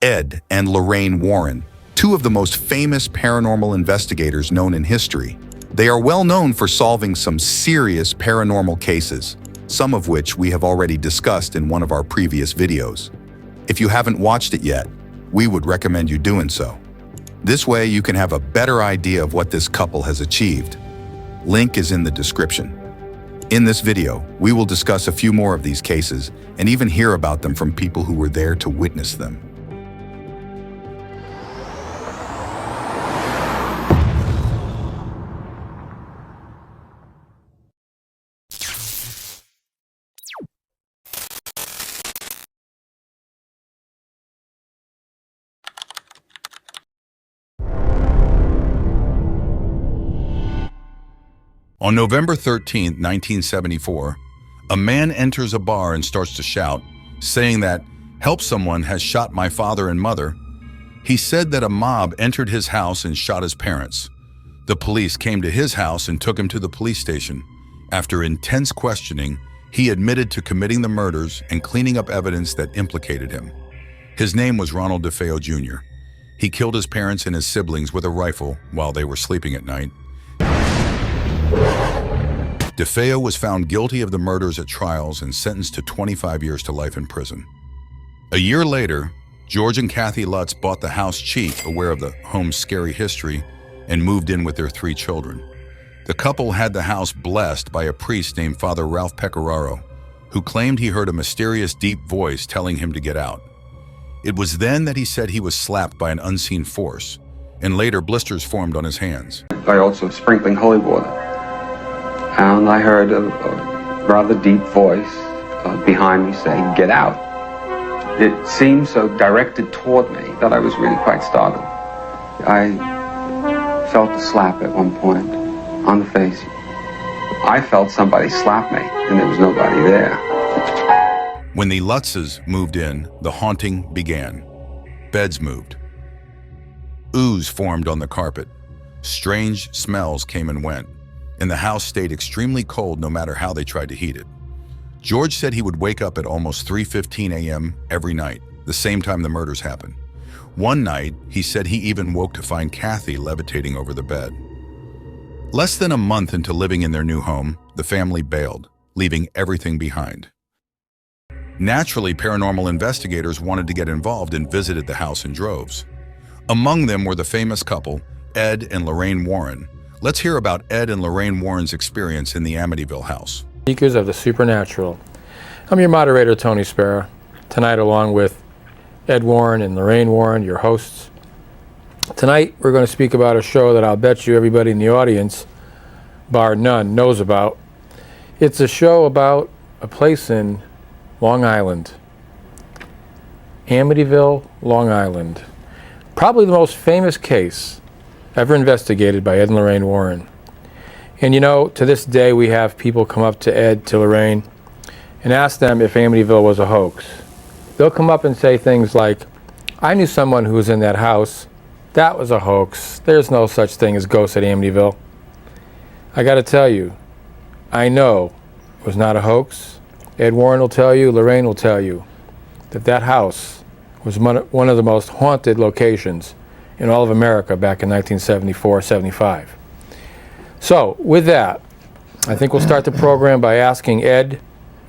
Ed and Lorraine Warren, two of the most famous paranormal investigators known in history. They are well known for solving some serious paranormal cases, some of which we have already discussed in one of our previous videos. If you haven't watched it yet, we would recommend you doing so. This way you can have a better idea of what this couple has achieved. Link is in the description. In this video, we will discuss a few more of these cases and even hear about them from people who were there to witness them. On November 13, 1974, a man enters a bar and starts to shout, saying that, "Help, someone has shot my father and mother." He said that a mob entered his house and shot his parents. The police came to his house and took him to the police station. After intense questioning, he admitted to committing the murders and cleaning up evidence that implicated him. His name was Ronald DeFeo Jr. He killed his parents and his siblings with a rifle while they were sleeping at night. DeFeo was found guilty of the murders at trials and sentenced to 25 years to life in prison. A year later, George and Kathy Lutz bought the house cheap, aware of the home's scary history, and moved in with their 3 children. The couple had the house blessed by a priest named Father Ralph Pecoraro, who claimed he heard a mysterious deep voice telling him to get out. It was then that he said he was slapped by an unseen force, and later blisters formed on his hands. By also sprinkling holy water. And I heard a rather deep voice behind me saying, "Get out." It seemed so directed toward me that I was really quite startled. I felt a slap at one point on the face. I felt somebody slap me, and there was nobody there. When the Lutzes moved in, the haunting began. Beds moved. Ooze formed on the carpet. Strange smells came and went, and the house stayed extremely cold no matter how they tried to heat it. George said he would wake up at almost 3:15 a.m. every night, the same time the murders happened. One night, he said he even woke to find Kathy levitating over the bed. Less than a month into living in their new home, the family bailed, leaving everything behind. Naturally, paranormal investigators wanted to get involved and visited the house in droves. Among them were the famous couple, Ed and Lorraine Warren. Let's hear about Ed and Lorraine Warren's experience in the Amityville house. Seekers of the supernatural. I'm your moderator, Tony Spera. Tonight, along with Ed Warren and Lorraine Warren, your hosts. Tonight, we're going to speak about a show that I'll bet you everybody in the audience, bar none, knows about. It's a show about a place in Long Island. Amityville, Long Island. Probably the most famous case ever investigated by Ed and Lorraine Warren. And you know, to this day we have people come up to Ed, to Lorraine, and ask them if Amityville was a hoax. They'll come up and say things like, "I knew someone who was in that house. That was a hoax. There's no such thing as ghosts at Amityville." I gotta tell you, I know it was not a hoax. Ed Warren will tell you, Lorraine will tell you, that that house was one of the most haunted locations in all of America back in 1974-75. So, with that, I think we'll start the program by asking Ed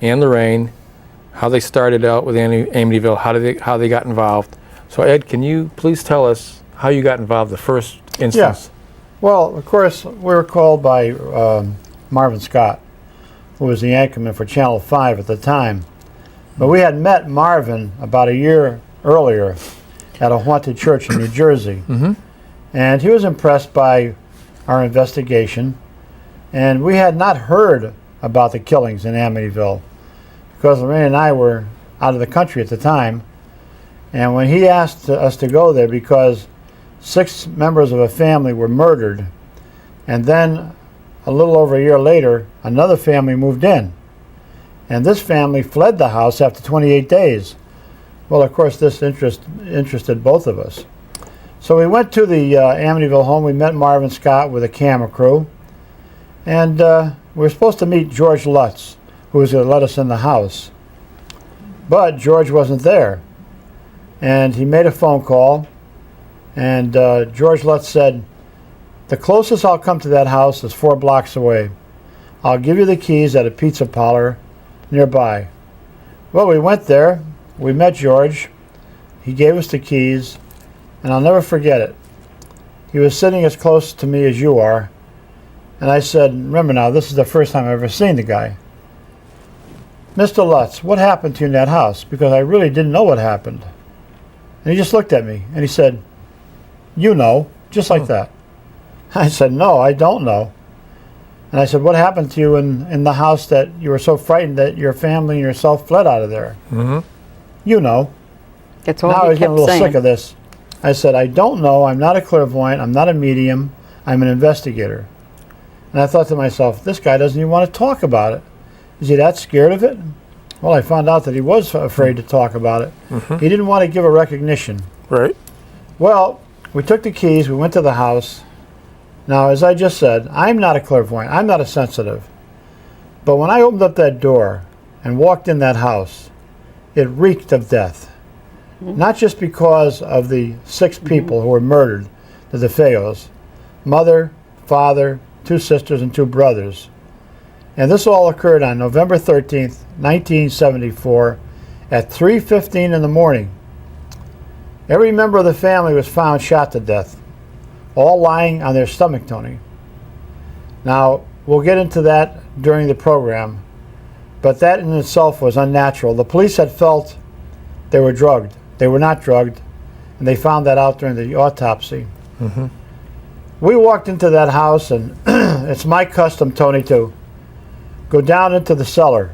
and Lorraine how they started out with Amityville, how they got involved. So, Ed, can you please tell us how you got involved the first instance? Yes. Well, of course, we were called by Marvin Scott, who was the anchorman for Channel 5 at the time. But we had met Marvin about a year earlier at a haunted church in New Jersey. Mm-hmm. And he was impressed by our investigation. And we had not heard about the killings in Amityville because Lorraine and I were out of the country at the time. And when he asked us to go there because 6 members of a family were murdered, and then a little over a year later, another family moved in. And this family fled the house after 28 days. Well, of course, this interested both of us. So we went to the Amityville home. We met Marvin Scott with a camera crew. And we were supposed to meet George Lutz, who was going to let us in the house. But George wasn't there. And he made a phone call, and George Lutz said, "The closest I'll come to that house is 4 blocks away. I'll give you the keys at a pizza parlor nearby." Well, we went there. We met George. He gave us the keys, and I'll never forget it. He was sitting as close to me as you are, and I said, remember now, this is the first time I've ever seen the guy. "Mr. Lutz, what happened to you in that house?" Because I really didn't know what happened. And he just looked at me, and he said, "You know," just like that. I said, "No, I don't know." And I said, "What happened to you in the house that you were so frightened that your family and yourself fled out of there?" "You know." That's all Now I he was getting a kept little sick saying. of this. I said, "I don't know. I'm not a clairvoyant. I'm not a medium. I'm an investigator." And I thought to myself, this guy doesn't even want to talk about it. Is he that scared of it? Well, I found out that he was afraid to talk about it. He didn't want to give a recognition. Right. Well, we took the keys. We went to the house. Now, as I just said, I'm not a clairvoyant. I'm not a sensitive. But when I opened up that door and walked in that house, it reeked of death. Not just because of the 6 people who were murdered, the DeFeos, mother, father, 2 sisters, and 2 brothers. And this all occurred on November 13th, 1974, at 3:15 in the morning. Every member of the family was found shot to death, all lying on their stomach, Tony. Now, we'll get into that during the program, but that in itself was unnatural. The police had felt they were drugged. They were not drugged, and they found that out during the autopsy. We walked into that house, and it's my custom, Tony, to go down into the cellar,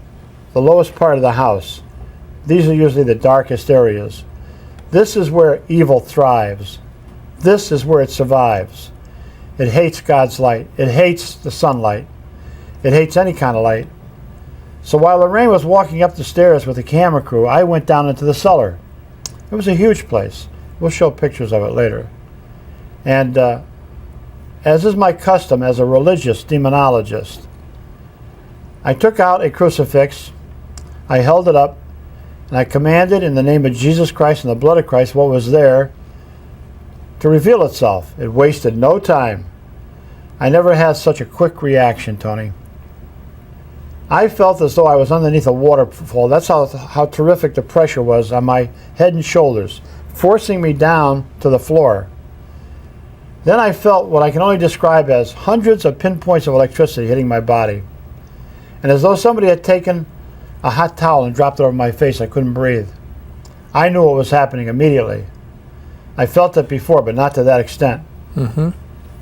the lowest part of the house. These are usually the darkest areas. This is where evil thrives. This is where it survives. It hates God's light. It hates the sunlight. It hates any kind of light. So while Lorraine was walking up the stairs with the camera crew, I went down into the cellar. It was a huge place. We'll show pictures of it later. And as is my custom as a religious demonologist, I took out a crucifix, I held it up, and I commanded in the name of Jesus Christ and the blood of Christ what was there to reveal itself. It wasted no time. I never had such a quick reaction, Tony. I felt as though I was underneath a waterfall. That's how terrific the pressure was on my head and shoulders, forcing me down to the floor. Then I felt what I can only describe as hundreds of pinpoints of electricity hitting my body. And as though somebody had taken a hot towel and dropped it over my face, I couldn't breathe. I knew what was happening immediately. I felt it before, but not to that extent.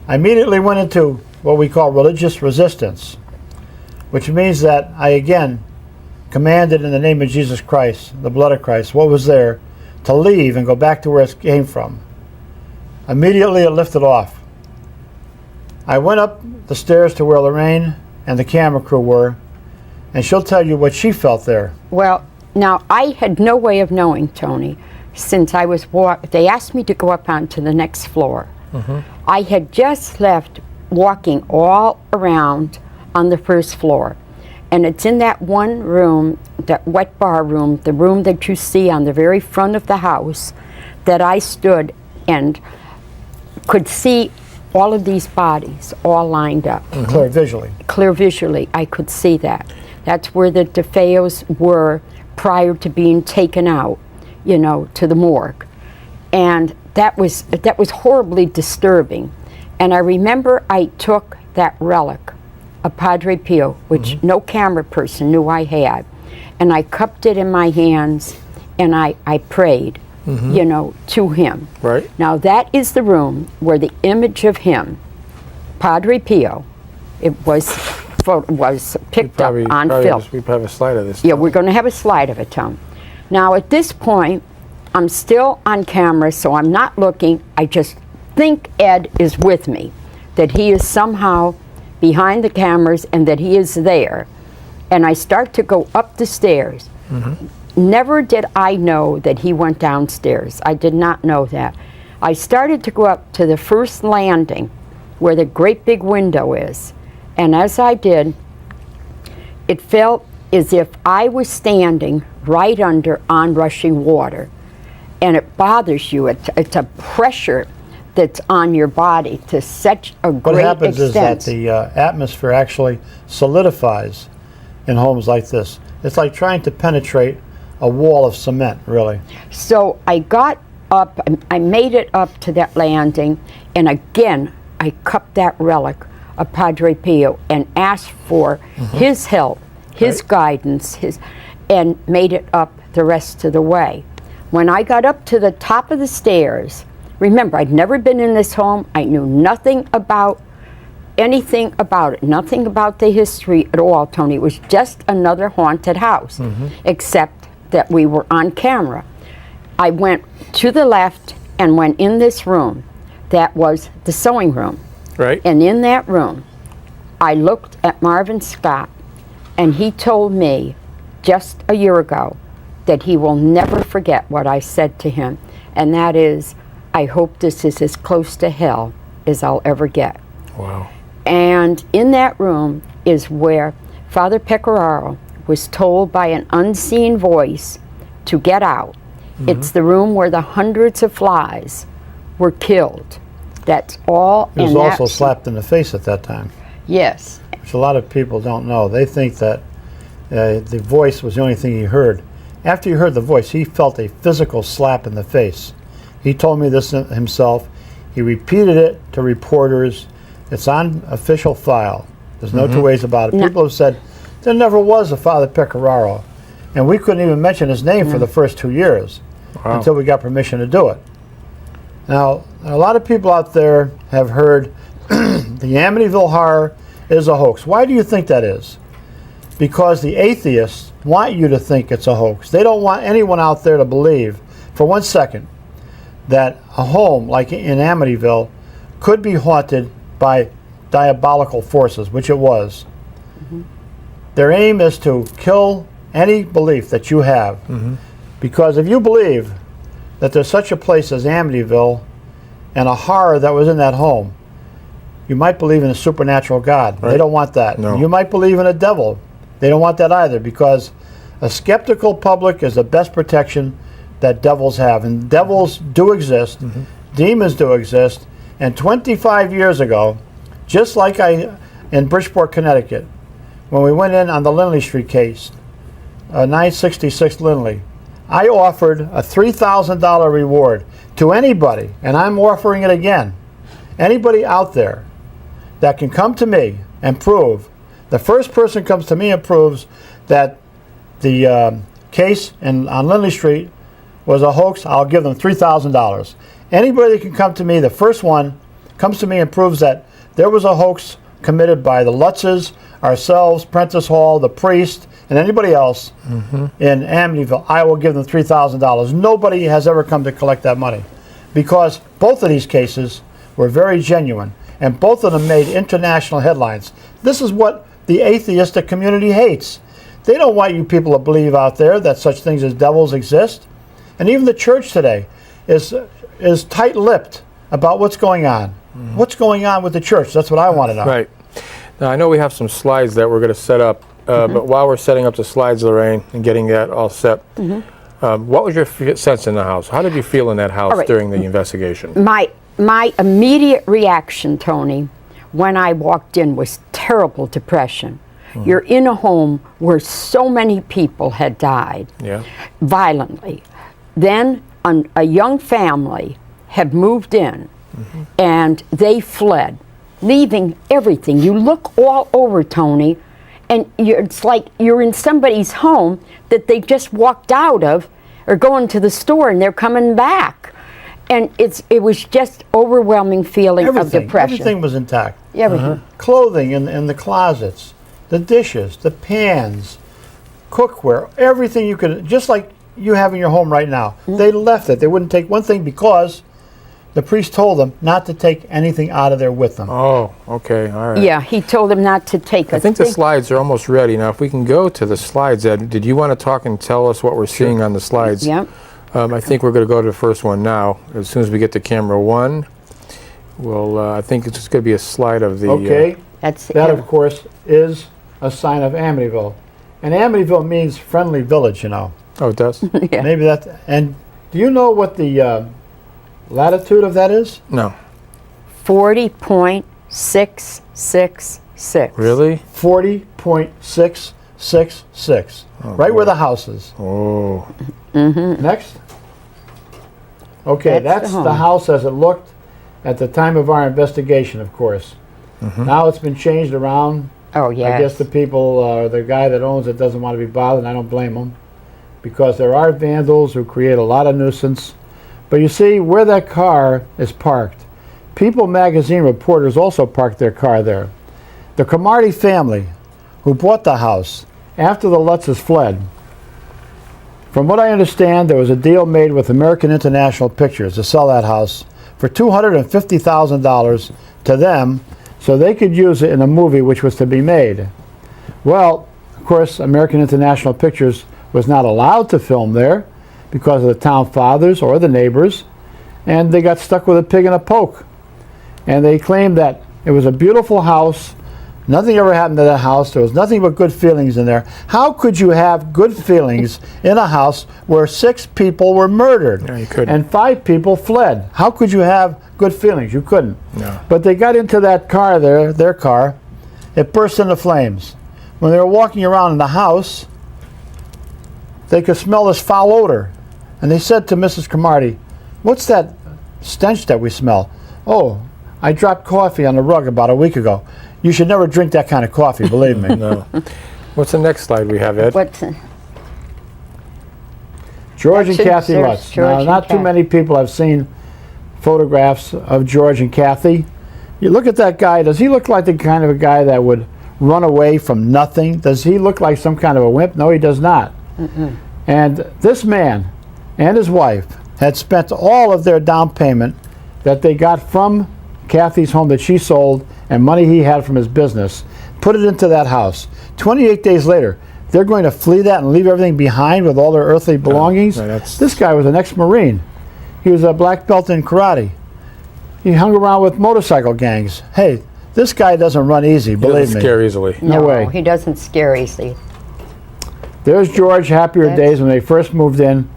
I immediately went into what we call religious resistance, which means that I again commanded in the name of Jesus Christ, the blood of Christ, what was there, to leave and go back to where it came from. Immediately it lifted off. I went up the stairs to where Lorraine and the camera crew were, and she'll tell you what she felt there. Well, now I had no way of knowing, Tony, since I was they asked me to go up onto the next floor. I had just left walking all around on the first floor, and it's in that one room, that wet bar room, the room that you see on the very front of the house, that I stood and could see all of these bodies all lined up. Clear visually. Clear visually, I could see that. That's where the DeFeos were prior to being taken out, you know, to the morgue. And that was horribly disturbing. And I remember I took that relic, a Padre Pio, which no camera person knew I had, and I cupped it in my hands, and I prayed, you know, to him. Right. Now that is the room where the image of him, Padre Pio, it was picked up on film. We probably have a slide of this. Yeah, we're going to have a slide of it, Tom. Now at this point, I'm still on camera, so I'm not looking. I just think Ed is with me, that he is somehow behind the cameras and that he is there. And I start to go up the stairs. Never did I know that he went downstairs. I did not know that. I started to go up to the first landing where the great big window is. And as I did, it felt as if I was standing right under onrushing water. and it bothers you. It's a pressure that's on your body to such a What great happens extent. is that the atmosphere actually solidifies in homes like this. It's like trying to penetrate a wall of cement, really. So I got up, I made it up to that landing, and again, I cupped that relic of Padre Pio and asked for his help, his guidance, and made it up the rest of the way. When I got up to the top of the stairs, remember, I'd never been in this home. I knew nothing about anything about it, nothing about the history at all, Tony. It was just another haunted house, except that we were on camera. I went to the left and went in this room. That was the sewing room. Right. And in that room, I looked at Marvin Scott, and he told me just a year ago that he will never forget what I said to him, and that is, I hope this is as close to hell as I'll ever get. Wow. And in that room is where Father Pecoraro was told by an unseen voice to get out. It's the room where the hundreds of flies were killed. That's all. He was also slapped in the face at that time, Yes. which a lot of people don't know. They think that the voice was the only thing he heard. After he heard the voice, he felt a physical slap in the face. He told me this himself. He repeated it to reporters. It's on official file. There's no two ways about it. No. People have said, there never was a Father Pecoraro. And we couldn't even mention his name for the first 2 years until we got permission to do it. Now, a lot of people out there have heard the Amityville horror is a hoax. Why do you think that is? Because the atheists want you to think it's a hoax. They don't want anyone out there to believe for 1 second that a home like in Amityville could be haunted by diabolical forces, which it was. Their aim is to kill any belief that you have. Because if you believe that there's such a place as Amityville and a horror that was in that home, you might believe in a supernatural God. They don't want that. No. You might believe in a devil. They don't want that either, because a skeptical public is the best protection that devils have. And devils do exist. Demons do exist. And 25 years ago, just like in Bridgeport, Connecticut, when we went in on the Lindley Street case, 966 Lindley, I offered a $3,000 reward to anybody, and I'm offering it again. Anybody out there that can come to me and prove, the first person comes to me and proves that the case on Lindley Street was a hoax, I'll give them $3,000. Anybody that can come to me, the first one comes to me and proves that there was a hoax committed by the Lutzes, ourselves, Prentice Hall, the priest, and anybody else in Amityville, I will give them $3,000. Nobody has ever come to collect that money, because both of these cases were very genuine, and both of them made international headlines. This is what the atheistic community hates. They don't want you people to believe out there that such things as devils exist. And even the church today is tight-lipped about what's going on. What's going on with the church? That's what I want to know. Right. Now, I know we have some slides that we're going to set up, but while we're setting up the slides, Lorraine, and getting that all set, what was your sense in the house? How did you feel in that house during the investigation? My immediate reaction, Tony, when I walked in was terrible depression. You're in a home where so many people had died violently. Then a young family had moved in, and they fled, leaving everything. You look all over, Tony, and it's like you're in somebody's home that they just walked out of, or going to the store and they're coming back. And it was just overwhelming feeling of depression. Everything was intact. Everything. Clothing in the closets, the dishes, the pans, cookware, everything you could, just like you have in your home right now. They left it. They wouldn't take one thing because the priest told them not to take anything out of there with them. Oh, okay, all right. Yeah, he told them not to take I think the slides are almost ready. Now, if we can go to the slides, Ed, did you want to talk and tell us what we're seeing on the slides? Yeah. I think we're going to go to the first one now. As soon as we get to camera one, we'll, I think it's just going to be a slide of the... Okay, That's that of course is a sign of Amityville. And Amityville means friendly village, you know. Oh, it does? Yeah. Maybe that, and Do you know what the latitude of that is? No. 40.666. Really? 40.666. Right where the house is. Oh. Next. Okay, that's the the home. house as it looked at the time of our investigation, of course. Now it's been changed around. Oh, yes. I guess the people, the guy that owns it doesn't want to be bothered, and I don't blame him. Because there are vandals who create a lot of nuisance. But you see, where that car is parked, People magazine reporters also parked their car there. The Cromartie family, who bought the house after the Lutzes fled, from what I understand, there was a deal made with American International Pictures to sell that house for $250,000 to them so they could use it in a movie which was to be made. Well, of course, American International Pictures was not allowed to film there because of the town fathers or the neighbors, and they got stuck with a pig in a poke. And they claimed that it was a beautiful house. Nothing ever happened to that house. There was nothing but good feelings in there. How could you have good feelings in a house where 6 people were murdered Yeah, you couldn't. and 5 people fled? How could you have good feelings? You couldn't. No. But they got into that car there, their car. It burst into flames. When they were walking around in the house, they could smell this foul odor. And they said to Mrs. Cromartie, "What's that stench that we smell?" "Oh, I dropped coffee on the rug about a week ago." You should never drink that kind of coffee, believe me. No. What's the next slide we have, Ed? What's George and That's it, Kathy there's Lutz. George Now, and not too Kathy. many people have seen photographs of George and Kathy. You look at that guy, does he look like the kind of a guy that would run away from nothing? Does he look like some kind of a wimp? No, he does not. And this man and his wife had spent all of their down payment that they got from Kathy's home that she sold and money he had from his business, put it into that house. 28 days later, they're going to flee that and leave everything behind with all their earthly belongings? no, that's- This guy was an ex-Marine. He was a black belt in karate. He hung around with motorcycle gangs. Hey, this guy doesn't run easy, He believe doesn't me. scare easily. No way. He doesn't scare easily. There's George, happier That's- days when they first moved in.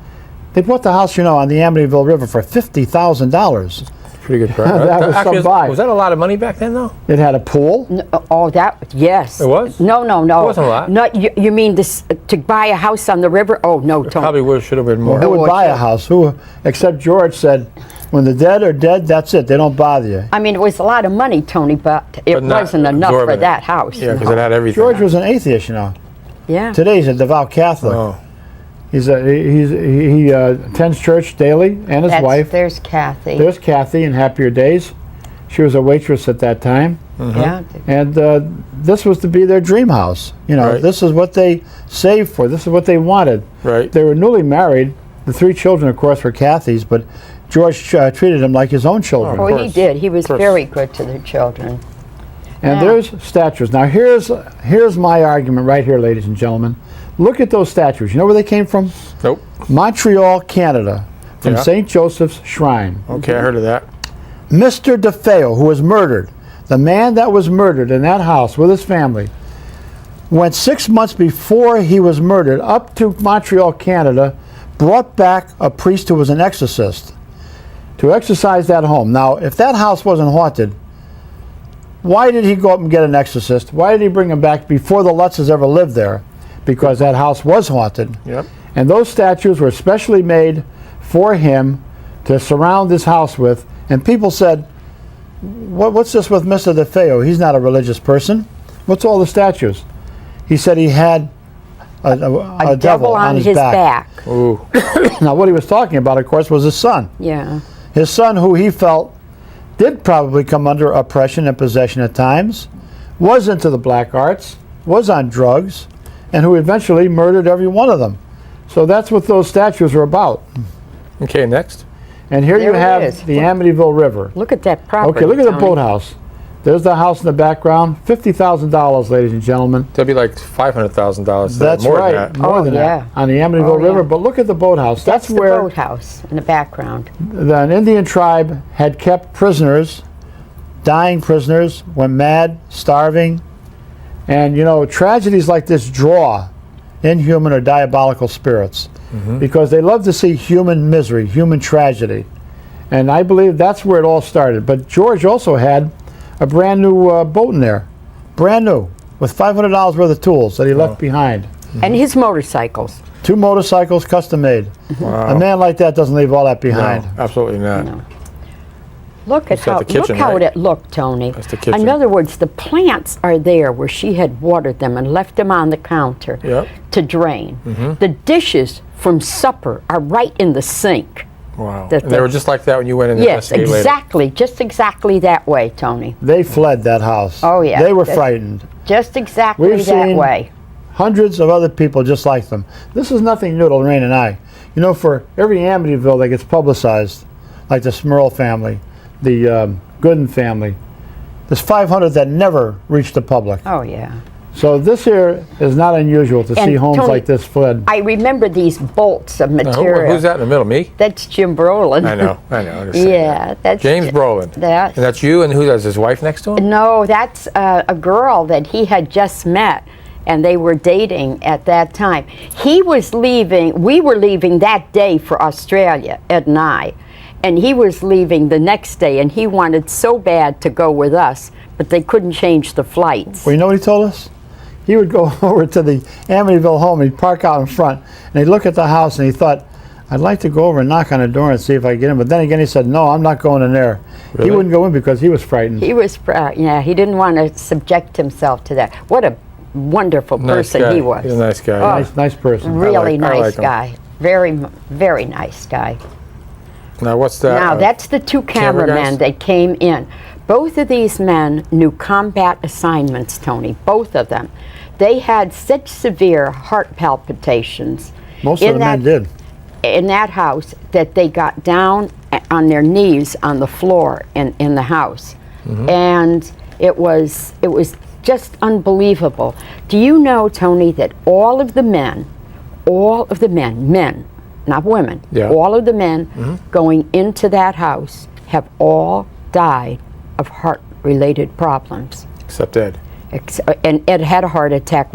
They bought the house, you know, on the Amityville River for $50,000. Pretty good price. That was some buy. Was that a lot of money back then, though? It had a pool. Oh, that, yes. It was? No. It wasn't a lot. No, you mean this, to buy a house on the river? Oh, no, Tony. Probably should have been more. Who would Oh, buy a sure. house? Who, except George said, when the dead are dead, that's it. They don't bother you. I mean, it was a lot of money, Tony, but it But not wasn't enough for absorbing it. that house. Yeah, because it had everything. George was an atheist, you know. Yeah. Today he's a devout Catholic. Oh. He attends church daily, and his wife. There's Kathy. There's Kathy in happier days. She was a waitress at that time. Yeah. And this was to be their dream house. You know, Right. this is what they saved for. This is what they wanted. Right. They were newly married. The 3 children, of course, were Kathy's, but George treated them like his own children. Oh, he course. did. He was Of course. very good to the children. And Yeah. there's statues. Now here's my argument right here, ladies and gentlemen. Look at those statues. You know where they came from? Nope. Montreal, Canada, from Yeah. St. Joseph's Shrine. Okay, I heard of that. Mr. DeFeo, who was murdered, the man that was murdered in that house with his family, went 6 months before he was murdered up to Montreal, Canada, brought back a priest who was an exorcist to exorcise that home. Now, if that house wasn't haunted, why did he go up and get an exorcist? Why did he bring him back before the Lutzes ever lived there? Because that house was haunted. Yep. And those statues were specially made for him to surround his house with. And people said, what's this with Mr. DeFeo? He's not a religious person. What's all the statues? He said he had a devil on his back. Ooh. Now, what he was talking about, of course, was his son. Yeah. His son, who he felt did probably come under oppression and possession at times, was into the black arts, was on drugs, and who eventually murdered every one of them. So that's what those statues are about. Okay, next. And here you There it have is. the Amityville River. Look at that property. Okay, look at the Tony. boathouse. There's the house in the background. $50,000, ladies and gentlemen. That'd be like $500,000. That's more right. Than that. More Oh, than yeah. that. On the Amityville Oh, River. yeah. But look at the boathouse. That's the where boathouse in the background. an Indian tribe had kept prisoners, dying prisoners, went mad, starving. And, you know, tragedies like this draw inhuman or diabolical spirits, because they love to see human misery, human tragedy. And I believe that's where it all started. But George also had a brand new boat in there, brand new, with $500 worth of tools that he left behind. And his motorcycles. 2 motorcycles, custom made. Wow. A man like that doesn't leave all that behind. No, absolutely not. No. Look at That's at the kitchen, look how right? it looked, Tony. That's the kitchen. In other words, the plants are there where she had watered them and left them on the counter Yep. to drain. The dishes from supper are right in the sink. Wow. That And they the- were just like that when you went in to Yes, investigate later. exactly. Just exactly that way, Tony. They fled that house. Oh, yeah. They were That's- frightened. Just exactly We've that seen- way. Hundreds of other people just like them. This is nothing new to Lorraine and I. You know, for every Amityville that gets publicized, like the Smurl family, the Gooden family, there's 500 that never reach the public. Oh, yeah. So this here is not unusual to And see homes Tony, like this fled. I remember these bolts of Now, material. who's that in the middle? Me? That's Jim Brolin. I know. I understand Yeah, that. that's James Brolin. That. And that's you, and who does his wife next to him? No, that's a girl that he had just met, and they were dating at that time. He was leaving, we were leaving that day for Australia, Ed and I, and he was leaving the next day, and he wanted so bad to go with us, but they couldn't change the flights. Well, you know what he told us? He would go over to the Amityville home, he'd park out in front, and he'd look at the house, and he thought, I'd like to go over and knock on the door and see if I get in. But then again, he said, no, I'm not going in there. He Really? wouldn't go in because he was frightened. He was, yeah, he didn't want to subject himself to that. What a wonderful Nice person guy. he was. He's a nice guy. Oh, Nice person. really I nice like him. guy. Very nice guy. Now, what's that? Now, that's the 2 camera guys? cameramen that came in. Both of these men knew combat assignments, Tony, both of them. They had such severe heart palpitations Most of the men did. in that house that they got down on their knees on the floor in the house. And it was just unbelievable. Do you know, Tony, that all of the men, men, not women, Yeah. all of the men going into that house have all died of heart-related problems. Except Ed. And Ed had a heart attack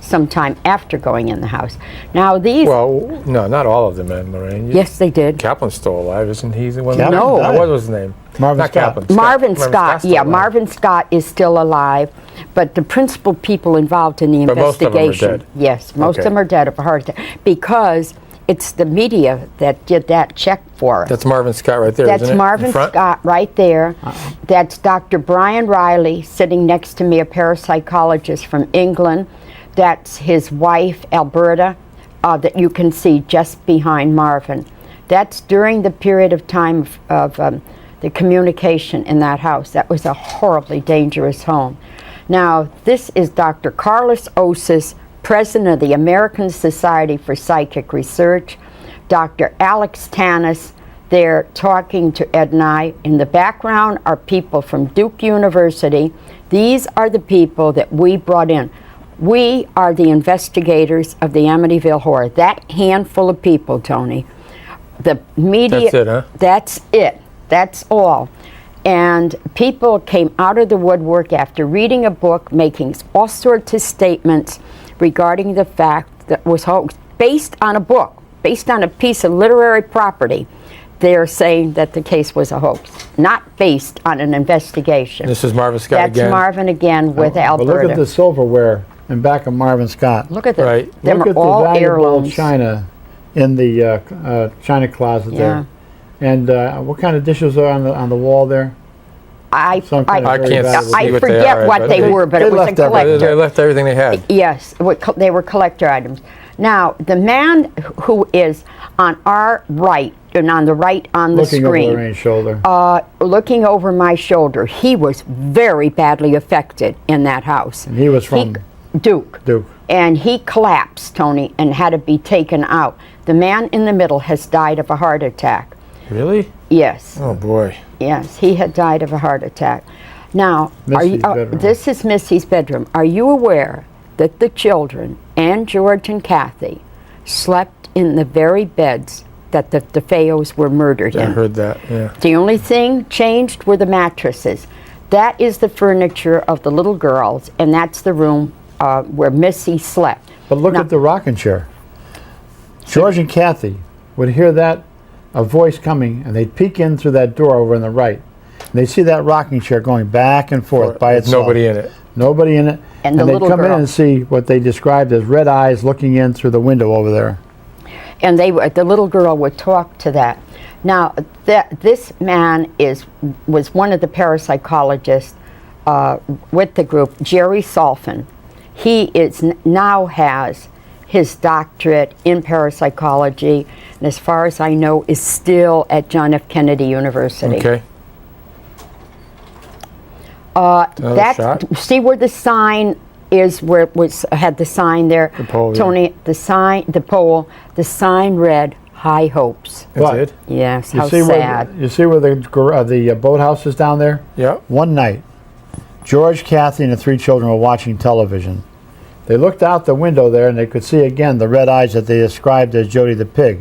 sometime after going in the house. Now these, Well, no, not all of the men, Lorraine. yes, they did. Kaplan's still alive, isn't he? The one Kaplan No. died. What was his name? Marvin Not Scott. Kaplan. Marvin Scott, still yeah, alive. Marvin Scott is still alive, but the principal people involved in the But most of them are investigation, dead. yes, most of Okay. them are dead of a heart attack because it's the media that did that check for us. That's Marvin Scott right there, That's isn't it? Marvin In front? Scott right there. That's Dr. Brian Riley sitting next to me, a parapsychologist from England. That's his wife, Alberta, that you can see just behind Marvin. That's during the period of time of the communication in that house. That was a horribly dangerous home. Now, this is Dr. Carlos Osis, president of the American Society for Psychic Research. Dr. Alex Tanis, they're talking to Ed and I. In the background are people from Duke University. These are the people that we brought in. We are the investigators of the Amityville Horror. That handful of people, Tony. The media. That's it, huh? That's it. That's all. And people came out of the woodwork after reading a book, making all sorts of statements regarding the fact that was hoax, based on a book, based on a piece of literary property. They're saying that the case was a hoax, not based on an investigation. This is Marvin Scott That's again. Marvin again with But Alberta. look at the silverware in back of Marvin Scott. Look at them. Right. Them Look are at the all valuable heirlooms. china in the china closet there. And what kind of dishes are on the wall there? Some kind of I very can't valuable- see I what they forget are, what but they they- were, but they it was a left everything. collector. They left everything they had. Yes, they were collector items. Now, the man who is on our right, and on the right on the Looking over screen, Lorraine's shoulder. looking over my shoulder, he was very badly affected in that house. And he was from Duke. Duke. And he collapsed, Tony, and had to be taken out. The man in the middle has died of a heart attack. Really? Yes. Oh, boy. Yes, he had died of a heart attack. Now, Missy's bedroom. this is Missy's bedroom. Are you aware that the children and George and Kathy slept in the very beds that the DeFeos were murdered I in? heard that, yeah. The only thing changed were the mattresses. That is the furniture of the little girls, and that's the room where Missy slept. But look Now- at the rocking chair. George and Kathy would hear a voice coming, and they'd peek in through that door over on the right. And they'd see that rocking chair going back and forth by There's itself. nobody in it. Nobody in it. And the they'd little come in girl. and see what they described as red eyes looking in through the window over there. And the little girl would talk to that. Now, this man was one of the parapsychologists with the group, Jerry Solfin. He now has his doctorate in parapsychology, and as far as I know, is still at John F. Kennedy University. Okay. Another shot. See where the sign is, where it had the sign there? The pole, yeah. Tony, the sign read High Hopes. That's What? it? Yes, You how see sad. you see where the boathouse is down there? Yeah. One night, George, Kathy, and the 3 children were watching television. They looked out the window there, and they could see again the red eyes that they described as Jody the pig.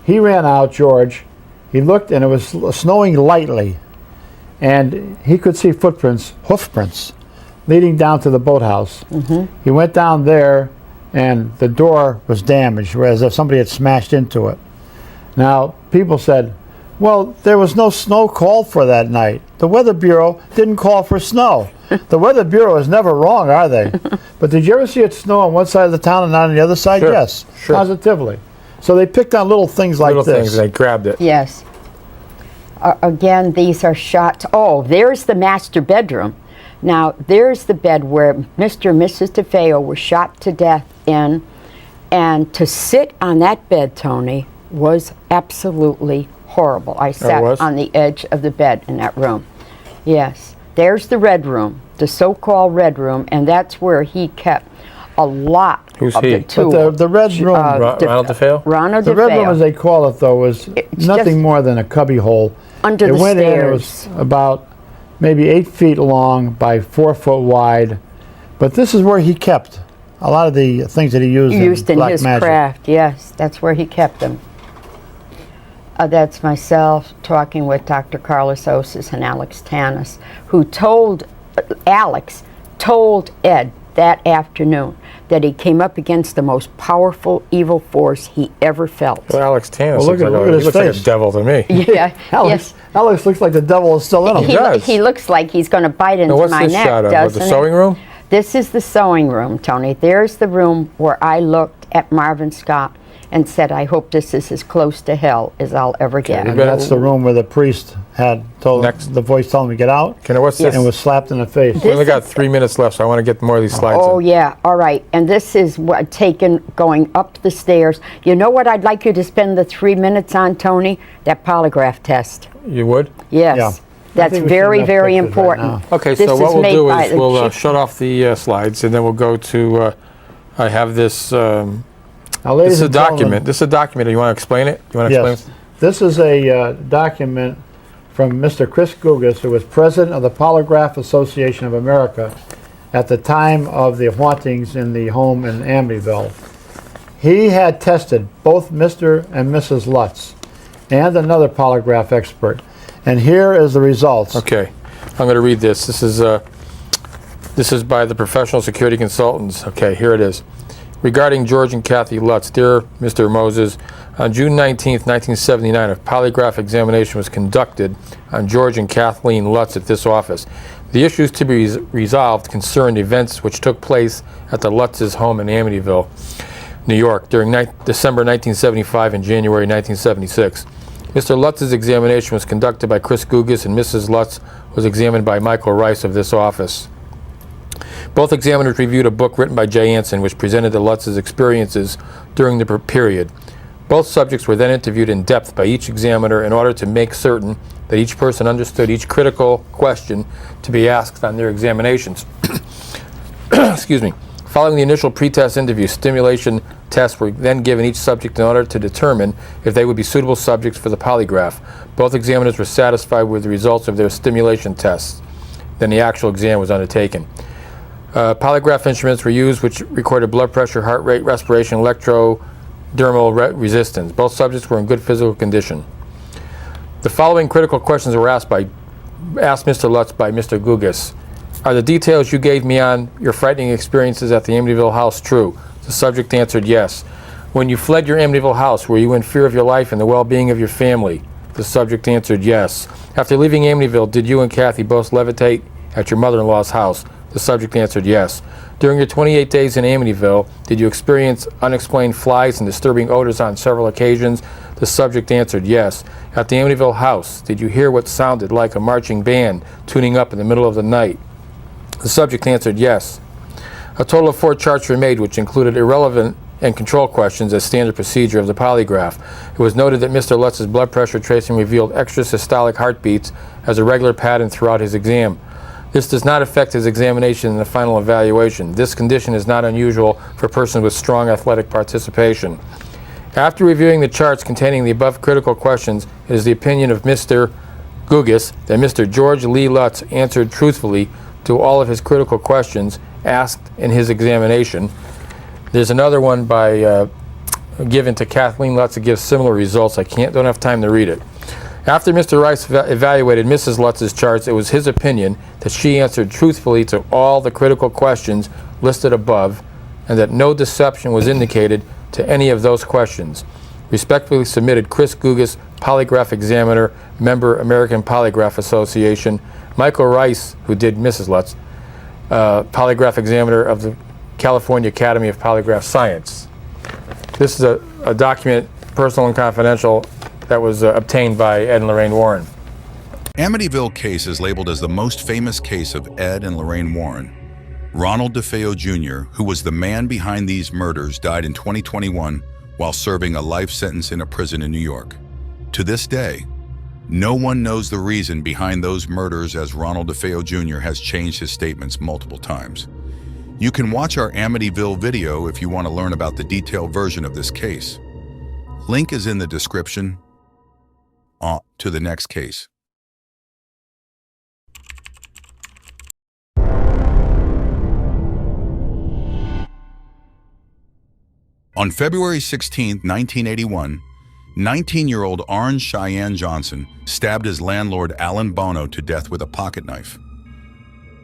He ran out, George. He looked, and it was snowing lightly. And he could see hoof prints, leading down to the boathouse. Mm-hmm. He went down there, and the door was damaged, as if somebody had smashed into it. Now, people said, well, there was no snow called for that night. The Weather Bureau didn't call for snow. The Weather Bureau is never wrong, are they? But did you ever see it snow on one side of the town and not on the other side? Sure, Yes, sure. positively. So they picked on little things like Little this. things, they grabbed it. Yes. Again, these are shots. Oh, there's the master bedroom. Now, there's the bed where Mr. and Mrs. DeFeo were shot to death in. And to sit on that bed, Tony, was absolutely horrible. I sat was? on the edge of the bed in that room. Yes. There's the red room, the so-called red room, and that's where he kept a lot Who's of he? the tools. But the red room, Ronald DeFeo? Ronald the red room DeFeo. as they call it, though, was It's nothing just more than a cubby hole. under It the went in, it stairs. was about maybe 8 feet long by 4 foot wide. But this is where he kept a lot of the things that he used in black his magic. craft. Yes, that's where he kept them. That's myself talking with Dr. Carlos Osis and Alex Tanis, who Alex told Ed that afternoon that he came up against the most powerful evil force he ever felt. Well, Alex Tanis Well, look at he his looks like face. a devil to me. Yeah, Alex, yes. Alex looks like the devil is still in him. does. He looks like he's going to bite into Now, what's my this neck, shot of? doesn't The he? sewing room? This is the sewing room, Tony. There's the room where I looked at Marvin Scott and said, I hope this is as close to hell as I'll ever get. And that's the room where the priest had told the voice told him to get out Okay, now what's this? and was slapped in the face. We only got 3 minutes left, so I want to get more of these slides Oh in. yeah, all right. And this is what going up the stairs. You know what I'd like you to spend the 3 minutes on, Tony? That polygraph test. You would? Yes. Yeah. I That's think we should very, have very pictures right important. now. Okay, This so what is we'll made do by is the we'll chief- shut off the slides, and then we'll go to, I have this, Now, this ladies is a and gentlemen, document. This is a document. You want to explain it? You want to Yes. explain? This is a document from Mr. Chris Gugas, who was president of the Polygraph Association of America at the time of the hauntings in the home in Amityville. He had tested both Mr. and Mrs. Lutz and another polygraph expert. And here is the results. Okay, I'm going to read this. This is by the Professional Security Consultants. Okay, here it is. Regarding George and Kathy Lutz, dear Mr. Moses, on June 19, 1979, a polygraph examination was conducted on George and Kathleen Lutz at this office. The issues to be resolved concerned events which took place at the Lutz's home in Amityville, New York, during December 1975 and January 1976. Mr. Lutz's examination was conducted by Chris Gugas, and Mrs. Lutz was examined by Michael Rice of this office. Both examiners reviewed a book written by Jay Anson, which presented the Lutz's experiences during the period. Both subjects were then interviewed in depth by each examiner in order to make certain that each person understood each critical question to be asked on their examinations. Excuse me. Following the initial pre-test interview, stimulation tests were then given each subject in order to determine if they would be suitable subjects for the polygraph. Both examiners were satisfied with the results of their stimulation tests. Then the actual exam was undertaken. Polygraph instruments were used which recorded blood pressure, heart rate, respiration, electrodermal resistance. Both subjects were in good physical condition. The following critical questions were asked Mr. Lutz by Mr. Gugas. Are the details you gave me on your frightening experiences at the Amityville house true? The subject answered yes. When you fled your Amityville house, were you in fear of your life and the well-being of your family? The subject answered yes. After leaving Amityville, did you and Kathy both levitate at your mother-in-law's house? The subject answered yes. During your 28 days in Amityville, did you experience unexplained flies and disturbing odors on several occasions? The subject answered yes. At the Amityville house, did you hear what sounded like a marching band tuning up in the middle of the night? The subject answered yes. A total of 4 charts were made, which included irrelevant and control questions as standard procedure of the polygraph. It was noted that Mr. Lutz's blood pressure tracing revealed extra systolic heartbeats as a regular pattern throughout his exam. This does not affect his examination in the final evaluation. This condition is not unusual for persons with strong athletic participation. After reviewing the charts containing the above critical questions, it is the opinion of Mr. Gugas that Mr. George Lee Lutz answered truthfully to all of his critical questions asked in his examination. There's another one given to Kathleen Lutz that gives similar results. Don't have time to read it. After Mr. Rice evaluated Mrs. Lutz's charts, it was his opinion that she answered truthfully to all the critical questions listed above and that no deception was indicated to any of those questions. Respectfully submitted, Chris Gugas, Polygraph Examiner, member, American Polygraph Association. Michael Rice, who did Mrs. Lutz, Polygraph Examiner of the California Academy of Polygraph Science. This is a document, personal and confidential, that was obtained by Ed and Lorraine Warren. Amityville case is labeled as the most famous case of Ed and Lorraine Warren. Ronald DeFeo Jr., who was the man behind these murders, died in 2021 while serving a life sentence in a prison in New York. To this day, no one knows the reason behind those murders, as Ronald DeFeo Jr. has changed his statements multiple times. You can watch our Amityville video if you want to learn about the detailed version of this case. Link is in the description. On to the next case. On February 16, 1981, 19-year-old Orange Cheyenne Johnson stabbed his landlord Alan Bono to death with a pocket knife.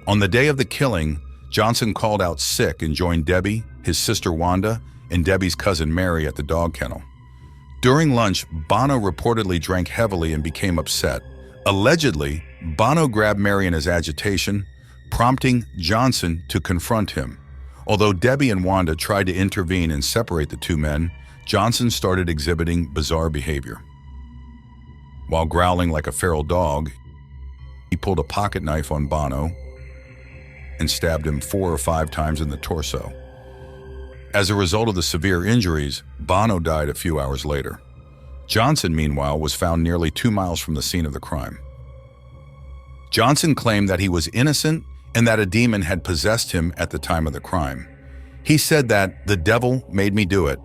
On the day of the killing, Johnson called out sick and joined Debbie, his sister Wanda, and Debbie's cousin Mary at the dog kennel. During lunch, Bono reportedly drank heavily and became upset. Allegedly, Bono grabbed Mary in his agitation, prompting Johnson to confront him. Although Debbie and Wanda tried to intervene and separate the two men, Johnson started exhibiting bizarre behavior. While growling like a feral dog, he pulled a pocket knife on Bono and stabbed him 4 or 5 times in the torso. As a result of the severe injuries, Bono died a few hours later. Johnson, meanwhile, was found nearly 2 miles from the scene of the crime. Johnson claimed that he was innocent and that a demon had possessed him at the time of the crime. He said that the devil made me do it.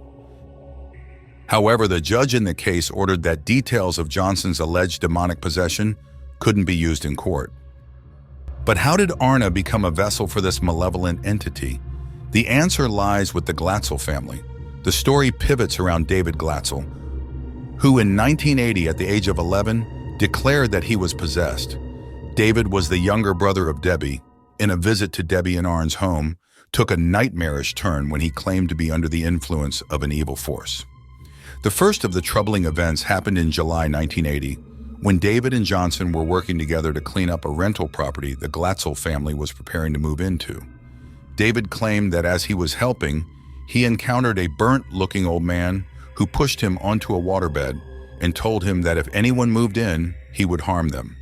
However, the judge in the case ordered that details of Johnson's alleged demonic possession couldn't be used in court. But how did Arna become a vessel for this malevolent entity? The answer lies with the Glatzel family. The story pivots around David Glatzel, who in 1980, at the age of 11, declared that he was possessed. David was the younger brother of Debbie. In a visit to Debbie and Arn's home, took a nightmarish turn when he claimed to be under the influence of an evil force. The first of the troubling events happened in July 1980, when David and Johnson were working together to clean up a rental property the Glatzel family was preparing to move into. David claimed that as he was helping, he encountered a burnt-looking old man who pushed him onto a waterbed and told him that if anyone moved in, he would harm them.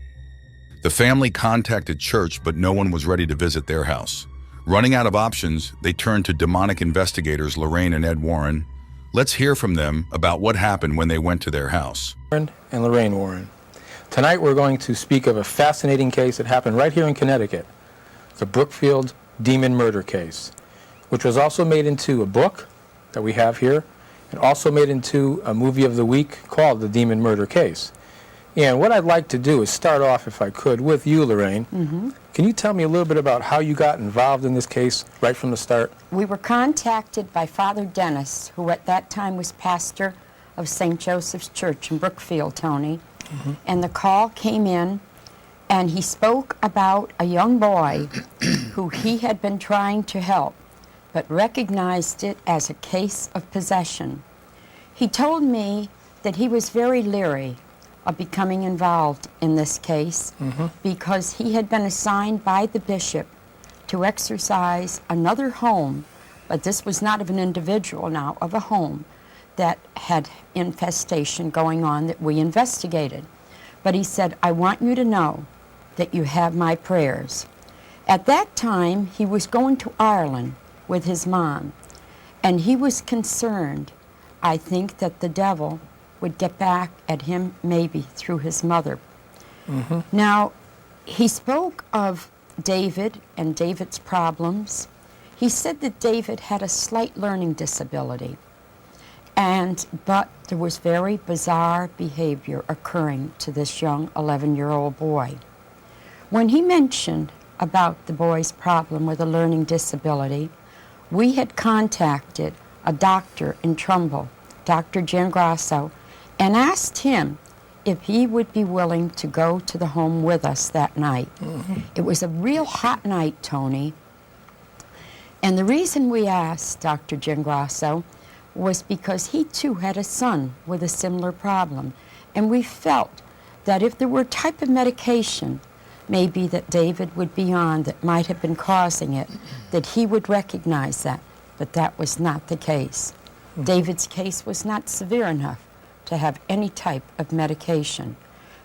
The family contacted church, but no one was ready to visit their house. Running out of options, they turned to demonic investigators Lorraine and Ed Warren. Let's hear from them about what happened when they went to their house. And Lorraine Warren. Tonight we're going to speak of a fascinating case that happened right here in Connecticut, the Brookfield Demon Murder Case, which was also made into a book that we have here, and also made into a movie of the week called The Demon Murder Case. And what I'd like to do is start off, if I could, with you, Lorraine. Mm-hmm. Can you tell me a little bit about how you got involved in this case right from the start? We were contacted by Father Dennis, who at that time was pastor of St. Joseph's Church in Brookfield, Tony. Mm-hmm. And the call came in And he spoke about a young boy who he had been trying to help, but recognized it as a case of possession. He told me that he was very leery of becoming involved in this case because he had been assigned by the bishop to exorcise another home, but this was not of an individual now, of a home that had infestation going on that we investigated. But he said, I want you to know that you have my prayers. At that time, he was going to Ireland with his mom, and he was concerned, I think, that the devil would get back at him maybe through his mother. Now, he spoke of David and David's problems. He said that David had a slight learning disability, but there was very bizarre behavior occurring to this young 11-year-old boy. When he mentioned about the boy's problem with a learning disability, we had contacted a doctor in Trumbull, Dr. Giangrasso, and asked him if he would be willing to go to the home with us that night. It was a real hot night, Tony. And the reason we asked Dr. Giangrasso was because he too had a son with a similar problem. And we felt that if there were a type of medication maybe that David would be on that might have been causing it, that he would recognize that. But that was not the case. David's case was not severe enough to have any type of medication.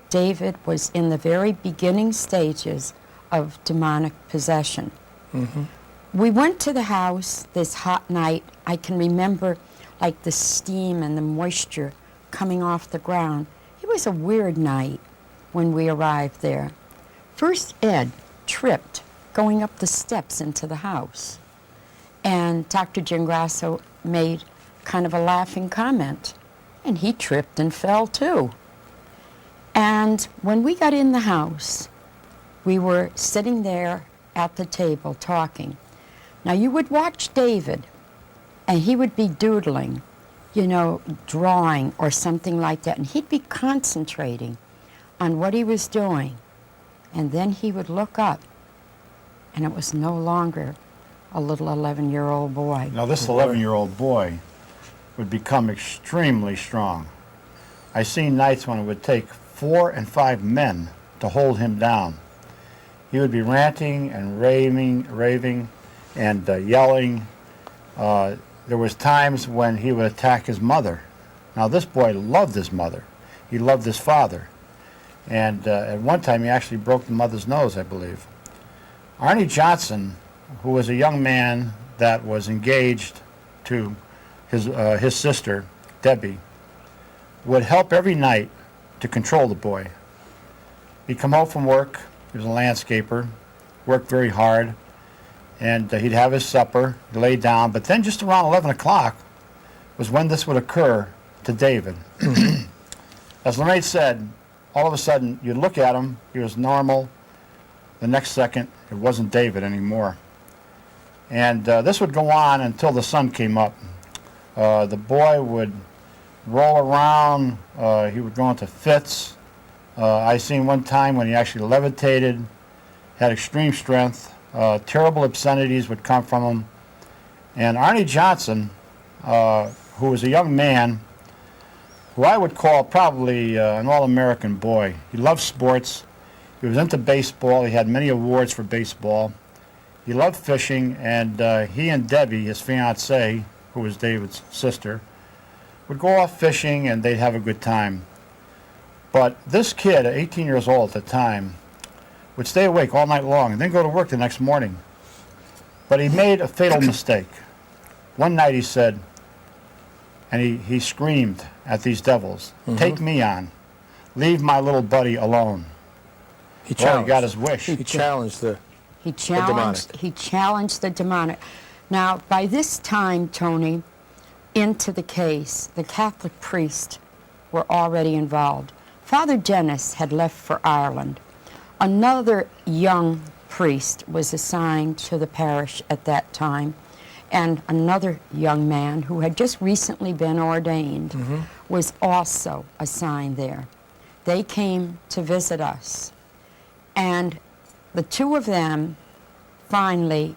David was in the very beginning stages of demonic possession. We went to the house this hot night. I can remember like the steam and the moisture coming off the ground. It was a weird night when we arrived there. First, Ed tripped going up the steps into the house. And Dr. Giangrasso made kind of a laughing comment, and he tripped and fell too. And when we got in the house, we were sitting there at the table talking. Now you would watch David, and he would be doodling, you know, drawing or something like that, and he'd be concentrating on what he was doing. And then he would look up, and it was no longer a little 11-year-old boy. Now this 11-year-old boy would become extremely strong. I seen nights when it would take 4 and 5 men to hold him down. He would be ranting and raving and yelling. There was times when he would attack his mother. Now this boy loved his mother. He loved his father. And at one time he actually broke the mother's nose, I believe. Arnie Johnson, who was a young man that was engaged to his sister, Debbie, would help every night to control the boy. He'd come home from work. He was a landscaper, worked very hard, and he'd have his supper, lay down, but then just around 11 o'clock was when this would occur to David. As Lorraine said, all of a sudden you'd look at him, he was normal. The next second, it wasn't David anymore. And this would go on until the sun came up. The boy would roll around, he would go into fits. I seen one time when he actually levitated, had extreme strength, terrible obscenities would come from him. And Arnie Johnson, who was a young man, who I would call probably an all-American boy. He loved sports. He was into baseball. He had many awards for baseball. He loved fishing, and he and Debbie, his fiancée, who was David's sister, would go off fishing and they'd have a good time. But this kid, 18 years old at the time, would stay awake all night long and then go to work the next morning. But he made a fatal mistake. One night he said, and he screamed at these devils, "Take me on. Leave my little buddy alone." He got his wish. He challenged the demonic. He challenged the demonic. Now, by this time, Tony, into the case, the Catholic priests were already involved. Father Dennis had left for Ireland. Another young priest was assigned to the parish at that time, and another young man who had just recently been ordained was also assigned there. They came to visit us. And the two of them, finally,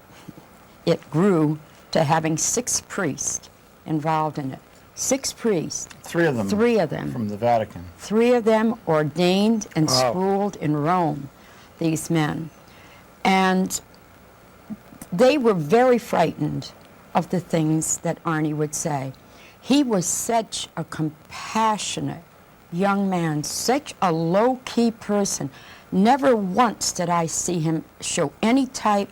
it grew to having 6 priests involved in it. 6 priests. 3 of them. 3 of them. From the Vatican. 3 of them ordained and Wow. schooled in Rome, these men. And they were very frightened of the things that Arnie would say. He was such a compassionate young man, such a low-key person. Never once did I see him show any type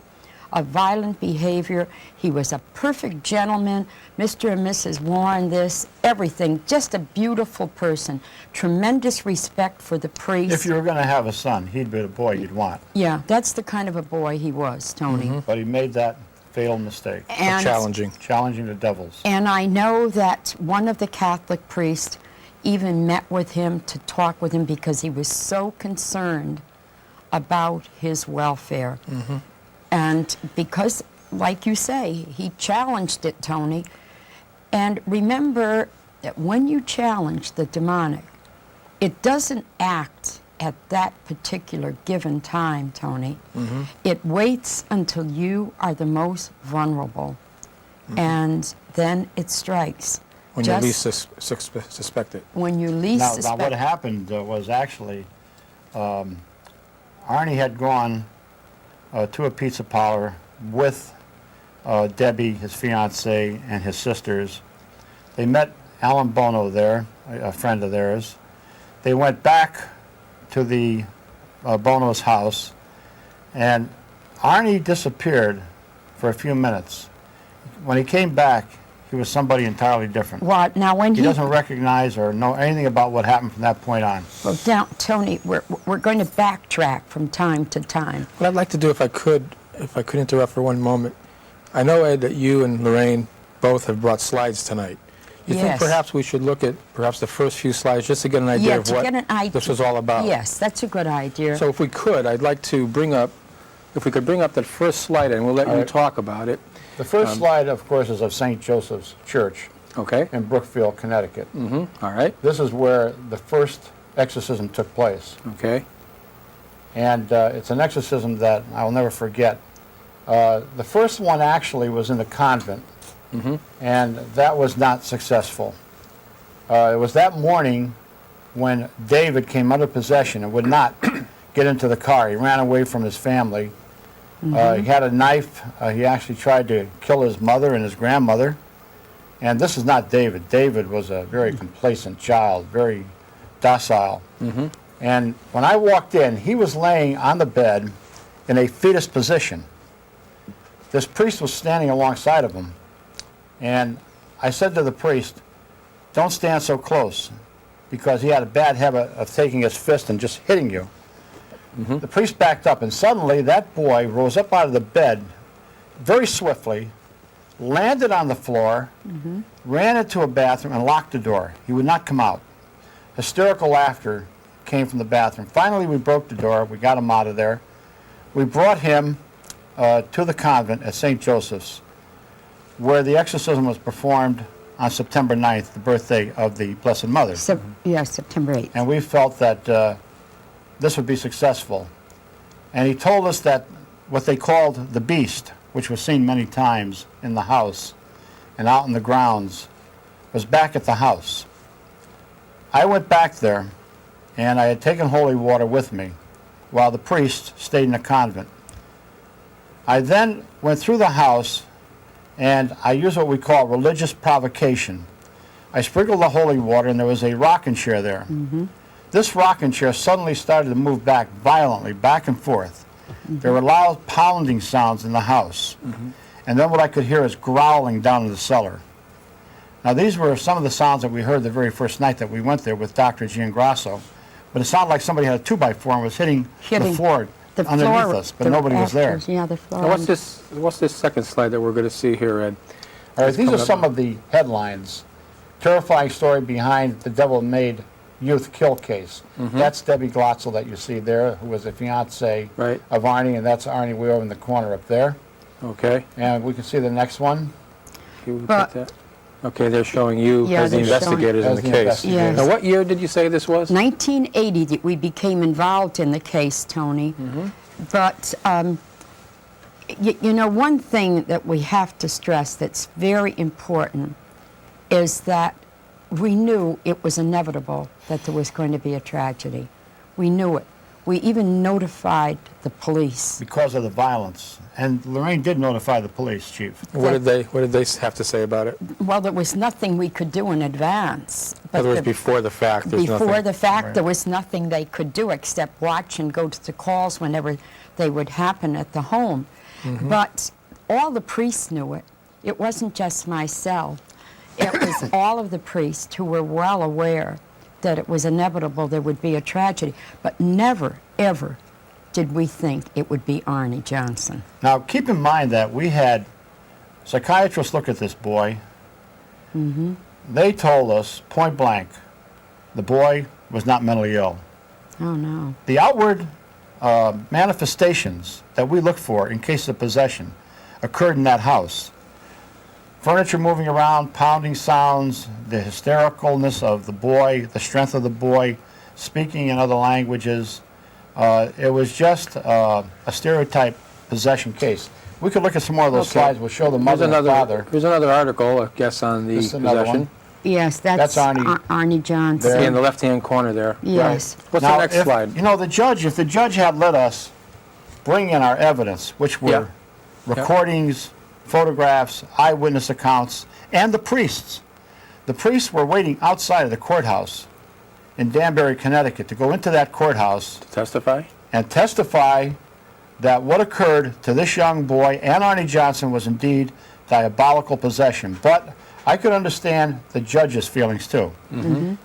of violent behavior. He was a perfect gentleman, Mr. and Mrs. Warren, this, everything. Just a beautiful person. Tremendous respect for the priest. If you were going to have a son, he'd be the boy you'd want. Yeah, that's the kind of a boy he was, Tony. But he made that fatal mistake. And, Challenging. Challenging the devils. and I know that one of the Catholic priests even met with him to talk with him because he was so concerned about his welfare. And because, like you say, he challenged it, Tony. And remember that when you challenge the demonic, it doesn't act at that particular given time, Tony. It waits until you are the most vulnerable. And then it strikes. When you least suspect it. When you least Now, suspect what happened was actually, Arnie had gone to a pizza parlor with Debbie, his fiancée, and his sisters. They met Alan Bono there, a friend of theirs. They went back to the Bono's house, and Arnie disappeared for a few minutes. When he came back, he was somebody entirely different. what? Now, when He doesn't recognize or know anything about what happened from that point on. Well, now, Tony, we're going to backtrack from time to time. What I'd like to do, if I could interrupt for one moment. I know, Ed, that you and Lorraine both have brought slides tonight. You think Yes. perhaps we should look at perhaps the first few slides just to get an idea Yeah, of to what get an idea. this was all about? Yes, that's a good idea. So if we could, I'd like to bring up, if we could bring up that first slide, and we'll let you right. talk about it. The first slide, of course, is of St. Joseph's Church Okay? in Brookfield, Connecticut. All right. This is where the first exorcism took place. Okay. And it's an exorcism that I'll never forget. The first one actually was in the convent, and that was not successful. It was that morning when David came under possession and would not get into the car. He ran away from his family. He had a knife. He actually tried to kill his mother and his grandmother. And this is not David. David was a very complacent child, very docile. And when I walked in, he was laying on the bed in a fetus position. This priest was standing alongside of him. And I said to the priest, "Don't stand so close," because he had a bad habit of taking his fist and just hitting you. The priest backed up, and suddenly that boy rose up out of the bed very swiftly, landed on the floor, ran into a bathroom, and locked the door. He would not come out. Hysterical laughter came from the bathroom. Finally, we broke the door. We got him out of there. We brought him to the convent at St. Joseph's, where the exorcism was performed on September 9th, the birthday of the Blessed Mother. Yes, September 8th. And we felt that this would be successful. And he told us that what they called the beast, which was seen many times in the house and out in the grounds, was back at the house. I went back there, and I had taken holy water with me while the priest stayed in the convent. I then went through the house, and I used what we call religious provocation. I sprinkled the holy water, and there was a rocking chair there. This rocking chair suddenly started to move back violently, back and forth. There were loud pounding sounds in the house. And then what I could hear is growling down in the cellar. Now, these were some of the sounds that we heard the very first night that we went there with Dr. Giangrasso. But it sounded like somebody had a 2x4 and was hitting the floor underneath us, but nobody was there. Yeah, the floor. Now, what's this second slide that we're going to see here, Ed? All right, these are some of the headlines. Terrifying story behind the devil-made youth kill case. That's Debbie Glotzel that you see there, who was a fiancée Right. of Arnie, and that's Arnie way over in the corner up there. Okay. And we can see the next one. Can we But- put that? Okay, they're showing you Yeah, as the they're showing- investigators in As the the case. investigators. Now, what year did you say this was? 1980 that we became involved in the case, Tony. But, you know, one thing that we have to stress that's very important is that we knew it was inevitable that there was going to be a tragedy. We knew it. We even notified the police. Because of the violence. And Lorraine did notify the police, Chief. What did they have to say about it? Well, there was nothing we could do in advance. In other words, the- before the fact, there's Before nothing. the fact, Right. there was nothing they could do except watch and go to the calls whenever they would happen at the home. But all the priests knew it. It wasn't just myself. It was all of the priests who were well aware that it was inevitable there would be a tragedy. But never, ever did we think it would be Arnie Johnson. Now, keep in mind that we had psychiatrists look at this boy. They told us, point blank, the boy was not mentally ill. Oh, no. The outward manifestations that we look for in case of possession occurred in that house. Furniture moving around, pounding sounds, the hystericalness of the boy, the strength of the boy, speaking in other languages. It was just a stereotype possession case. We could look at some more of those Okay. slides. We'll show the mother and the father. Here's another article, I guess, on the This is another possession. one. Yes, that's That's Arnie Arnie Johnson. there. See, in the left-hand corner there. Yes. What's Now, the next if, slide? You know, if the judge had let us bring in our evidence, which were Yeah. recordings, photographs, eyewitness accounts, and the priests. The priests were waiting outside of the courthouse in Danbury, Connecticut, to go into that courthouse To testify? and testify that what occurred to this young boy and Arnie Johnson was indeed diabolical possession. But I could understand the judge's feelings too.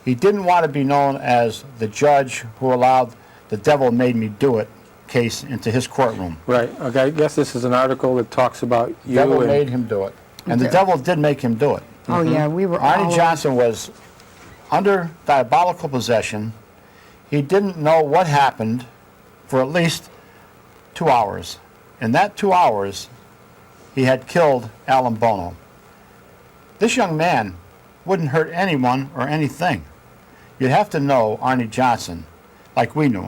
He didn't want to be known as the judge who allowed the devil made me do it case into his courtroom. Right. Okay, I guess this is an article that talks about you Devil and... made him do it. And the devil did make him do it. Oh, yeah, we were all... Arnie Johnson was under diabolical possession. He didn't know what happened for at least 2 hours. In that 2 hours, he had killed Alan Bono. This young man wouldn't hurt anyone or anything. You'd have to know Arnie Johnson like we knew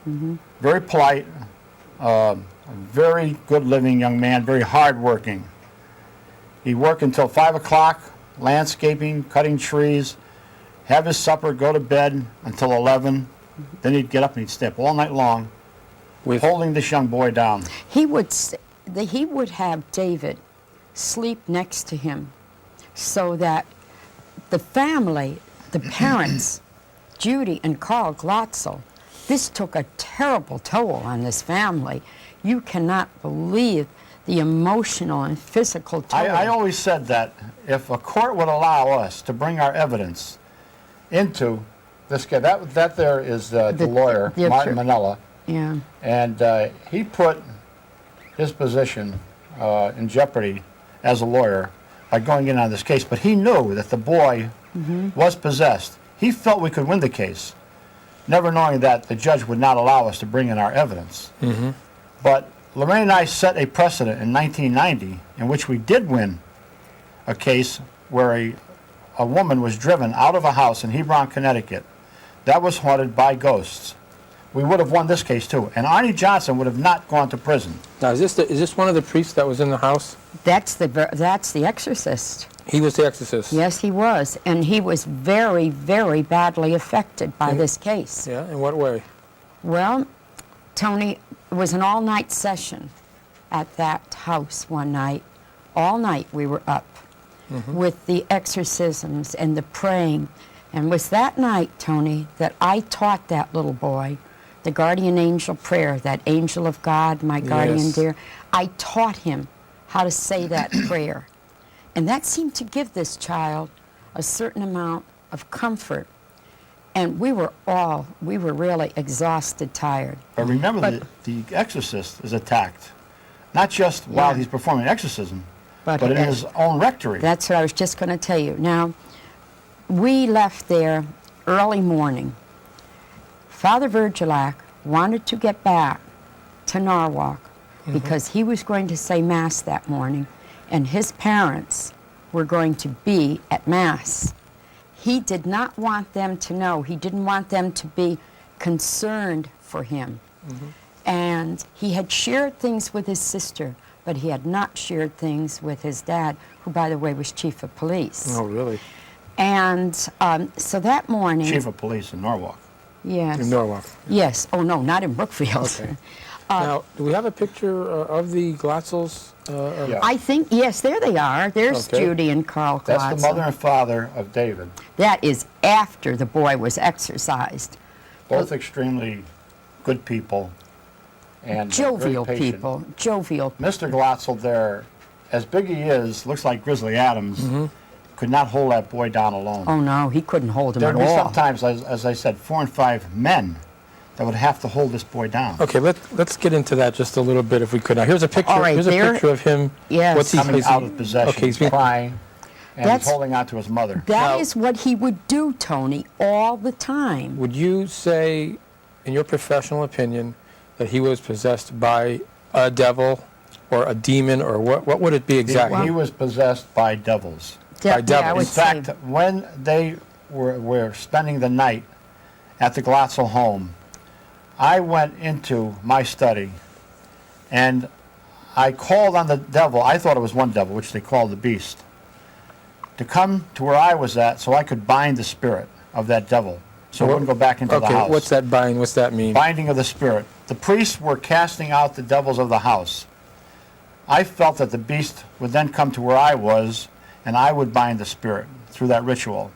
him. Very polite, a very good living young man, very hard-working. He'd work until 5 o'clock, landscaping, cutting trees, have his supper, go to bed until 11. Then he'd get up and he'd stay up all night long, with holding this young boy down. He would have David sleep next to him so that the family, the parents, Judy and Carl Glotzel, this took a terrible toll on this family. You cannot believe the emotional and physical toll. I always said that if a court would allow us to bring our evidence into this guy, that there is the lawyer, the Martin attorney. Manella, Yeah. and he put his position in jeopardy as a lawyer by going in on this case. But he knew that the boy was possessed. He felt we could win the case, never knowing that the judge would not allow us to bring in our evidence. But Lorraine and I set a precedent in 1990 in which we did win a case where a woman was driven out of a house in Hebron, Connecticut that was haunted by ghosts. We would have won this case too, and Arnie Johnson would have not gone to prison. Now, is this one of the priests that was in the house? That's the exorcist. He was the exorcist. Yes, he was. And he was very, very badly affected by this case. Yeah, in what way? Well, Tony, it was an all-night session at that house one night. All night we were up with the exorcisms and the praying. And it was that night, Tony, that I taught that little boy the guardian angel prayer, that angel of God, my guardian Yes. dear. I taught him how to say that prayer. And that seemed to give this child a certain amount of comfort. And we were really exhausted, tired. But remember, the exorcist is attacked, not just while he's performing exorcism, but in his own rectory. That's what I was just going to tell you. Now, we left there early morning. Father Virgilac wanted to get back to Norwalk because he was going to say Mass that morning, and his parents were going to be at Mass. He did not want them to know. He didn't want them to be concerned for him. And he had shared things with his sister, but he had not shared things with his dad, who, by the way, was chief of police. Oh, really? And so that morning... Chief of police in Norwalk. Yes. In Norwalk. Yes. Oh, no, not in Brookfield. Okay. Now, do we have a picture of the Glatzels? Yeah. I think, yes, there they are. There's Okay. Judy and Carl Glatzel. That's the mother and father of David. That is after the boy was exorcised. Both extremely good people and Jovial very patient. people. Jovial. Mr. Glatzel there, as big he is, looks like Grizzly Adams, could not hold that boy down alone. Oh, no, he couldn't hold him There at would be all. sometimes, as I said, 4 and 5 men that would have to hold this boy down. Okay, let's get into that just a little bit if we could. Now, here's a picture. All right, here's a there- picture of him. Yes. What's he Coming is he- out of possession, Okay, he's being, crying, and That's- he's holding on to his mother. That Now- is what he would do, Tony, all the time. Would you say, in your professional opinion, that he was possessed by a devil or a demon, or what would it be exactly? He was possessed by devils. Yeah, By devil. I In would In fact, say. when they were spending the night at the Glatzel home, I went into my study and I called on the devil. I thought it was one devil, which they called the beast, to come to where I was at so I could bind the spirit of that devil so it wouldn't go back into the Okay, house. what's that bind? What's that mean? Binding of the spirit. The priests were casting out the devils of the house. I felt that the beast would then come to where I was, and I would bind the spirit through that ritual.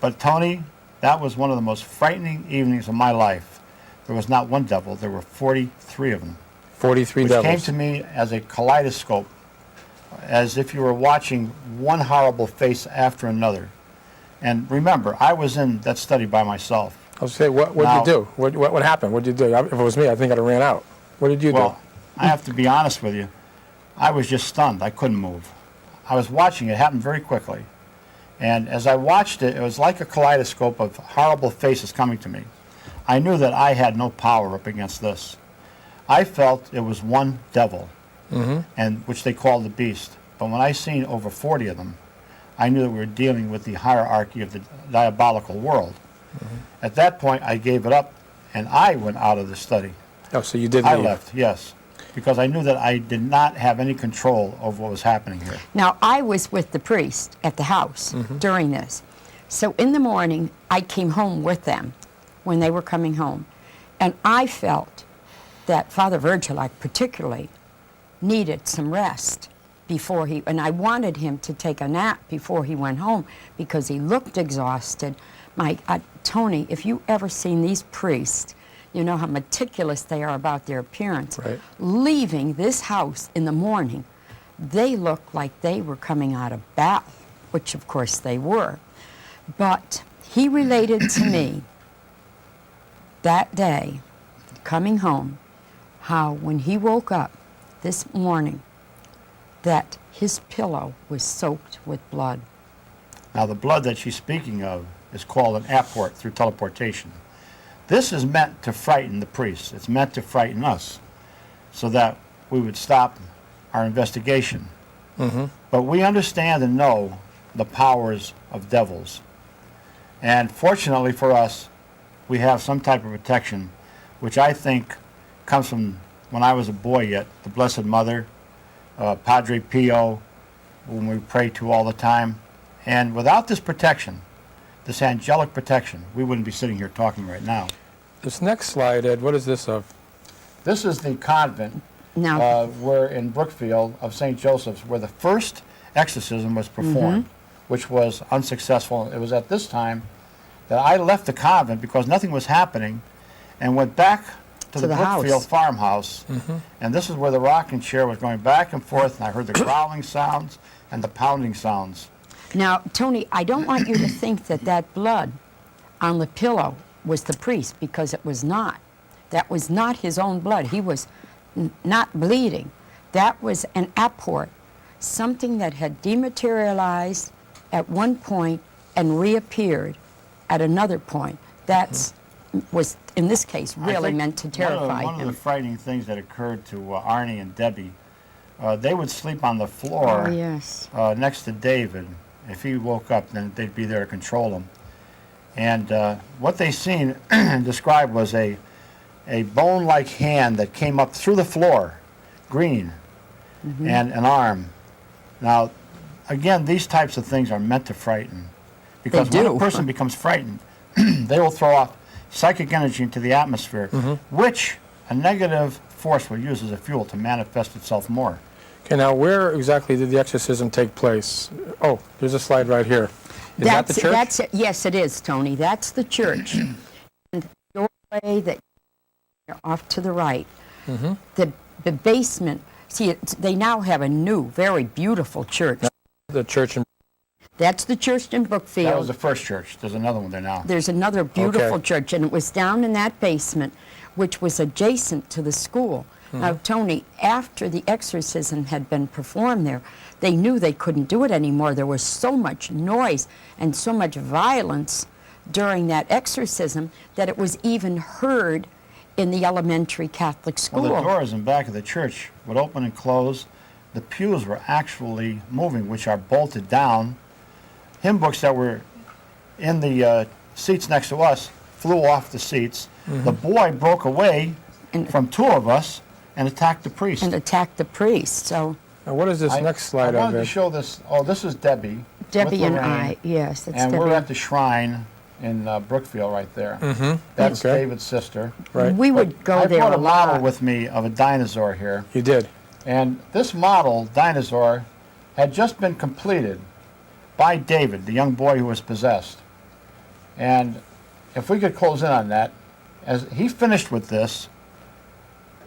But Tony, that was one of the most frightening evenings of my life. There was not one devil, there were 43 of them, 43 which devils. came to me as a kaleidoscope, as if you were watching one horrible face after another. And remember, I was in that study by myself. I was say, what did Now- you do? What happened? What did you do? If it was me, I think I'd have ran out. What did you Well, I have to be honest with you. I was just stunned. I couldn't move. I was watching it happen very quickly. And as I watched it, it was like a kaleidoscope of horrible faces coming to me. I knew that I had no power up against this. I felt it was one devil, and which they called the beast. But when I seen over 40 of them, I knew that we were dealing with the hierarchy of the diabolical world. At that point, I gave it up, and I went out of the study. do? Oh, so you did I leave. left, yes, because I knew that I did not have any control over what was happening here. Now, I was with the priest at the house during this. So in the morning, I came home with them when they were coming home. And I felt that Father Virgilak particularly needed some rest before he, and I wanted him to take a nap before he went home because he looked exhausted. Tony, if you ever seen these priests, you know how meticulous they are about their appearance. Right. Leaving this house in the morning, they looked like they were coming out of battle, which of course they were. But he related to me that day, coming home, how when he woke up this morning, that his pillow was soaked with blood. Now, the blood that she's speaking of is called an apport through teleportation. This is meant to frighten the priests. It's meant to frighten us so that we would stop our investigation. But we understand and know the powers of devils. And fortunately for us, we have some type of protection, which I think comes from when I was a boy yet, the Blessed Mother, Padre Pio, whom we pray to all the time. And without this protection, this angelic protection, we wouldn't be sitting here talking right now. This next slide, Ed, what is this of? This is the convent Now, where in Brookfield of St. Joseph's, where the first exorcism was performed, which was unsuccessful. It was at this time that I left the convent because nothing was happening and went back to the the Brookfield house. farmhouse. And this is where the rocking chair was going back and forth, and I heard the growling sounds and the pounding sounds. now, Tony, I don't want you to think that that blood on the pillow was the priest, because it was not. That was not his own blood. He was not bleeding. That was an apport, something that had dematerialized at one point and reappeared at another point. That's was, in this case, I really think meant to terrify one of the him. frightening things that occurred to Arnie and Debbie they would sleep on the floor Oh, yes. next to David. If he woke up, then they'd be there to control him. And what they seen and described was a bone-like hand that came up through the floor, green, and an arm. Now, again, these types of things are meant to frighten. Because They when do. a person becomes frightened, they will throw off psychic energy into the atmosphere, which a negative force will use as a fuel to manifest itself more. Okay, now where exactly did the exorcism take place? Oh, there's a slide right here. Is that the church? That's it. Yes, it is, Tony. That's the church. And the doorway that off to the right. The basement. See, they now have a new, very beautiful church. The church in... That's the church in Brookfield. That was the first church. There's another one there now. There's another beautiful Okay. church, and it was down in that basement, which was adjacent to the school. Now, Tony, after the exorcism had been performed there, they knew they couldn't do it anymore. There was so much noise and so much violence during that exorcism that it was even heard in the elementary Catholic school. Well, the doors in back of the church would open and close. The pews were actually moving, which are bolted down. Hymn books that were in the seats next to us flew off the seats. The boy broke away from two of us and attacked the priest. And attacked the priest. So Now, what is this next slide I of wanted to it? show this. Oh, this is Debbie. Debbie with and Lorraine. I, yes, that's And Debbie. we're at the shrine in Brookfield right there. That's Okay. David's sister. Right. We would go I there brought a a model lot. with me of a dinosaur here. You did. And this model, dinosaur, had just been completed by David, the young boy who was possessed. And if we could close in on that, as he finished with this,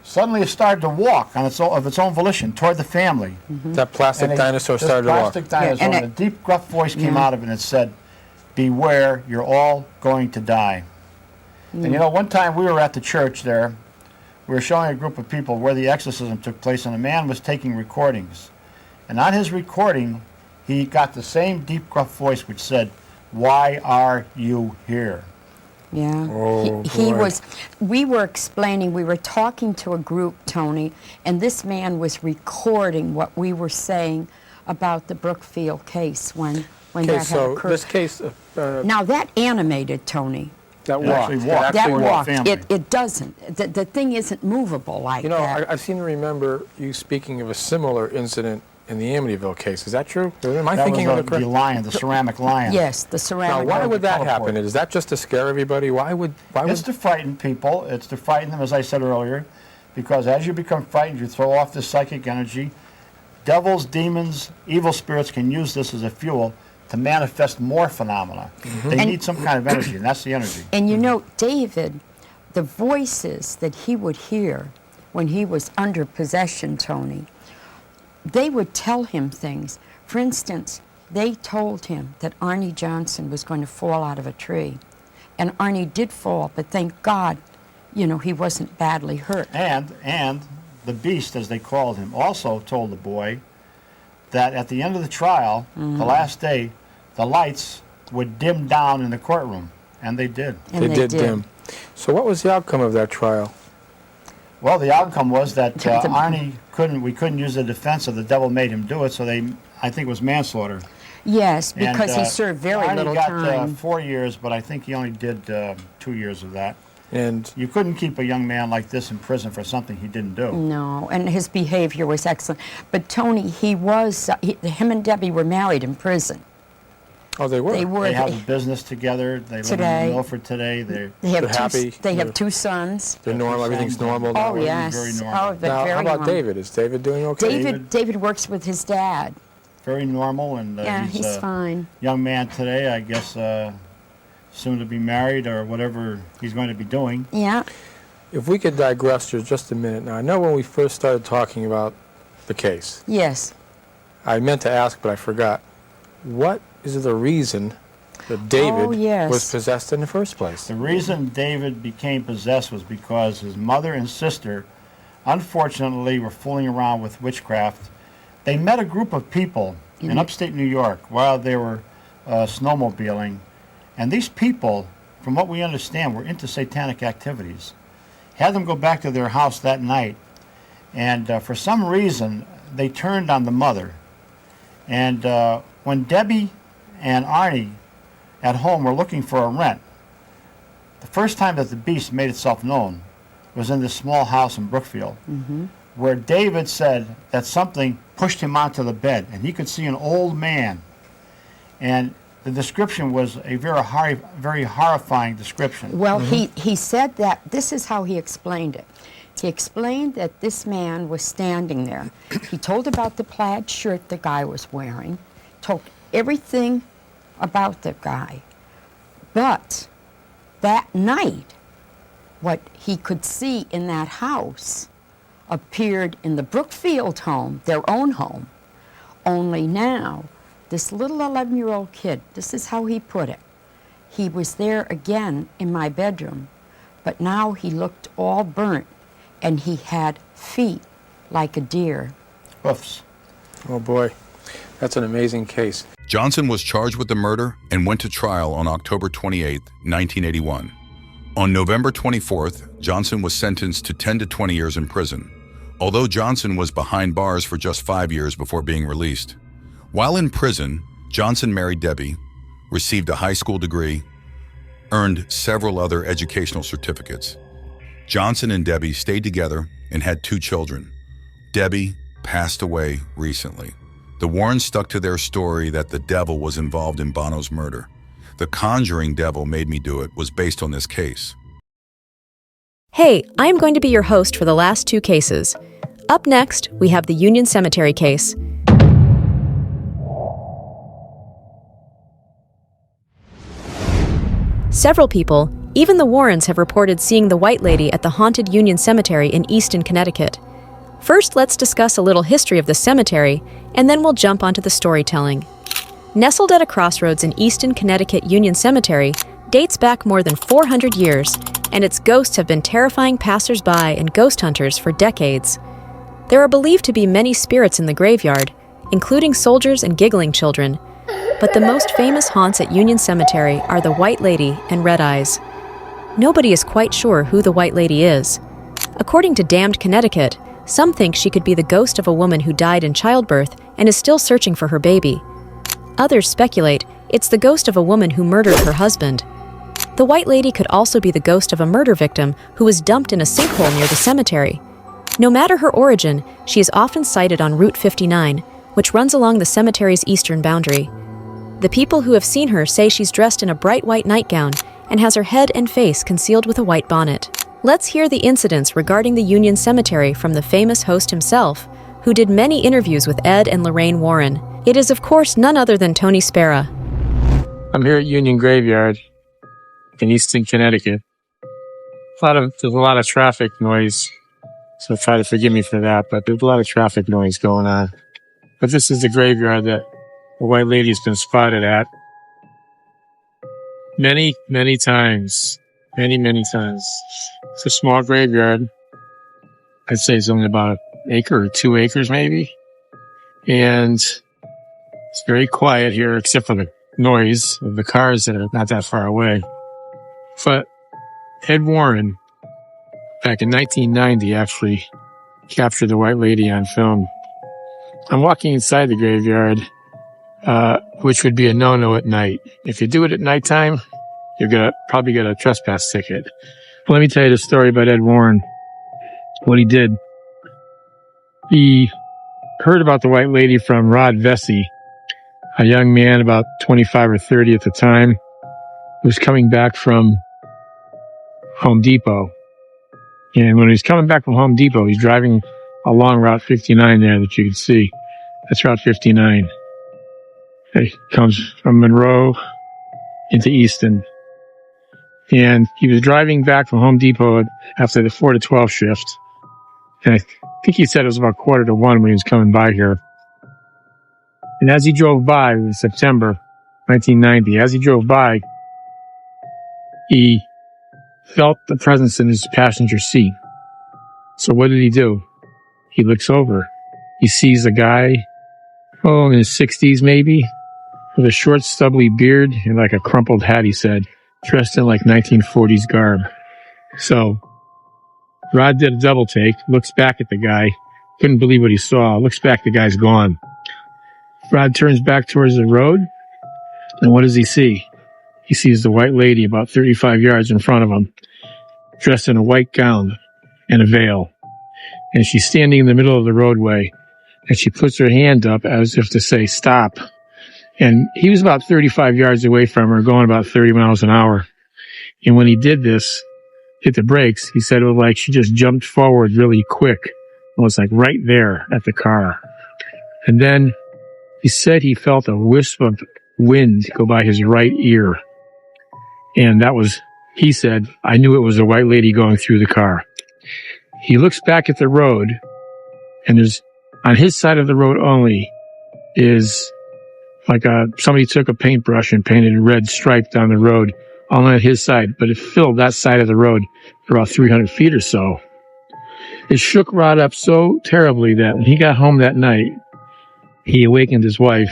suddenly it started to walk on of its own volition toward the family. That plastic And dinosaur this started to walk. plastic dinosaur, and and a deep, gruff voice came out of it and it said, "Beware, you're all going to die." And you know, one time we were at the church there, we were showing a group of people where the exorcism took place, and a man was taking recordings. And on his recording, he got the same deep, gruff voice which said, "Why are you here?" Yeah. Oh, he boy. was, we were explaining, we were talking to a group, Tony, and this man was recording what we were saying about the Brookfield case when Okay, that had so occurred. this case, Now that animated, Tony. that It walked. actually walked. It That actually walked. walked. Family. It doesn't. The thing isn't movable like You know, that. I seem to remember you speaking of a similar incident in the Amityville case. Is that true? Am I That thinking was of the the correct? lion, the ceramic lion. Yes, the Now, ceramic. why would that teleport. happen? Is that just to scare everybody? Why would? It's to frighten people. It's to frighten them, as I said earlier, because as you become frightened, you throw off this psychic energy. Devils, demons, evil spirits can use this as a fuel to manifest more phenomena. They And- need some kind of energy, and that's the energy. And you know, David, the voices that he would hear when he was under possession, Tony, they would tell him things. For instance, they told him that Arnie Johnson was going to fall out of a tree. And Arnie did fall, but thank God, you know, he wasn't badly hurt. And the beast, as they called him, also told the boy that at the end of the trial, the last day, the lights would dim down in the courtroom. And they did. And They did dim. So what was the outcome of that trial? Well, the outcome was that Arnie we couldn't use the defense of the devil made him do it, so I think it was manslaughter. Yes, And, because he served very Arnie little got time. 4 years, but I think he only did 2 years of that. And You couldn't keep a young man like this in prison for something he didn't do. No, and his behavior was excellent. But Tony, him and Debbie were married in prison. oh, they were. They were. They have a business together. They live Today. in Milford today. They They're have happy. They have two sons. They're normal. Everything's normal. Oh now. very yes. normal. Oh, they're Now, very how about normal. David? Is David doing okay? David works with his dad. Very normal, and Yeah, he's he's a fine. young man today. I guess soon to be married or whatever he's going to be doing. Yeah. If we could digress for just a minute. Now, I know when we first started talking about the case, Yes. I meant to ask, but I forgot. What is the reason that David Oh, yes. was possessed in the first place? The reason David became possessed was because his mother and sister, unfortunately, were fooling around with witchcraft. They met a group of people in upstate New York while they were snowmobiling, and these people, from what we understand, were into satanic activities. Had them go back to their house that night, and for some reason, they turned on the mother. And when Debbie and Arnie at home were looking for a rent, the first time that the beast made itself known was in this small house in Brookfield, where David said that something pushed him onto the bed, and he could see an old man. And the description was a very horrifying description. Well, he said that, this is how he explained it. He explained that this man was standing there. He told about the plaid shirt the guy was wearing, told everything about the guy. But that night, what he could see in that house appeared in the Brookfield home, their own home. Only now, this little 11-year-old kid, this is how he put it, he was there again in my bedroom, but now he looked all burnt, and he had feet like a deer. Hoofs. Oh boy, that's an amazing case. Johnson was charged with the murder and went to trial on October 28, 1981. On November 24th, Johnson was sentenced to 10 to 20 years in prison, although Johnson was behind bars for just 5 years before being released. While in prison, Johnson married Debbie, received a high school degree, earned several other educational certificates. Johnson and Debbie stayed together and had 2 children. Debbie passed away recently. The Warrens stuck to their story that the devil was involved in Bono's murder. The Conjuring Devil Made Me Do It was based on this case. Hey, I'm going to be your host for the last 2 cases. Up next, we have the Union Cemetery case. Several people, even the Warrens, have reported seeing the White Lady at the haunted Union Cemetery in Easton, Connecticut. First, let's discuss a little history of the cemetery, and then we'll jump onto the storytelling. Nestled at a crossroads in Easton, Connecticut, Union Cemetery dates back more than 400 years, and its ghosts have been terrifying passers-by and ghost hunters for decades. There are believed to be many spirits in the graveyard, including soldiers and giggling children, but the most famous haunts at Union Cemetery are the White Lady and Red Eyes. Nobody is quite sure who the White Lady is. According to Damned Connecticut, some think she could be the ghost of a woman who died in childbirth and is still searching for her baby. Others speculate it's the ghost of a woman who murdered her husband. The White Lady could also be the ghost of a murder victim who was dumped in a sinkhole near the cemetery. No matter her origin, she is often sighted on Route 59, which runs along the cemetery's eastern boundary. The people who have seen her say she's dressed in a bright white nightgown and has her head and face concealed with a white bonnet. Let's hear the incidents regarding the Union Cemetery from the famous host himself, who did many interviews with Ed and Lorraine Warren. It is, of course, none other than Tony Spera. I'm here at Union Graveyard in Easton, Connecticut. There's a lot of traffic noise, so try to forgive me for that, but there's a lot of traffic noise going on. But this is the graveyard that the White Lady's been spotted at many, many times. Many, many times. It's a small graveyard. I'd say it's only about an acre or 2 acres maybe. And it's very quiet here except for the noise of the cars that are not that far away. But Ed Warren, back in 1990, actually captured the White Lady on film. I'm walking inside the graveyard, which would be a no-no at night. If you do it at nighttime, you're gonna probably get a trespass ticket. Let me tell you the story about Ed Warren. What he did. He heard about the White Lady from Rod Vesey, a young man about 25 or 30 at the time, who was coming back from Home Depot. And when he was coming back from Home Depot, he's driving along Route 59 there that you can see. That's Route 59. It comes from Monroe into Easton. And he was driving back from Home Depot after the 4 to 12 shift. And I think he said it was about 1:45 when he was coming by here. And as he drove by, it was September 1990, as he drove by, he felt the presence in his passenger seat. So what did he do? He looks over. He sees a guy, in his 60s maybe, with a short stubbly beard and like a crumpled hat, he said, dressed in like 1940s garb. So Rod did a double take, looks back at the guy, couldn't believe what he saw. Looks back, the guy's gone. Rod turns back towards the road, and what does he see? He sees the white lady about 35 yards in front of him, dressed in a white gown and a veil. And she's standing in the middle of the roadway, and she puts her hand up as if to say, stop. And he was about 35 yards away from her, going about 30 miles an hour. And when he did this, hit the brakes, he said it was like she just jumped forward really quick. It was like right there at the car. And then he said he felt a wisp of wind go by his right ear. And that was, he said, I knew it was a white lady going through the car. He looks back at the road, and there's, on his side of the road only, is like somebody took a paintbrush and painted a red stripe down the road all on his side, but it filled that side of the road for about 300 feet or so. It shook Rod up so terribly that when he got home that night, he awakened his wife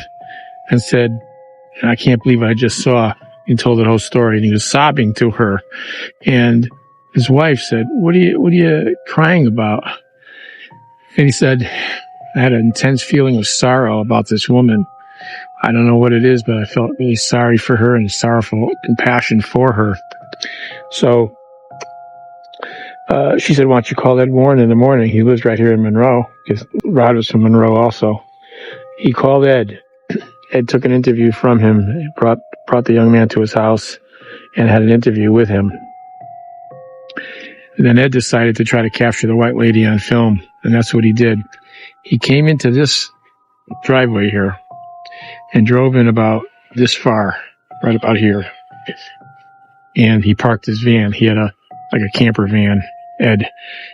and said, I can't believe what I just saw, and told the whole story. And he was sobbing to her. And his wife said, what are you crying about? And he said, I had an intense feeling of sorrow about this woman. I don't know what it is, but I felt really sorry for her and sorrowful compassion for her. So she said, why don't you call Ed Warren in the morning? He lives right here in Monroe, because Rod was from Monroe also. He called Ed. Ed took an interview from him, brought the young man to his house, and had an interview with him. And then Ed decided to try to capture the white lady on film, and that's what he did. He came into this driveway here and drove in about this far, right about here. And he parked his van. He had a camper van, Ed.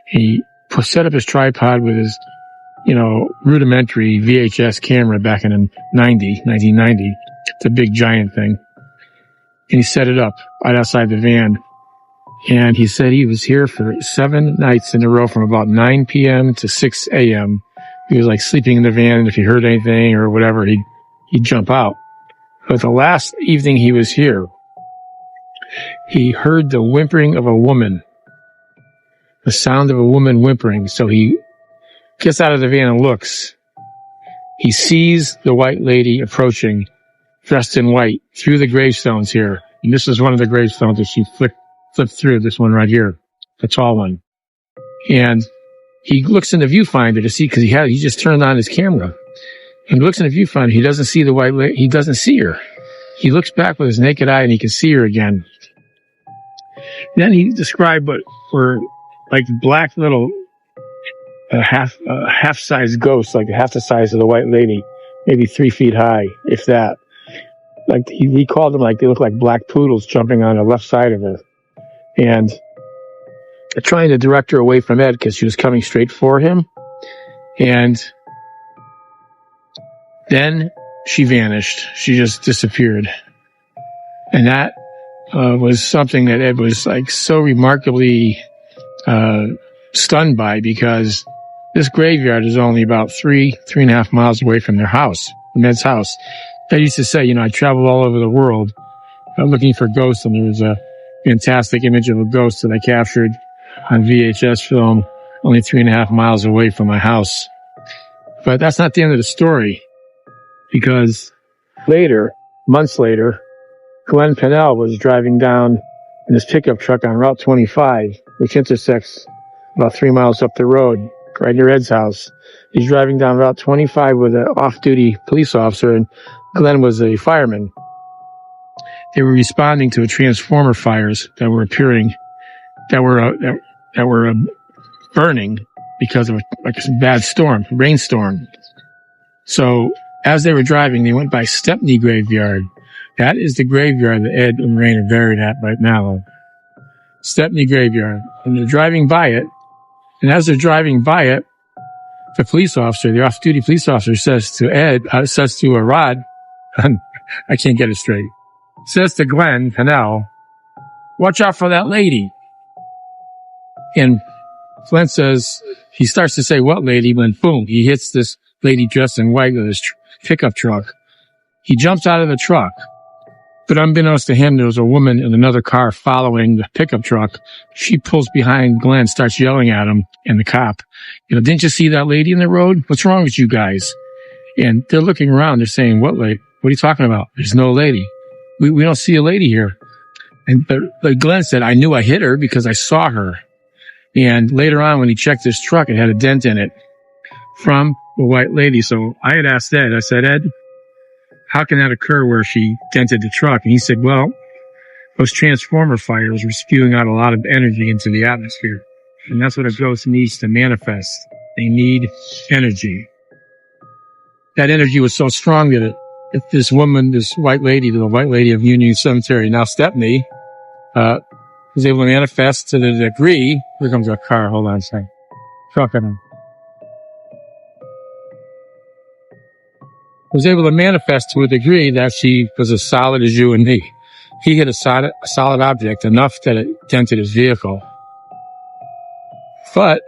He set up his tripod with his, rudimentary VHS camera back in 1990. It's a big giant thing. And he set it up right outside the van. And he said he was here for 7 nights in a row from about 9 p.m. to 6 a.m. He was like sleeping in the van, and if he heard anything or whatever, he'd jump out. But the last evening he was here, he heard the whimpering of a woman, the sound of a woman whimpering. So he gets out of the van and looks. He sees the white lady approaching, dressed in white, through the gravestones here. And this is one of the gravestones that she flipped through, this one right here, the tall one. And he looks in the viewfinder to see, because he just turned on his camera. And he looks in the viewfinder. He doesn't see the white lady. He doesn't see her. He looks back with his naked eye, and he can see her again. Then he described what were like black little half-sized ghosts, like half the size of the white lady, maybe 3 feet high, if that. Like he called them, like they look like black poodles jumping on the left side of her. And trying to direct her away from Ed because she was coming straight for him. And then she vanished. She just disappeared. And that was something that Ed was like so remarkably stunned by, because this graveyard is only about 3.5 miles away from their house, from Ed's house. Ed used to say, I traveled all over the world looking for ghosts, and there was a fantastic image of a ghost that I captured on VHS film only 3.5 miles away from my house. But that's not the end of the story, because later, months later, Glenn Pennell was driving down in his pickup truck on Route 25, which intersects about 3 miles up the road, right near Ed's house. He's driving down Route 25 with an off-duty police officer, and Glenn was a fireman. They were responding to transformer fires that were appearing, that were burning because of a bad storm, rainstorm. So as they were driving, they went by Stepney Graveyard. That is the graveyard that Ed and Lorraine are buried at right now. Stepney Graveyard. And they're driving by it. And as they're driving by it, the police officer, the off-duty police officer, says to Rod, I can't get it straight, says to Glenn Pennell, watch out for that lady. And Glenn says, he starts to say, what lady? When boom, he hits this lady dressed in white with his pickup truck. He jumps out of the truck, But unbeknownst to him, there was a woman in another car following the pickup truck. She pulls behind Glenn, starts yelling at him and the cop. Didn't you see that lady in the road? What's wrong with you guys? And they're looking around. They're saying, what lady? What are you talking about? There's no lady. We don't see a lady here. But Glenn said, I knew I hit her because I saw her. And later on, when he checked his truck, it had a dent in it from a white lady. So I had asked Ed, I said, Ed, how can that occur where she dented the truck? And he said, well, those transformer fires were spewing out a lot of energy into the atmosphere. And that's what a ghost needs to manifest. They need energy. That energy was so strong that if this woman, this white lady, the white lady of Union Cemetery, now Stepney, was able to manifest to the degree. Here comes a car. Hold on a second. Trucking him. Was able to manifest to a degree that she was as solid as you and me. He hit a solid object enough that it dented his vehicle. But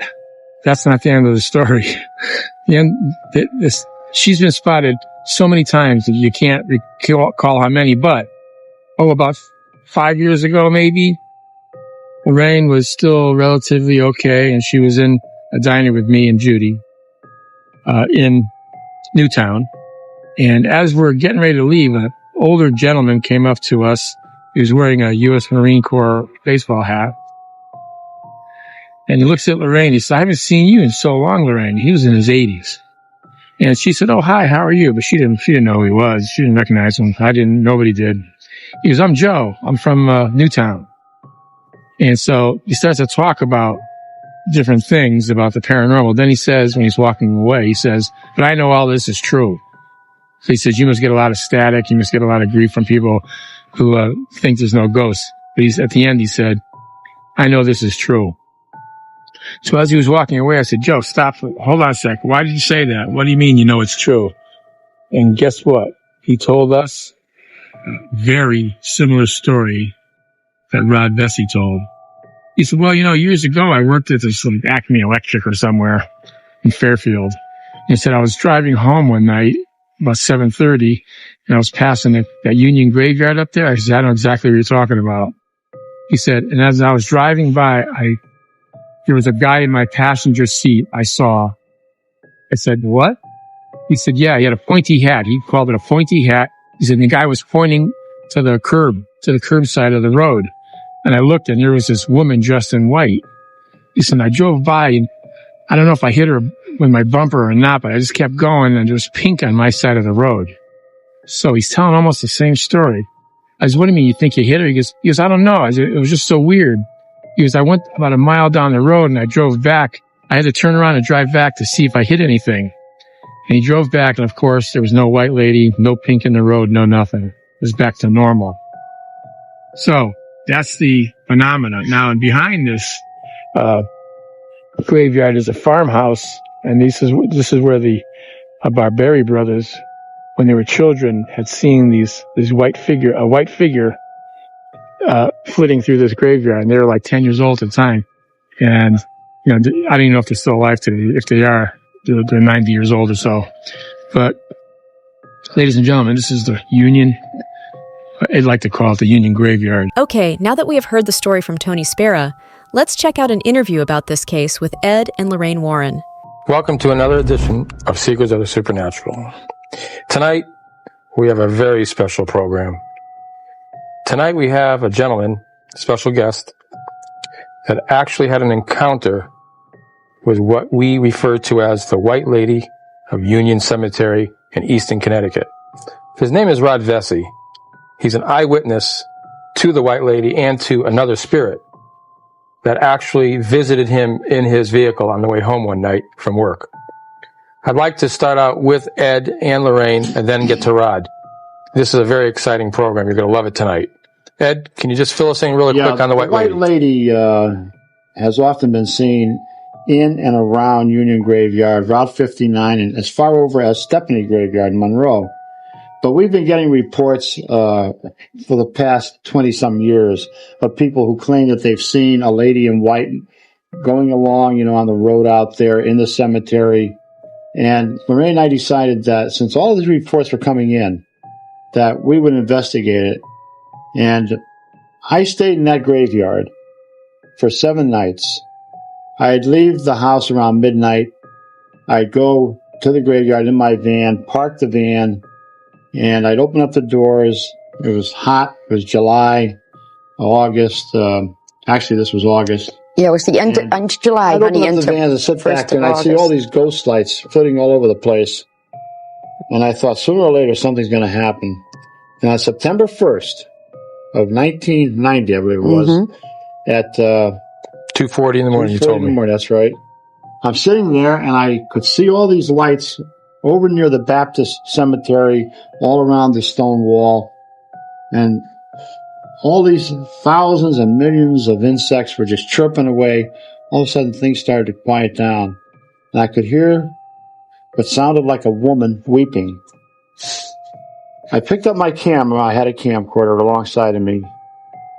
that's not the end of the story. She's been spotted so many times that you can't recall how many, but about 5 years ago, maybe, Lorraine was still relatively okay, and she was in a diner with me and Judy in Newtown. And as we're getting ready to leave, an older gentleman came up to us. He was wearing a U.S. Marine Corps baseball hat. And he looks at Lorraine. He said, I haven't seen you in so long, Lorraine. He was in his 80s. And she said, oh, hi, how are you? But she didn't know who he was. She didn't recognize him. I didn't. Nobody did. He goes, I'm Joe. I'm from Newtown. And so he starts to talk about different things about the paranormal. Then he says, when he's walking away, he says, but I know all this is true. So he says, you must get a lot of static. You must get a lot of grief from people who think there's no ghosts. But at the end, he said, I know this is true. So as he was walking away, I said, Joe, stop. Hold on a sec. Why did you say that? What do you mean you know it's true? And guess what? He told us a very similar story that Rod Vesey told. He said, well, years ago, I worked at this Acme Electric or somewhere in Fairfield. He said, I was driving home one night about 7:30, and I was passing that Union graveyard up there. I said, I know exactly what you're talking about. He said, and as I was driving by, there was a guy in my passenger seat I saw. I said, what? He said, yeah, he had a pointy hat. He called it a pointy hat. He said, the guy was pointing to the curb side of the road. And I looked, and there was this woman dressed in white. He said, I drove by, and I don't know if I hit her with my bumper or not, but I just kept going, and there was pink on my side of the road. So he's telling almost the same story. I said, what do you mean, you think you hit her? He goes, I don't know. I said, it was just so weird. He goes, I went about a mile down the road, and I drove back. I had to turn around and drive back to see if I hit anything. And he drove back, and of course, there was no white lady, no pink in the road, no nothing. It was back to normal. So that's the phenomenon. Now, and behind this graveyard is a farmhouse, and this is where the Barberi brothers, when they were children, had seen a white figure flitting through this graveyard, and they were like 10 years old at the time. And I don't even know if they're still alive today. If they are, they're 90 years old or so. But ladies and gentlemen, this is the Union. I'd like to call it the Union Graveyard. Okay, now that we have heard the story from Tony Spera, let's check out an interview about this case with Ed and Lorraine Warren. Welcome to another edition of Secrets of the Supernatural. Tonight, we have a very special program. Tonight, we have a gentleman, a special guest, that actually had an encounter with what we refer to as the White Lady of Union Cemetery in Easton, Connecticut. His name is Rod Vesey. He's an eyewitness to the White Lady and to another spirit that actually visited him in his vehicle on the way home one night from work. I'd like to start out with Ed and Lorraine and then get to Rod. This is a very exciting program. You're going to love it tonight. Ed, can you just fill us in really quick on the White Lady? The White Lady has often been seen in and around Union Graveyard, Route 59, and as far over as Stepney Graveyard in Monroe. But we've been getting reports for the past 20-some years of people who claim that they've seen a lady in white going along, on the road out there in the cemetery. And Lorraine and I decided that since all of these reports were coming in, that we would investigate it And I stayed in that graveyard for 7 nights. I'd leave the house around midnight. I'd go to the graveyard in my van, park the van, and I'd open up the doors. It was hot. It was July, August. Actually, this was August. Yeah, it was the end of July. I'd open up the van and sit back, and I'd see all these ghost lights flitting all over the place. And I thought, sooner or later, something's going to happen. And on September 1st of 1990, I believe it was, at 2:40 in the morning, you told me. That's right. I'm sitting there, and I could see all these lights over near the Baptist cemetery, all around the stone wall. And all these thousands and millions of insects were just chirping away. All of a sudden, things started to quiet down. And I could hear what sounded like a woman weeping. I picked up my camera. I had a camcorder alongside of me.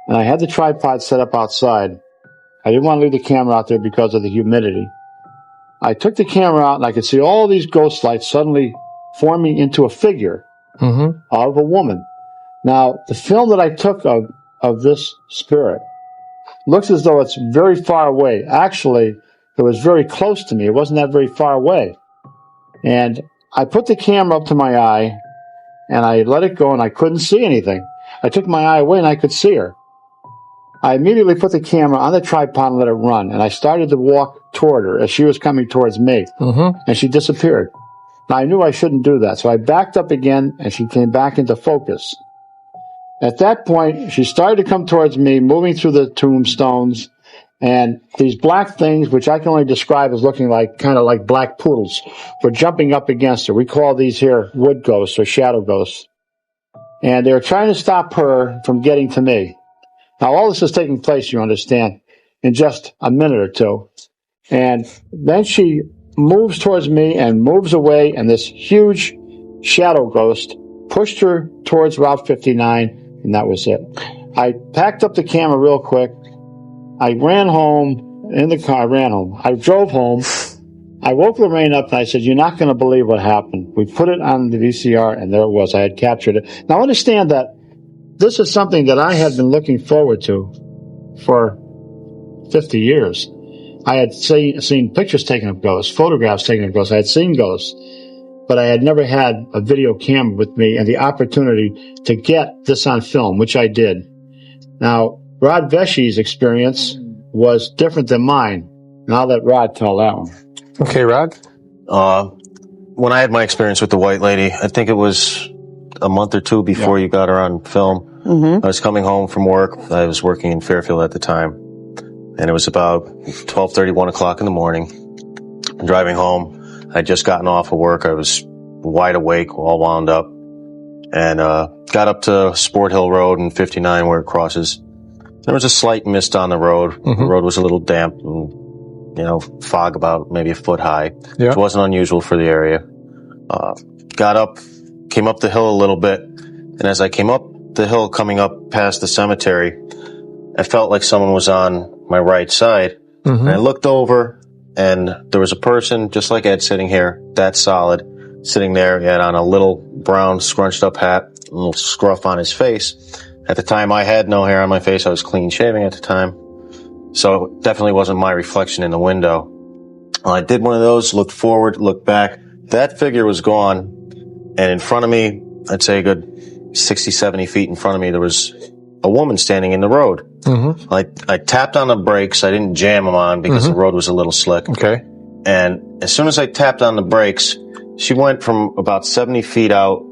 And I had the tripod set up outside. I didn't want to leave the camera out there because of the humidity. I took the camera out, and I could see all these ghost lights suddenly forming into a figure of a woman. Now, the film that I took of this spirit looks as though it's very far away. Actually, it was very close to me. It wasn't that very far away. And I put the camera up to my eye, and I let it go, and I couldn't see anything. I took my eye away, and I could see her. I immediately put the camera on the tripod and let it run, and I started to walk toward her as she was coming towards me, and she disappeared. Now, I knew I shouldn't do that, so I backed up again, and she came back into focus. At that point, she started to come towards me, moving through the tombstones, and these black things, which I can only describe as looking like kind of like black poodles, were jumping up against her. We call these here wood ghosts or shadow ghosts. And they were trying to stop her from getting to me. Now, all this is taking place, you understand, in just a minute or two. And then she moves towards me and moves away, and this huge shadow ghost pushed her towards Route 59, and that was it. I packed up the camera real quick. I ran home in the car. I drove home. I woke Lorraine up, and I said, "You're not going to believe what happened." We put it on the VCR, and there it was. I had captured it. Now, understand that this is something that I had been looking forward to for 50 years. I had seen pictures taken of ghosts, photographs taken of ghosts. I had seen ghosts, but I had never had a video camera with me and the opportunity to get this on film, which I did. Now, Rod Vesey's experience was different than mine, and I'll let Rod tell that one. Okay, Rod? When I had my experience with the white lady, I think it was a month or two before you got her on film. I was coming home from work. I was working in Fairfield at the time. And it was about 12:30, 1 o'clock in the morning. I'm driving home. I'd just gotten off of work. I was wide awake, all wound up. And got up to Sport Hill Road and 59 where it crosses. There was a slight mist on the road. The road was a little damp and, fog about maybe a foot high. Which wasn't unusual for the area. Got up, came up the hill a little bit. And as I came up the hill coming up past the cemetery, I felt like someone was on my right side. And I looked over, and there was a person, just like Ed, sitting here, that solid, sitting there. He had on a little brown scrunched up hat, a little scruff on his face. At the time, I had no hair on my face. I was clean shaving at the time. So it definitely wasn't my reflection in the window. I did one of those, looked forward, looked back. That figure was gone. And in front of me, I'd say a good 60, 70 feet in front of me, there was a woman standing in the road. I tapped on the brakes. I didn't jam them on because the road was a little slick. Okay. And as soon as I tapped on the brakes, she went from about 70 feet out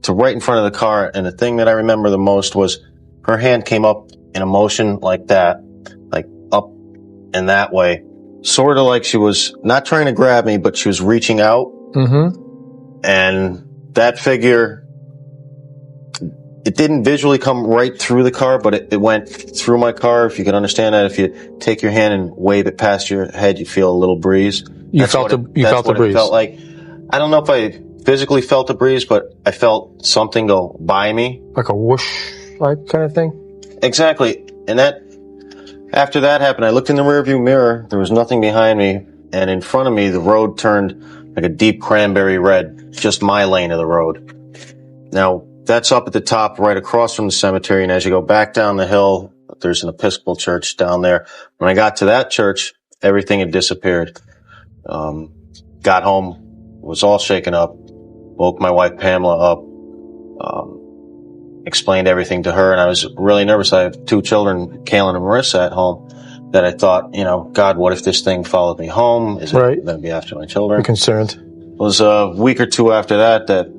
to right in front of the car. And the thing that I remember the most was her hand came up in a motion like that, like up and that way, sort of like she was not trying to grab me, but she was reaching out. And that figure, it didn't visually come right through the car, but it went through my car. If you can understand that, if you take your hand and wave it past your head, you feel a little breeze. You felt the breeze. It felt like. I don't know if I physically felt a breeze, but I felt something go by me. Like a whoosh, like kind of thing? Exactly. And after that happened, I looked in the rearview mirror. There was nothing behind me. And in front of me, the road turned like a deep cranberry red, just my lane of the road. Now, That's up at the top, right across from the cemetery. And as you go back down the hill, there's an Episcopal church down there. When I got to that church, everything had disappeared. Got home, was all shaken up, woke my wife Pamela up, explained everything to her, and I was really nervous. I have 2 children, Kaylin and Marissa, at home, that I thought, God, what if this thing followed me home? Is it going to be after my children? You're concerned. It was a week or 2 after that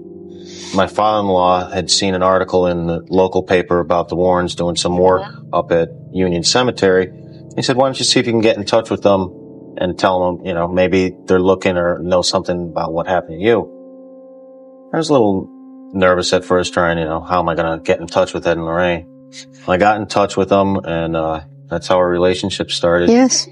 my father-in-law had seen an article in the local paper about the Warrens doing some work up at Union Cemetery. He said, why don't you see if you can get in touch with them and tell them, maybe they're looking or know something about what happened to you. I was a little nervous at first trying, how am I going to get in touch with Ed and Lorraine? I got in touch with them, and that's how our relationship started. Yes.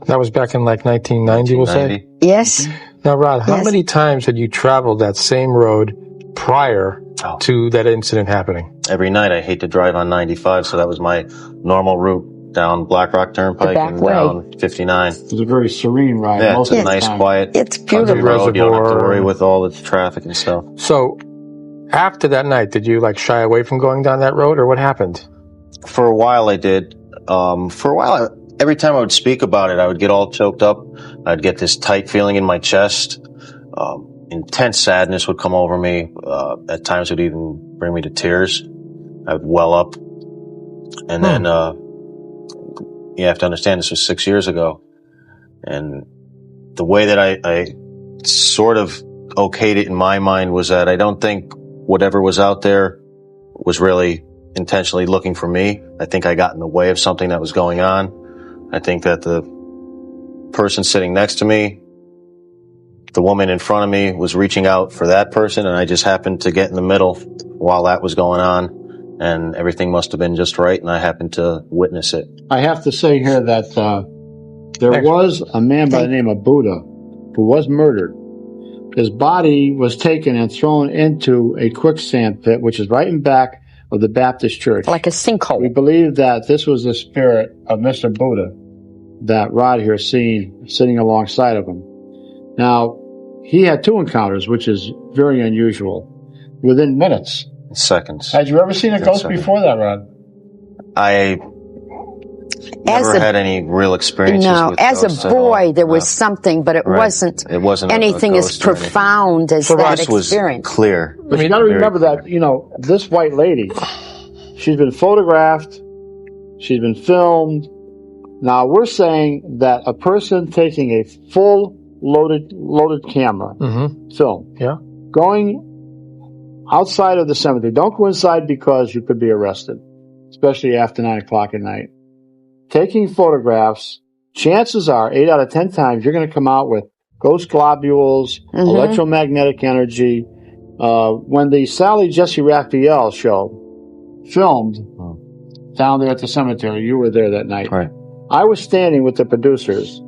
That was back in like 1990, we'll say? Yes. Now, Rod, how many times had you traveled that same road prior to that incident happening? Every night. I hate to drive on 95, so that was my normal route down Black Rock Turnpike and down 59. It was a very serene ride. Yeah, it's a nice, quiet country road. You don't have to worry with all the traffic and stuff. So, after that night, did you shy away from going down that road, or what happened? For a while, I did. For a while, every time I would speak about it, I would get all choked up. I'd get this tight feeling in my chest. Intense sadness would come over me. At times, it would even bring me to tears. I would well up. And then, you have to understand, this was 6 years ago. And the way that I sort of okayed it in my mind was that I don't think whatever was out there was really intentionally looking for me. I think I got in the way of something that was going on. I think that the person sitting next to me, the woman in front of me, was reaching out for that person, and I just happened to get in the middle while that was going on, and everything must have been just right, and I happened to witness it. I have to say here that there was a man by the name of Buddha who was murdered. His body was taken and thrown into a quicksand pit, which is right in back of the Baptist church. Like a sinkhole. We believe that this was the spirit of Mr. Buddha that Rod here seen sitting alongside of him. Now, he had 2 encounters, which is very unusual, within minutes. Seconds. Had you ever seen a ghost before that, Rod? I never had any real experiences with as ghosts a boy, there was something, but it wasn't anything as profound as that experience. Was clear. But you got to remember that, this white lady, she's been photographed, she's been filmed. Now, we're saying that a person taking a full loaded camera, film, going outside of the cemetery. Don't go inside because you could be arrested, especially after 9 o'clock at night. Taking photographs, chances are 8 out of 10 times you're going to come out with ghost globules, electromagnetic energy. When the Sally Jesse Raphael show filmed down there at the cemetery, you were there that night. Right. I was standing with the producers,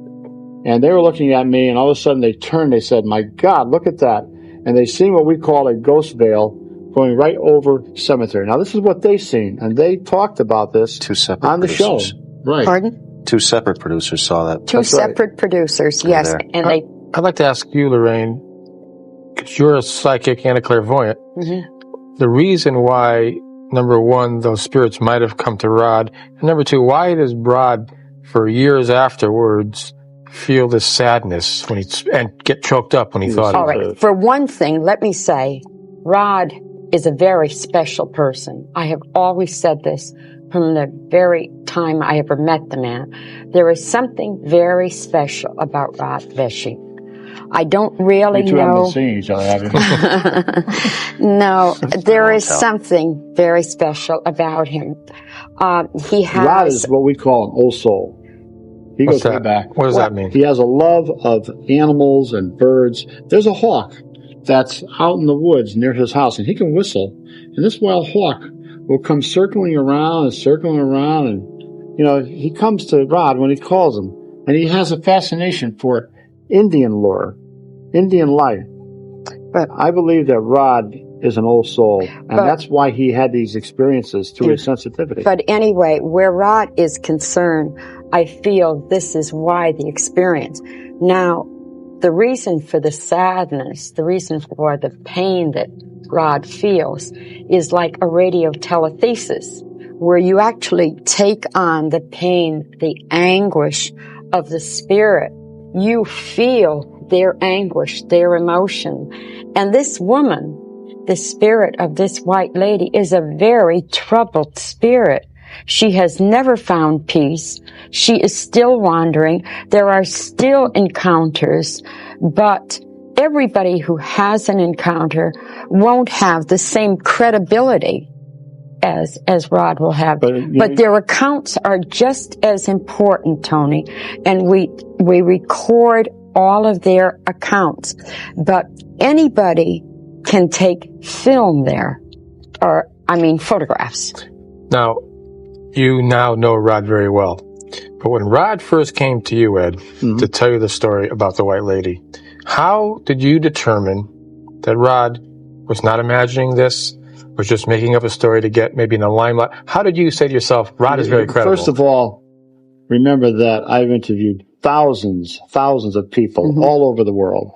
and they were looking at me, and all of a sudden they turned, they said, my God, look at that. And they seen what we call a ghost veil going right over cemetery. Now, this is what they seen, and they talked about this 2 separate on the producers. show. Right. Pardon? 2 separate producers saw that. 2 separate producers, yes. And I'd like to ask you, Lorraine, because you're a psychic and a clairvoyant, the reason why, number 1, those spirits might have come to Rod, and number 2, why does Rod, for years afterwards, feel this sadness and get choked up when he thought of it? All right. For one thing, let me say, Rod is a very special person. I have always said this from the very time I ever met the man. There is something very special about Rod Vesey. I don't really You two know. haven't seen each other, have you? No, there is something very special about him. He has. Rod is what we call an old soul. He goes way back. What does that mean? He has a love of animals and birds. There's a hawk that's out in the woods near his house, and he can whistle. And this wild hawk will come circling around, and he comes to Rod when he calls him, and he has a fascination for Indian lore, Indian life. But I believe that Rod is an old soul, and that's why he had these experiences through his sensitivity. But anyway, where Rod is concerned, I feel this is why the experience. Now, the reason for the sadness, the reason for the pain that Rod feels is like a radiotelethesis, where you actually take on the pain, the anguish of the spirit. You feel their anguish, their emotion. And this woman, the spirit of this white lady, is a very troubled spirit. She has never found peace. She is still wandering. There are still encounters, but everybody who has an encounter won't have the same credibility as Rod will have. But their accounts are just as important, Tony, and we record all of their accounts. But anybody can take film there, photographs. Now, you now know Rod very well. But when Rod first came to you, Ed, to tell you the story about the White Lady, how did you determine that Rod was not imagining this, was just making up a story to get maybe in the limelight? How did you say to yourself, Rod is very credible? First of all, remember that I've interviewed thousands of people all over the world.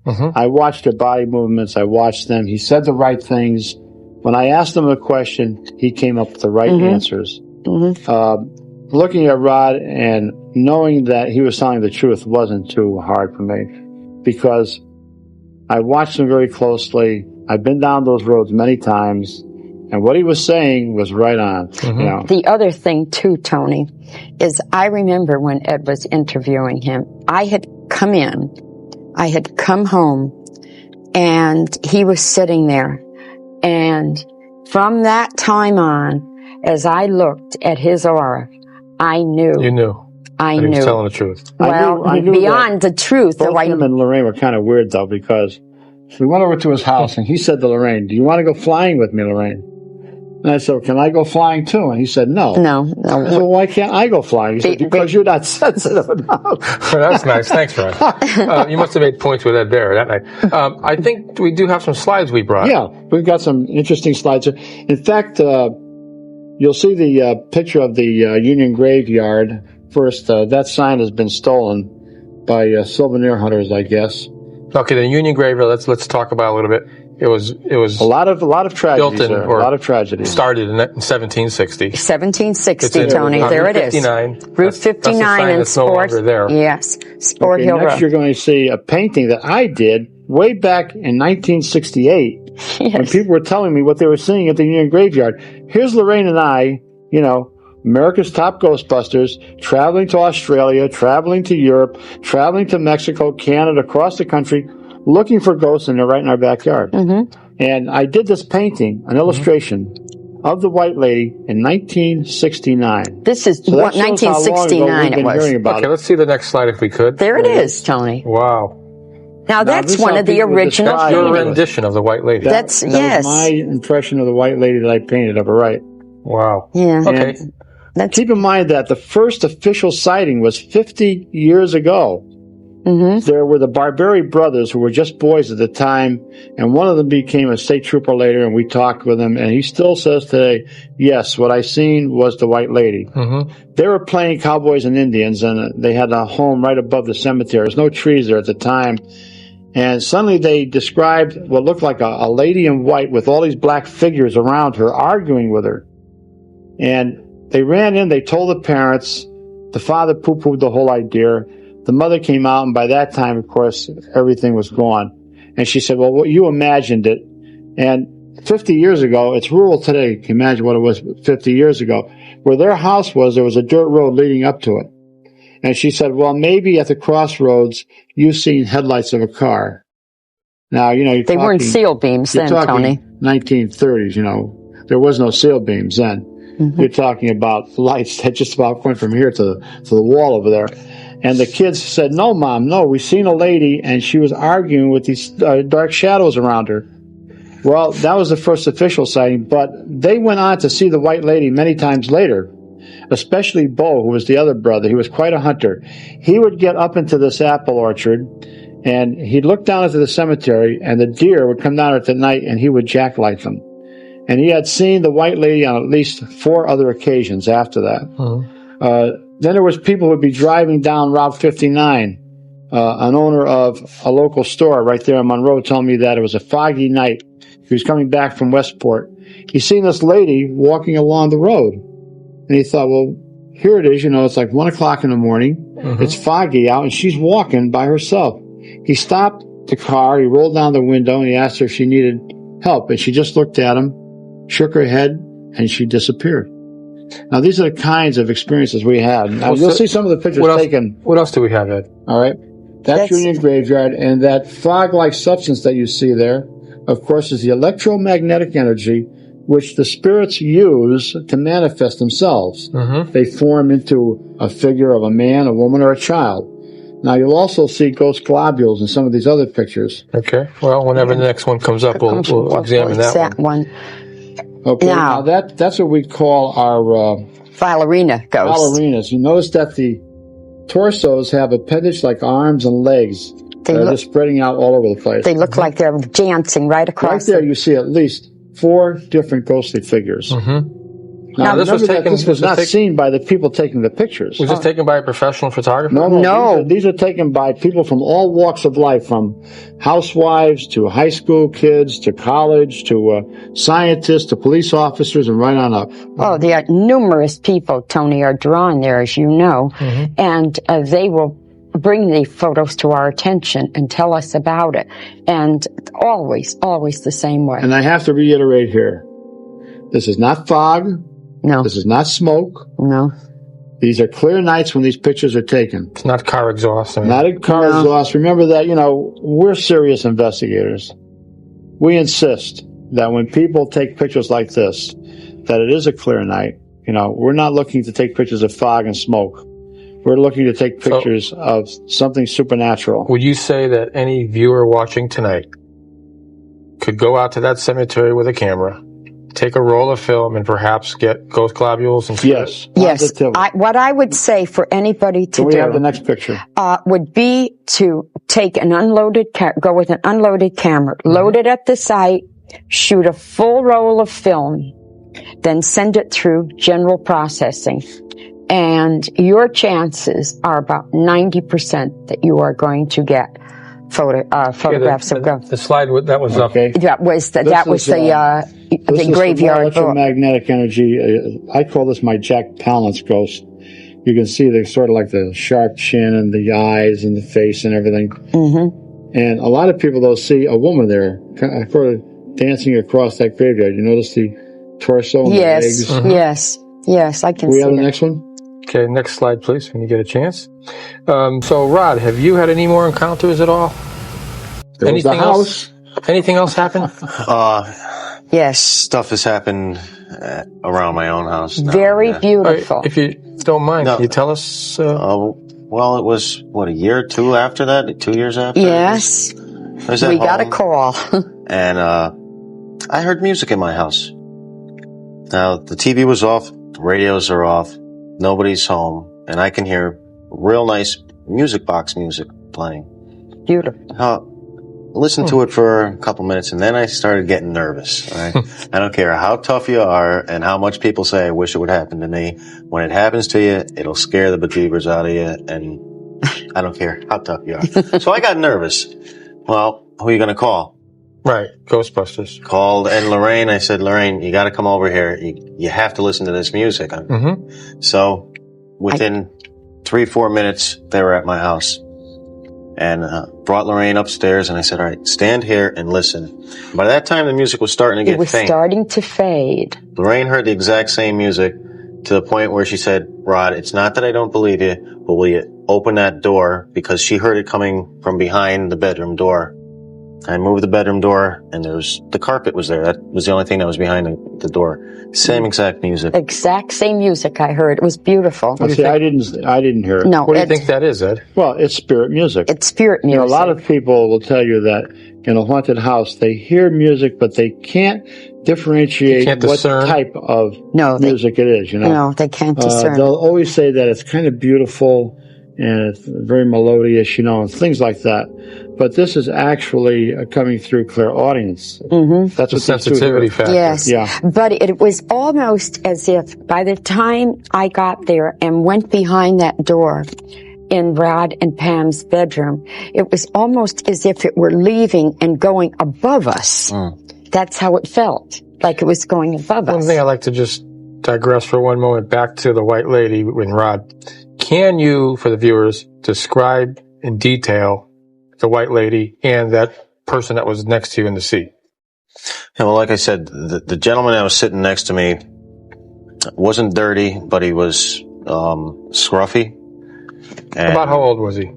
I watched their body movements. I watched them. He said the right things. When I asked him a question, he came up with the right answers. Looking at Rod and knowing that he was telling the truth wasn't too hard for me, because I watched him very closely. I've been down those roads many times, and what he was saying was right on. You know. The other thing too, Tony, is I remember when Ed was interviewing him, I had come home, and he was sitting there. And from that time on, as I looked at his aura, I knew. You knew. I knew. He was knew. telling the truth. Well, I knew beyond the truth. Both him and Lorraine were kind of weird, though, because we went over to his house, and he said to Lorraine, "Do you want to go flying with me, Lorraine?" And I said, "Can I go flying too?" And he said, "No." No. I said, "Well, why can't I go flying?" He said, "Because you're not sensitive enough." Well, that's nice. Thanks, Rod. You must have made points with Ed Bear that night. I think we do have some slides we brought. Yeah, we've got some interesting slides. In fact, you'll see the picture of the Union Graveyard first. That sign has been stolen by souvenir hunters, I guess. Okay, the Union Graveyard. Let's talk about it a little bit. It was a lot of tragedies. Built in, a lot of tragedies. Started in 1760. 1760, Tony. There it is. Route 59 in Sport. No there. Yes, Sport Hill Road. Next, you're going to see a painting that I did way back in 1968. Yes. When people were telling me what they were seeing at the Union Graveyard. Here's Lorraine and I, America's top Ghostbusters, traveling to Australia, traveling to Europe, traveling to Mexico, Canada, across the country, looking for ghosts, and they're right in our backyard. And I did this painting, an illustration of the White Lady in 1969. This is So what 1969 it was. Okay, let's see the next slide if we could. There it is, Tony. Wow. Now that's one of the original That's your paintings. rendition of the White Lady. That was my impression of the White Lady that I painted of her, right? Wow. Yeah. Okay. Keep in mind that the first official sighting was 50 years ago. There were the Barberi brothers, who were just boys at the time, and one of them became a state trooper later, and we talked with him, and he still says today, yes, what I seen was the White Lady. They were playing cowboys and Indians, and they had a home right above the cemetery. There was no trees there at the time, and suddenly they described what looked like a lady in white with all these black figures around her, arguing with her. And they ran in, they told the parents. The father poo-pooed the whole idea. The mother came out, and by that time, of course, everything was gone. And she said, well, you imagined it. And 50 years ago, it's rural today. Can you imagine what it was 50 years ago? Where their house was, there was a dirt road leading up to it. And she said, well, maybe at the crossroads, you've seen headlights of a car. Now, they weren't seal beams then, Tony. 1930s, there was no seal beams then. You're talking about lights that just about went from here to the wall over there. And the kids said, no, Mom, no, we seen a lady, and she was arguing with these dark shadows around her. Well, that was the first official sighting, but they went on to see the White Lady many times later, especially Bo, who was the other brother. He was quite a hunter. He would get up into this apple orchard, and he'd look down into the cemetery, and the deer would come down at the night, and he would jacklight them. And he had seen the White Lady on at least 4 other occasions after that. Then there was people who would be driving down Route 59. An owner of a local store right there on Monroe told me that it was a foggy night. He was coming back from Westport. He seen this lady walking along the road. And he thought, well, here it is. It's like 1 o'clock in the morning. It's foggy out, and she's walking by herself. He stopped the car. He rolled down the window, and he asked her if she needed help. And she just looked at him, shook her head, and she disappeared. Now, these are the kinds of experiences we had. Now, you'll see some of the pictures taken. What else do we have, Ed? All right. That's Union Graveyard, and that fog-like substance that you see there, of course, is the electromagnetic energy which the spirits use to manifest themselves. They form into a figure of a man, a woman, or a child. Now, you'll also see ghost globules in some of these other pictures. Okay. Well, whenever the next one comes up, we'll examine that one. Okay. Now, that's what we call our Ballerina ghosts. Ballerinas. You notice that the torsos have appendage-like arms and legs. They're just spreading out all over the place. They look like they're dancing right across. Right there, you see at least 4 different ghostly figures. Now, this was not seen by the people taking the pictures. Was this taken by a professional photographer? No. These are taken by people from all walks of life, from housewives to high school kids to college to scientists to police officers and right on up. Oh, there are numerous people, Tony, are drawn there, as you know, and they will bring the photos to our attention and tell us about it. And always the same way. And I have to reiterate here, this is not fog. No. This is not smoke. No. These are clear nights when these pictures are taken. It's not car exhaust. Not a car exhaust. Remember that, we're serious investigators. We insist that when people take pictures like this, that it is a clear night. We're not looking to take pictures of fog and smoke. We're looking to take pictures of something supernatural. Would you say that any viewer watching tonight could go out to that cemetery with a camera, take a roll of film, and perhaps get ghost globules and Yes. What I would say for anybody to do. We have the next picture. Would be to take an go with an unloaded camera, load it at the site, shoot a full roll of film, then send it through general processing. And your chances are about 90% that you are going to get photographs of ghosts. The slide that was up. That was the graveyard. This is electromagnetic energy. I call this my Jack Palance ghost. You can see there's sort of like the sharp chin and the eyes and the face and everything. And a lot of people, they'll see a woman there sort of dancing across that graveyard. You notice the torso and the legs? Yes, I can see it. We have the next one? Okay, next slide, please, when you get a chance. So, Rod, have you had any more encounters at all? Anything else? Anything else happen? Yes. Stuff has happened around my own house now. Very beautiful. If you don't mind, can you tell us? Well, it was, a year or two after that? 2 years after? Yes. We got a call. And I heard music in my house. Now, the TV was off, the radios are off, nobody's home, and I can hear real nice music box music playing. Beautiful. Listened to it for a couple minutes, and then I started getting nervous. Right? I don't care how tough you are and how much people say, I wish it would happen to me. When it happens to you, it'll scare the bejeebers out of you, and I don't care how tough you are. So I got nervous. Well, who are you going to call? Right, Ghostbusters. Called Ed and Lorraine. I said, Lorraine, you got to come over here. You have to listen to this music. So within 3-4 minutes, they were at my house. And brought Lorraine upstairs, and I said, all right, stand here and listen. By that time, the music was starting to get faint. It was starting to fade. Lorraine heard the exact same music to the point where she said, Rod, it's not that I don't believe you, but will you open that door? Because she heard it coming from behind the bedroom door. I moved the bedroom door, and the carpet was there. That was the only thing that was behind the door. Same exact music. Exact same music I heard. It was beautiful. I didn't hear it. No. What do you think that is, Ed? Well, it's spirit music. It's spirit music. A lot of people will tell you that in a haunted house, they hear music, but they can't differentiate what type of music it is. No, they can't discern. They'll always say that it's kind of beautiful and it's very melodious, and things like that. But this is actually coming through clairaudience. That's the sensitivity factor. Yes. Yeah. But it was almost as if by the time I got there and went behind that door in Rod and Pam's bedroom, it was almost as if it were leaving and going above us. that's how it felt, like it was going above us. One thing I'd like to just digress for one moment back to the white lady with Rod. Can you, for the viewers, describe in detail the white lady and that person that was next to you in the seat? Yeah, well, like I said, the gentleman that was sitting next to me wasn't dirty, but he was scruffy. And, About how old was he?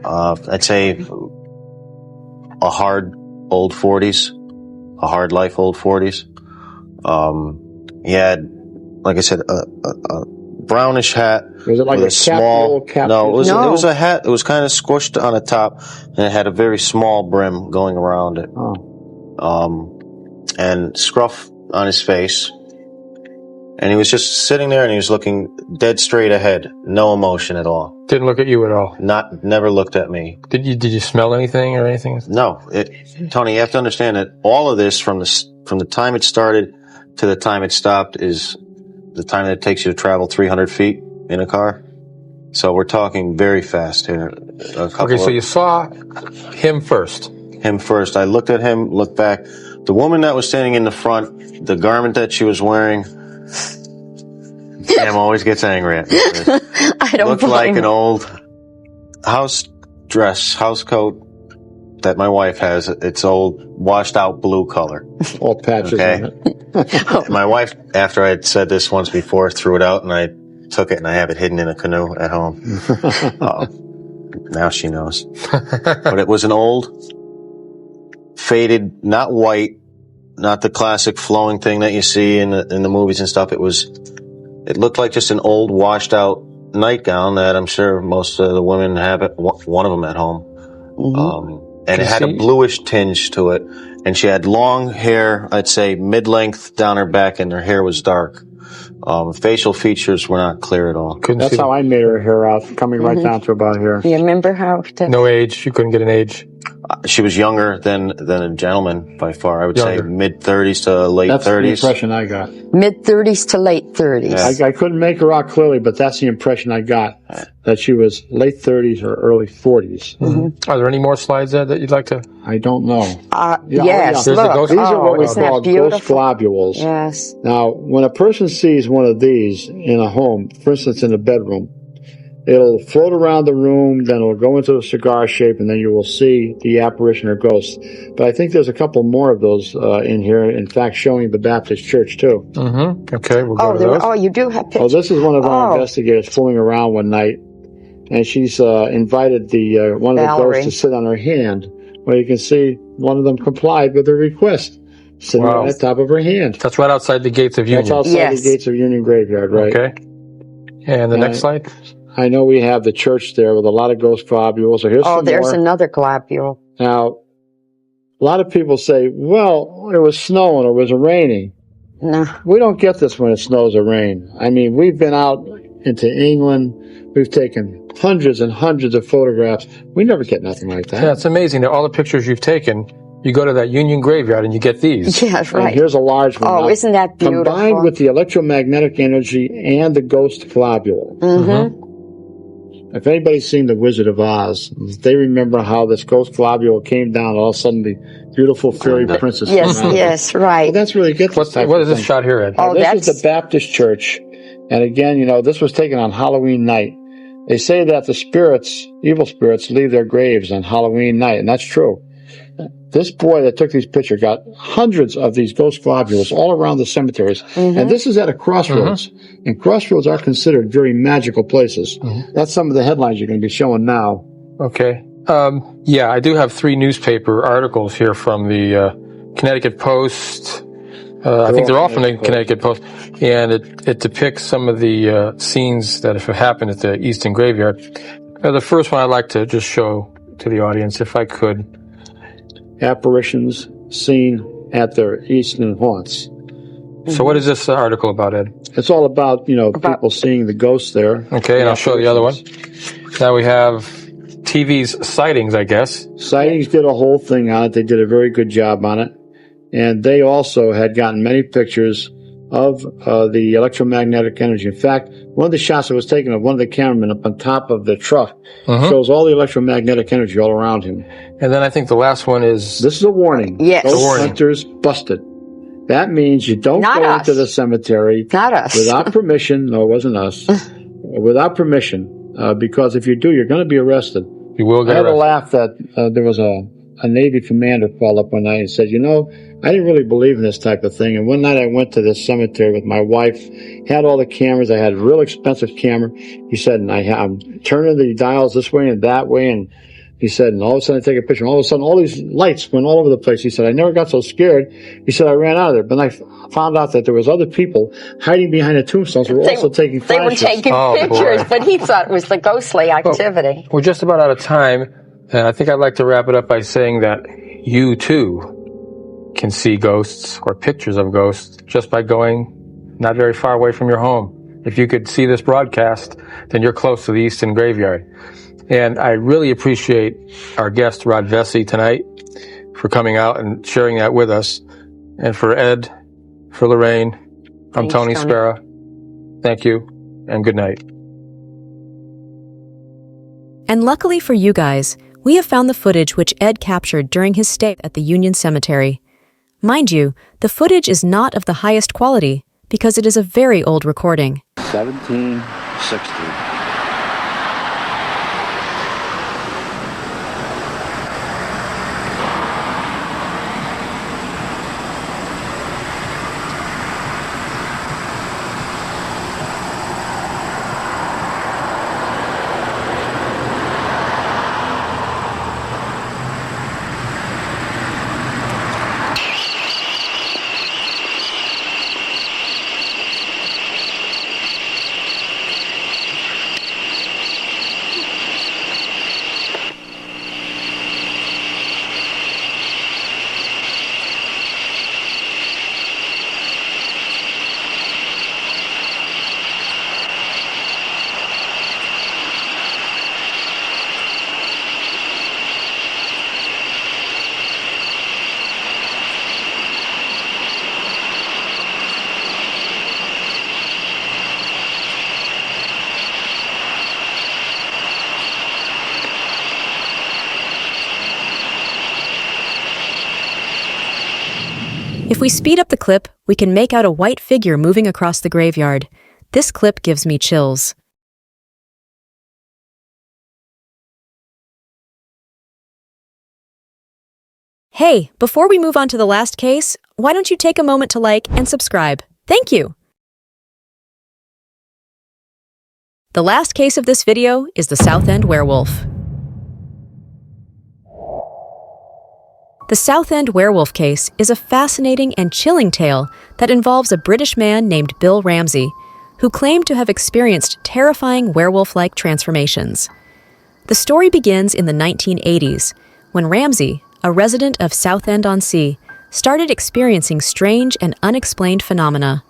I'd say a hard old 40s, a hard life old 40s. He had, like I said, a brownish hat. Was it like with a small cap? No, it No. was a hat. It was kind of squished on the top, and it had a very small brim going around it. And scruff on his face. And he was just sitting there, and he was looking dead straight ahead, no emotion at all. Didn't look at you at all. Never looked at me. Did you smell anything or anything? No, Tony, you have to understand that all of this from the time it started to the time it stopped is the time that it takes you to travel 300 feet in a car. So we're talking very fast here. Okay, so you saw him first. Him first. I looked at him, looked back. The woman that was standing in the front, the garment that she was wearing, Sam always gets angry at me. I don't Looked like an old house coat that my wife has. It's old, washed out blue color. All patches on it. My wife, after I had said this once before, threw it out, and I took it and I have it hidden in a canoe at home. Now she knows. But it was an old, faded, not white, not the classic flowing thing that you see in the movies and stuff. It looked like just an old, washed out nightgown that I'm sure most of the women have one of them at home. And it had a bluish tinge to it. And she had long hair, I'd say mid-length down her back, and her hair was dark. Facial features were not clear at all. That's how I made her hair out, coming right down to about here. You remember how? No age. You couldn't get an age. She was younger than a gentleman by far. I would say mid-30s to late 30s. That's the impression I got. Mid-30s to late 30s. Yeah. I couldn't make her out clearly, but that's the impression I got, that she was late 30s or early 40s. Are there any more slides, Ed, that you'd like to? I don't know. Yes, There's the look. ghost- These are what we isn't that call beautiful? ghost globules. Yes. Now, when a person sees one of these in a home, for instance, in a bedroom, it'll float around the room, then it'll go into a cigar shape, and then you will see the apparition or ghost. But I think there's a couple more of those in here, in fact, showing the Baptist church, too. Okay, we'll go to those. You do have pictures. This is one of our investigators fooling around one night, and she's invited one of the ghosts to sit on her hand. Well, you can see one of them complied with her request, sitting on the top of her hand. That's right outside the gates of Union. That's outside the gates of Union Graveyard, right? Okay. And the next slide? I know we have the church there with a lot of ghost globules. So here's some there's more. another globule. Now, a lot of people say, well, it was snowing or it was raining. No. We don't get this when it snows or rains. I mean, we've been out into England. We've taken hundreds and hundreds of photographs. We never get nothing like that. Yeah, it's amazing that all the pictures you've taken, you go to that Union Graveyard and you get these. Yeah, right. And here's a large one. Oh, isn't that beautiful? Combined with the electromagnetic energy and the ghost globule. If anybody's seen The Wizard of Oz, they remember how this ghost globule came down, all of a sudden the beautiful fairy princess came out. Yes, right. Well, that's really good. What is this shot here, Ed? This is the Baptist church. And again, this was taken on Halloween night. They say that the spirits, evil spirits, leave their graves on Halloween night, and that's true. This boy that took these pictures got hundreds of these ghost globules all around the cemeteries. And this is at a crossroads. And crossroads are considered very magical places. That's some of the headlines you're going to be showing now. Okay. Yeah, I do have 3 newspaper articles here from the Connecticut Post. I think they're all from the Connecticut Post. And it depicts some of the scenes that have happened at the Easton Graveyard. The first one I'd like to just show to the audience, if I could. Apparitions seen at their Easton haunts. So what is this article about, Ed? It's all about, people seeing the ghosts there. Okay, and I'll show the other one. Now we have TV's Sightings, I guess. Sightings did a whole thing on it. They did a very good job on it. And they also had gotten many pictures of the electromagnetic energy. In fact, one of the shots that was taken of one of the cameramen up on top of the truck shows all the electromagnetic energy all around him. And then I think the last one is... This is a warning. Yes. Ghost hunters busted. That means you don't Not go us. into the cemetery Not us. without permission. No, it wasn't us. Without permission, because if you do, you're going to be arrested. You will get I had arrested. a laugh that there was a Navy commander called up one night and said, I didn't really believe in this type of thing. And one night I went to this cemetery with my wife, had all the cameras. I had a real expensive camera. He said, and I'm turning the dials this way and that way. And he said, and all of a sudden I take a picture. And all of a sudden all these lights went all over the place. He said, I never got so scared. He said, I ran out of there. But I found out that there was other people hiding behind the tombstones who were also taking They were flashes. taking pictures, but he thought it was the ghostly activity. We're just about out of time, and I think I'd like to wrap it up by saying that you, too, can see ghosts or pictures of ghosts just by going not very far away from your home. If you could see this broadcast, then you're close to the Easton Graveyard. And I really appreciate our guest, Rod Vesey, tonight for coming out and sharing that with us. And for Ed, for Lorraine, I'm Thanks, Tony Tony. Spera. Thank you, and good night. And luckily for you guys, we have found the footage which Ed captured during his stay at the Union Cemetery. Mind you, the footage is not of the highest quality because it is a very old recording. 1760. If we speed up the clip, we can make out a white figure moving across the graveyard. This clip gives me chills. Hey, before we move on to the last case, why don't you take a moment to like and subscribe? Thank you! The last case of this video is the South End Werewolf. The South End Werewolf case is a fascinating and chilling tale that involves a British man named Bill Ramsey, who claimed to have experienced terrifying werewolf-like transformations. The story begins in the 1980s, when Ramsey, a resident of Southend-on-Sea, started experiencing strange and unexplained phenomena.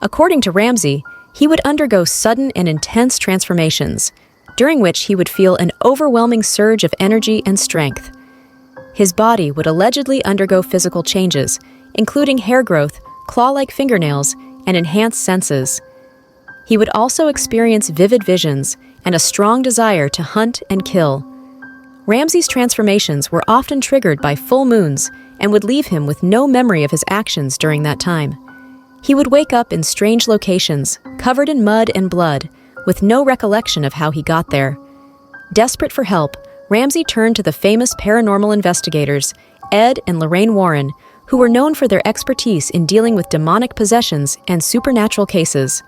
According to Ramsey, he would undergo sudden and intense transformations, during which he would feel an overwhelming surge of energy and strength. His body would allegedly undergo physical changes, including hair growth, claw-like fingernails, and enhanced senses. He would also experience vivid visions and a strong desire to hunt and kill. Ramsey's transformations were often triggered by full moons and would leave him with no memory of his actions during that time. He would wake up in strange locations, covered in mud and blood, with no recollection of how he got there. Desperate for help, Ramsey turned to the famous paranormal investigators, Ed and Lorraine Warren, who were known for their expertise in dealing with demonic possessions and supernatural cases.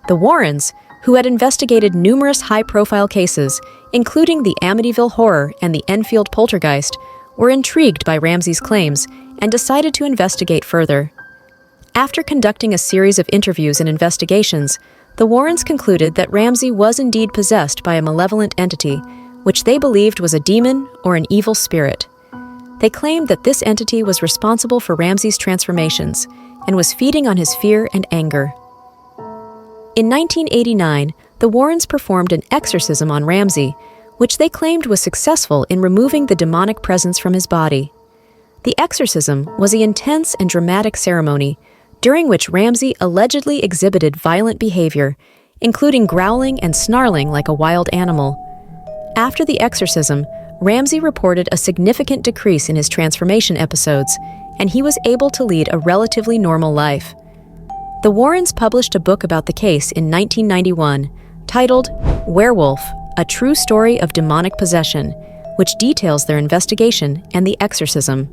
The Warrens, who had investigated numerous high-profile cases, including the Amityville Horror and the Enfield Poltergeist, were intrigued by Ramsey's claims and decided to investigate further. After conducting a series of interviews and investigations, the Warrens concluded that Ramsey was indeed possessed by a malevolent entity, which they believed was a demon or an evil spirit. They claimed that this entity was responsible for Ramsey's transformations and was feeding on his fear and anger. In 1989, the Warrens performed an exorcism on Ramsey, which they claimed was successful in removing the demonic presence from his body. The exorcism was an intense and dramatic ceremony during which Ramsey allegedly exhibited violent behavior, including growling and snarling like a wild animal. After the exorcism, Ramsey reported a significant decrease in his transformation episodes, and he was able to lead a relatively normal life. The Warrens published a book about the case in 1991, titled Werewolf, A True Story of Demonic Possession, which details their investigation and the exorcism.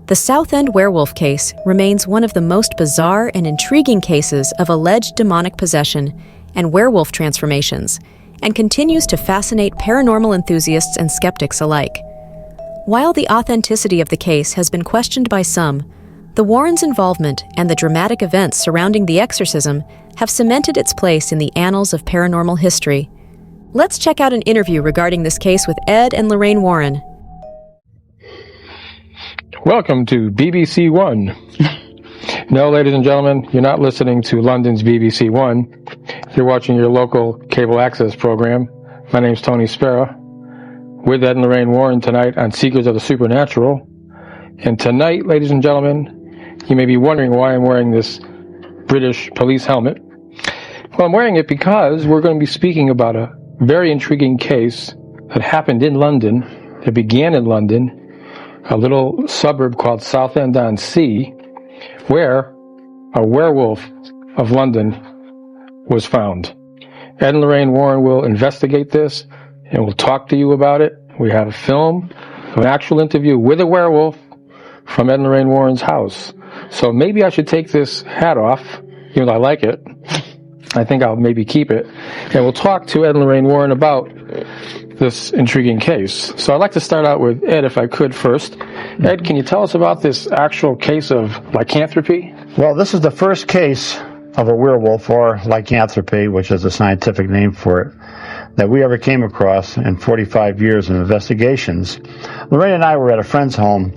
The South End werewolf case remains one of the most bizarre and intriguing cases of alleged demonic possession and werewolf transformations, and continues to fascinate paranormal enthusiasts and skeptics alike. While the authenticity of the case has been questioned by some, the Warrens' involvement and the dramatic events surrounding the exorcism have cemented its place in the annals of paranormal history. Let's check out an interview regarding this case with Ed and Lorraine Warren. Welcome to BBC One. No, ladies and gentlemen, you're not listening to London's BBC One. You're watching your local cable access program. My name's Tony Spera, with Ed and Lorraine Warren tonight on Seekers of the Supernatural. And tonight, ladies and gentlemen, you may be wondering why I'm wearing this British police helmet. Well, I'm wearing it because we're going to be speaking about a very intriguing case that happened in London. It began in London, a little suburb called Southend-on-Sea, where a werewolf of London was found. Ed and Lorraine Warren will investigate this, and we'll talk to you about it. We have a film, an actual interview with a werewolf from Ed and Lorraine Warren's house. So maybe I should take this hat off, even though I like it. I think I'll maybe keep it. And we'll talk to Ed and Lorraine Warren about this intriguing case. So I'd like to start out with Ed, if I could first. Ed, can you tell us about this actual case of lycanthropy? Well, this is the first case of a werewolf, or lycanthropy, which is a scientific name for it, that we ever came across in 45 years of investigations. Lorraine and I were at a friend's home,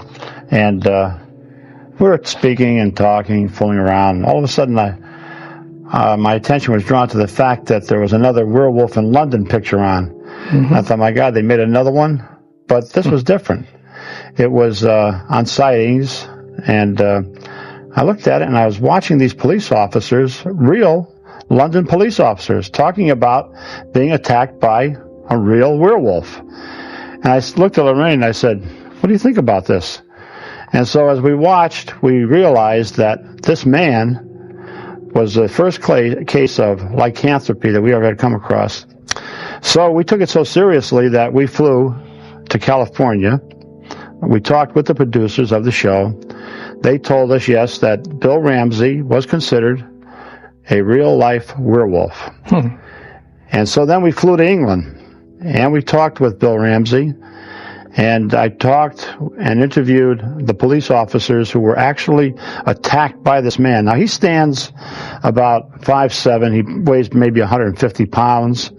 and we were speaking and talking, fooling around. All of a sudden, my attention was drawn to the fact that there was another Werewolf in London picture on. Mm-hmm. I thought, my God, they made another one? But this was different. It was on sightings, and I looked at it, and I was watching these police officers, real London police officers, talking about being attacked by a real werewolf. And I looked at Lorraine, and I said, what do you think about this? And so as we watched, we realized that this man was the first case of lycanthropy that we ever had come across. So we took it so seriously that we flew to California. We talked with the producers of the show. They told us, yes, that Bill Ramsey was considered a real-life werewolf. And so then we flew to England, and we talked with Bill Ramsey, and I talked and interviewed the police officers who were actually attacked by this man. Now, he stands about 5'7". He weighs maybe 150 pounds.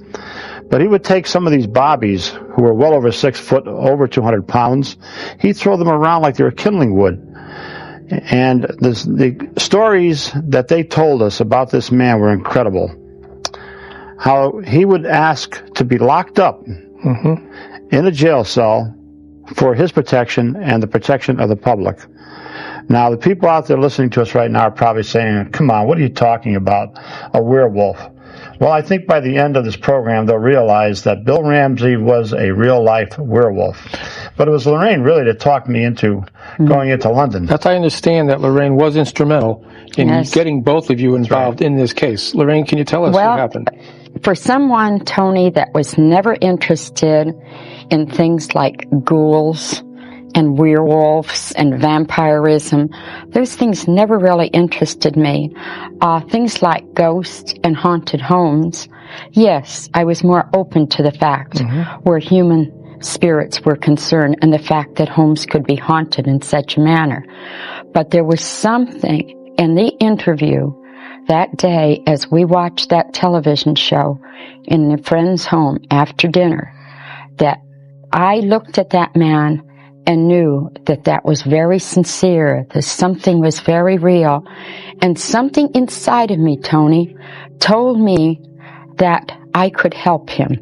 But he would take some of these bobbies, who were well over 6 foot, over 200 pounds. He'd throw them around like they were kindling wood. And the stories that they told us about this man were incredible. How he would ask to be locked up in a jail cell for his protection and the protection of the public. Now, the people out there listening to us right now are probably saying, come on, what are you talking about? A werewolf. Well, I think by the end of this program, they'll realize that Bill Ramsey was a real-life werewolf. But it was Lorraine, really, that talked me into going into London. That's I understand that Lorraine was instrumental in getting both of you involved in this case. Lorraine, can you tell us what happened? For someone, Tony, that was never interested in things like ghouls and werewolves and vampirism, those things never really interested me. Things like ghosts and haunted homes, yes, I was more open to the fact where human spirits were concerned and the fact that homes could be haunted in such a manner. But there was something in the interview that day as we watched that television show in a friend's home after dinner that I looked at that man and knew that that was very sincere, that something was very real. And something inside of me, Tony, told me that I could help him.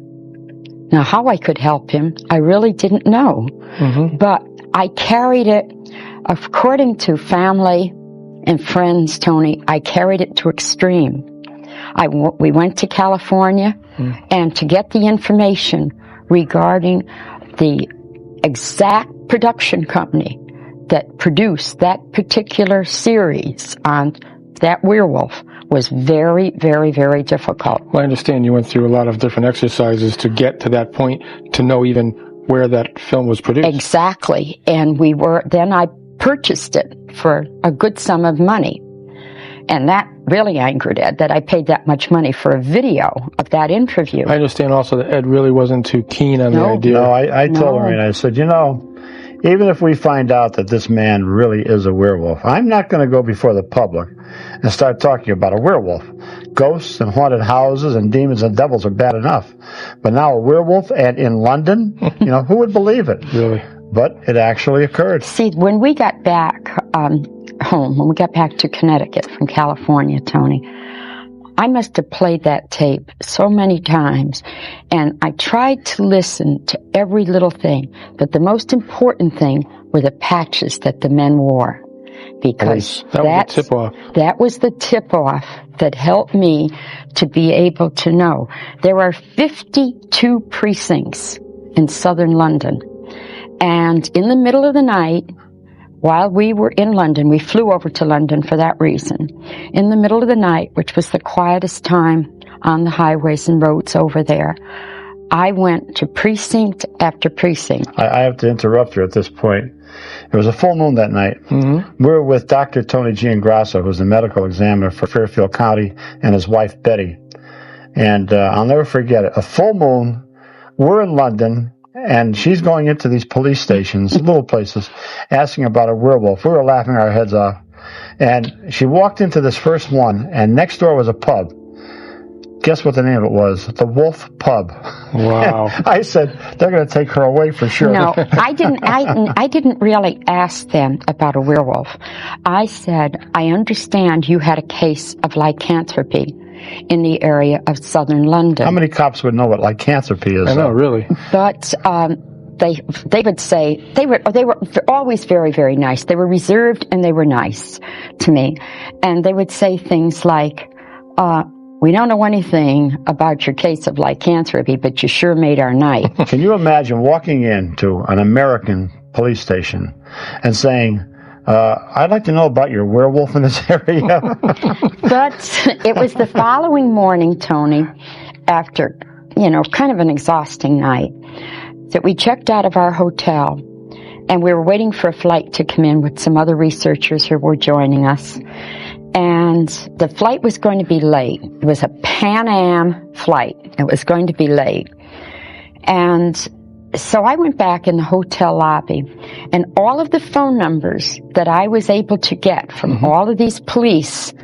Now, how I could help him, I really didn't know. But I carried it according to family and friends, Tony, I carried it to extreme. We went to California, and to get the information regarding the exact production company that produced that particular series on that werewolf was very, very, very difficult. Well, I understand you went through a lot of different exercises to get to that point, to know even where that film was produced. Exactly. And then I purchased it for a good sum of money. And that really angered Ed, that I paid that much money for a video of that interview. I understand also that Ed really wasn't too keen on the idea. No, I told Lorraine, I said, even if we find out that this man really is a werewolf, I'm not going to go before the public and start talking about a werewolf. Ghosts and haunted houses and demons and devils are bad enough. But now a werewolf, and in London, who would believe it? Really? But it actually occurred. See, when we got back home, when we got back to Connecticut from California, Tony, I must have played that tape so many times, and I tried to listen to every little thing, but the most important thing were the patches that the men wore, because that was the tip-off that helped me to be able to know. There are 52 precincts in southern London, and in the middle of the night, while we were in London, we flew over to London for that reason. In the middle of the night, which was the quietest time on the highways and roads over there, I went to precinct after precinct. I have to interrupt you at this point. It was a full moon that night. Mm-hmm. We were with Dr. Tony Giangrasso, who's the medical examiner for Fairfield County, and his wife, Betty. And I'll never forget it. A full moon, we're in London, and she's going into these police stations, little places, asking about a werewolf. We were laughing our heads off. And she walked into this first one, and next door was a pub. Guess what the name of it was? The Wolf Pub. Wow. I said, they're going to take her away for sure. No, I didn't really ask them about a werewolf. I said, I understand you had a case of lycanthropy in the area of southern London. How many cops would know what lycanthropy is? I know, really. But they would say, they were always very, very nice. They were reserved and they were nice to me. And they would say things like, we don't know anything about your case of lycanthropy, but you sure made our night. Can you imagine walking into an American police station and saying, I'd like to know about your werewolf in this area? But it was the following morning, Tony, after, kind of an exhausting night, that we checked out of our hotel, and we were waiting for a flight to come in with some other researchers who were joining us. And the flight was going to be late. It was a Pan Am flight. It was going to be late. And so I went back in the hotel lobby, and all of the phone numbers that I was able to get from all of these police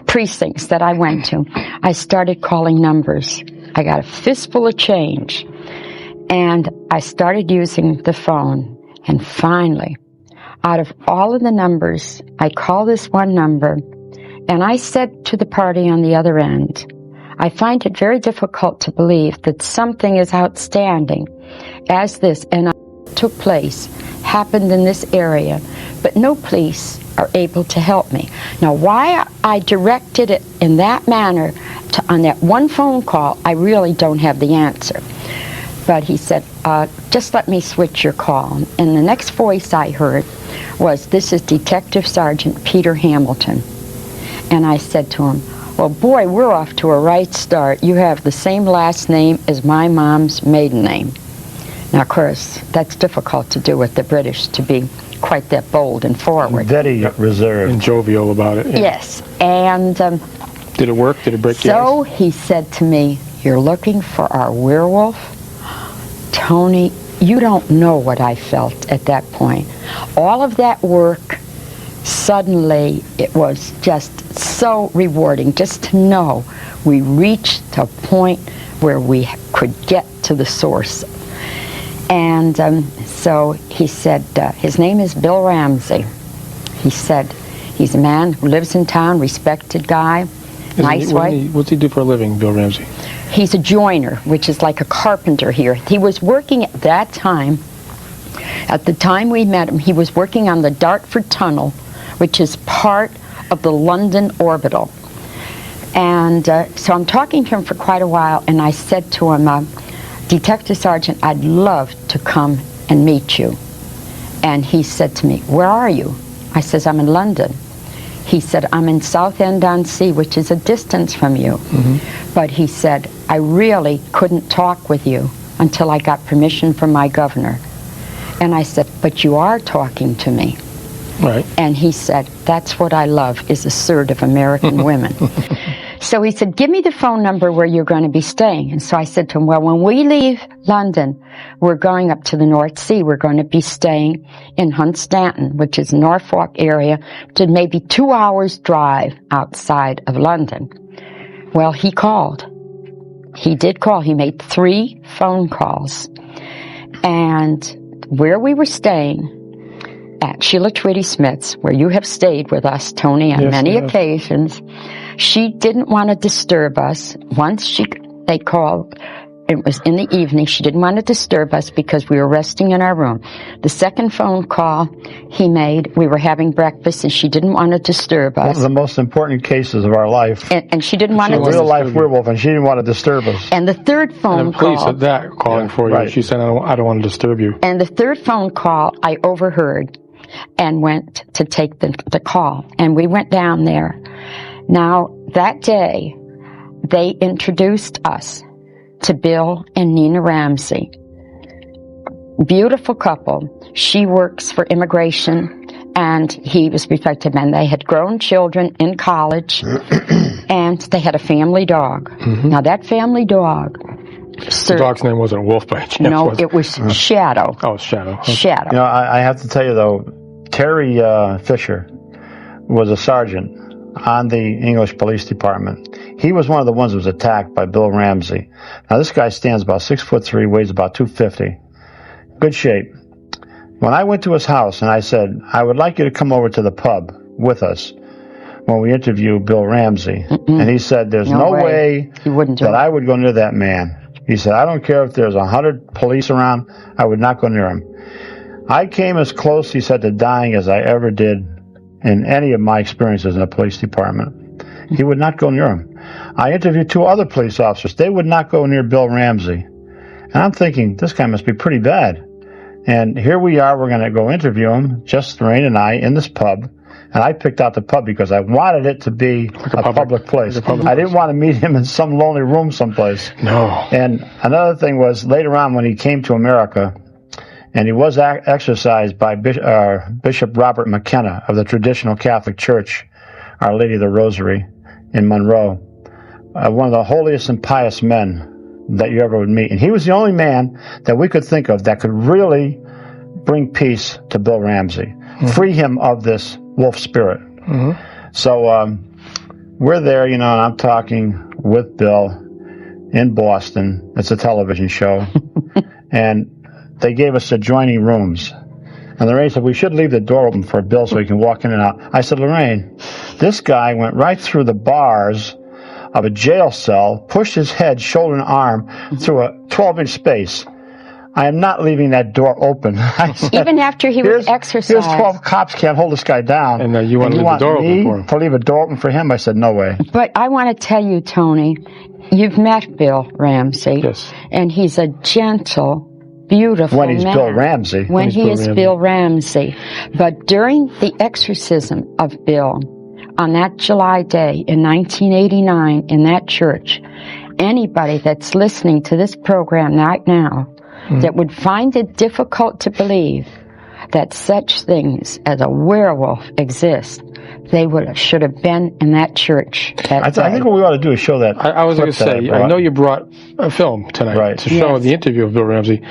precincts that I went to, I started calling numbers. I got a fistful of change, and I started using the phone. And finally, out of all of the numbers, I called this one number, and I said to the party on the other end, I find it very difficult to believe that something as outstanding as this and took place happened in this area, but no police are able to help me. Now, why I directed it in that manner on that one phone call, I really don't have the answer. But he said, just let me switch your call. And the next voice I heard was, this is Detective Sergeant Peter Hamilton. And I said to him, well, boy, we're off to a right start. You have the same last name as my mom's maiden name. Now, of course, that's difficult to do with the British, to be quite that bold and forward. Very reserved. And jovial about it. Yeah. Yes. And did it work? Did it break the ice? So he said to me, you're looking for our werewolf? Tony, you don't know what I felt at that point. All of that work, suddenly it was just so rewarding just to know we reached a point where we could get to the source. And so he said, his name is Bill Ramsey. He said, he's a man who lives in town, respected guy, nice wife. What's he do for a living, Bill Ramsey? He's a joiner, which is like a carpenter here. He was working at that time, at the time we met him, he was working on the Dartford Tunnel, which is part of the London orbital. And so I'm talking to him for quite a while, and I said to him, Detective Sergeant, I'd love to come and meet you. And he said to me, where are you? I says, I'm in London. He said, I'm in Southend-on-Sea, which is a distance from you. But he said, I really couldn't talk with you until I got permission from my governor. And I said, but you are talking to me. Right. And he said, that's what I love, is assertive American women. So he said, give me the phone number where you're going to be staying. And so I said to him, well, when we leave London, we're going up to the North Sea. We're going to be staying in Hunstanton, which is Norfolk area, to maybe 2 hours drive outside of London. Well, he called. He did call. He made 3 phone calls. And where we were staying, at Sheila Tweedy Smith's, where you have stayed with us, Tony, on many occasions, she didn't want to disturb us. Once they called, it was in the evening, she didn't want to disturb us because we were resting in our room. The second phone call he made, we were having breakfast, and she didn't want to disturb us. One of the most important cases of our life. And she didn't want to disturb us. A real-life werewolf, and she didn't want to disturb us. And the third phone and the police call... said that, calling for you. Right. She said, I don't want to disturb you. And the third phone call, I overheard and went to take the call. And we went down there. Now, that day, they introduced us to Bill and Nina Ramsey. Beautiful couple. She works for immigration, and he was respected man. They had grown children in college, and they had a family dog. Now, that family dog... The dog's name wasn't Wolf by chance? No, it was Shadow. Oh, Shadow. Okay. Shadow. You know, I have to tell you, though, Terry Fisher was a sergeant on the English Police Department. He was one of the ones who was attacked by Bill Ramsey. Now, this guy stands about 6'3", weighs about 250. Good shape. When I went to his house and I said, I would like you to come over to the pub with us when we interview Bill Ramsey. And he said, there's no way he wouldn't do that it. I would go near that man. He said, I don't care if there's 100 police around, I would not go near him. I came as close, he said, to dying as I ever did in any of my experiences in the police department. He would not go near him. I interviewed 2 other police officers. They would not go near Bill Ramsey. And I'm thinking, this guy must be pretty bad. And here we are, we're going to go interview him, just Lorraine and I, in this pub. And I picked out the pub because I wanted it to be like a public place. I didn't want to meet him in some lonely room someplace. No. And another thing was, later on when he came to America, and he was exorcised by Bishop Robert McKenna of the Traditional Catholic Church, Our Lady of the Rosary in Monroe, one of the holiest and pious men that you ever would meet. And he was the only man that we could think of that could really bring peace to Bill Ramsey, free him of this wolf spirit. So we're there, you know, and I'm talking with Bill in Boston. It's a television show. And they gave us adjoining rooms. And Lorraine said, we should leave the door open for Bill so he can walk in and out. I said, Lorraine, this guy went right through the bars of a jail cell, pushed his head, shoulder, and arm through a 12-inch space. I am not leaving that door open. Even after he was exercised. Here's 12 cops can't hold this guy down. And you want to leave the door open for him. To leave a door open for him? I said, no way. But I want to tell you, Tony, you've met Bill Ramsey. Yes. And he's a gentle, beautiful man. When he's Bill Ramsey. When he is Bill Ramsey. But during the exorcism of Bill, on that July day in 1989 in that church, anybody that's listening to this program right now that would find it difficult to believe that such things as a werewolf exist, they should have been in that church that day. I think what we ought to do is show that. I was going to say, I know you brought a film tonight to show the interview of Bill Ramsey.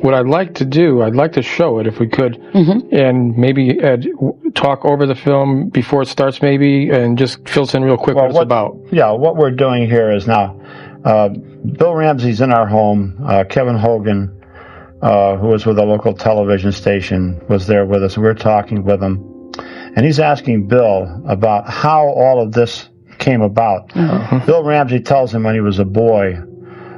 What I'd like to do, I'd like to show it if we could, and maybe talk over the film before it starts maybe, and just fill us in real quick what it's about. Yeah, what we're doing here is now, Bill Ramsey's in our home. Kevin Hogan, who was with a local television station, was there with us. We're talking with him, and he's asking Bill about how all of this came about. Bill Ramsey tells him when he was a boy,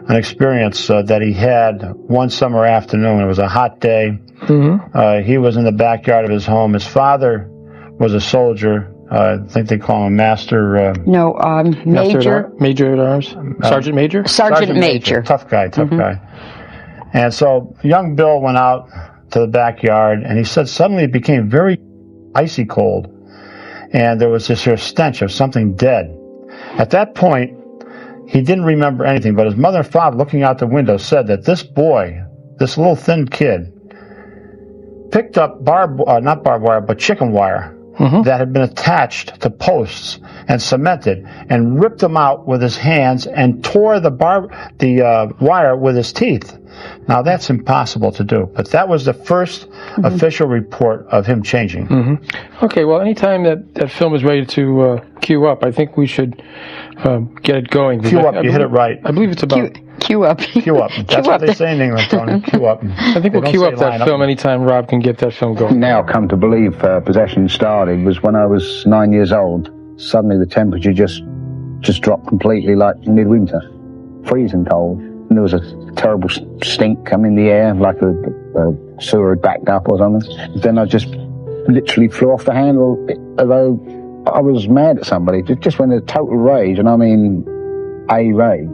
an experience that he had one summer afternoon. It was a hot day. He was in the backyard of his home. His father was a soldier I think they call him Master. No, Major. Major at Arms? Sergeant Major? Sergeant Major. Tough guy. And so young Bill went out to the backyard, and he said suddenly it became very icy cold, and there was this sort of stench of something dead. At that point, he didn't remember anything, but his mother and father, looking out the window, said that this boy, this little thin kid, picked up not barbed wire, but chicken wire that had been attached to posts and cemented, and ripped them out with his hands and tore the wire with his teeth. Now, that's impossible to do, but that was the first official report of him changing. Okay, well, anytime that film is ready to queue up, I think we should get it going. Queue up, you hit it right. I believe it's about... Queue up. Queue up. That's what they say in England, Tony. Queue up. I think we'll queue up that film anytime Rob can get that film going. Now come to believe possession started was when I was 9 years old. Suddenly the temperature just dropped completely, like midwinter. Freezing cold. And there was a terrible stink coming in the air, like a sewer had backed up or something. Then I just literally flew off the handle, although I was mad at somebody. Just went into total rage, and I mean a rage.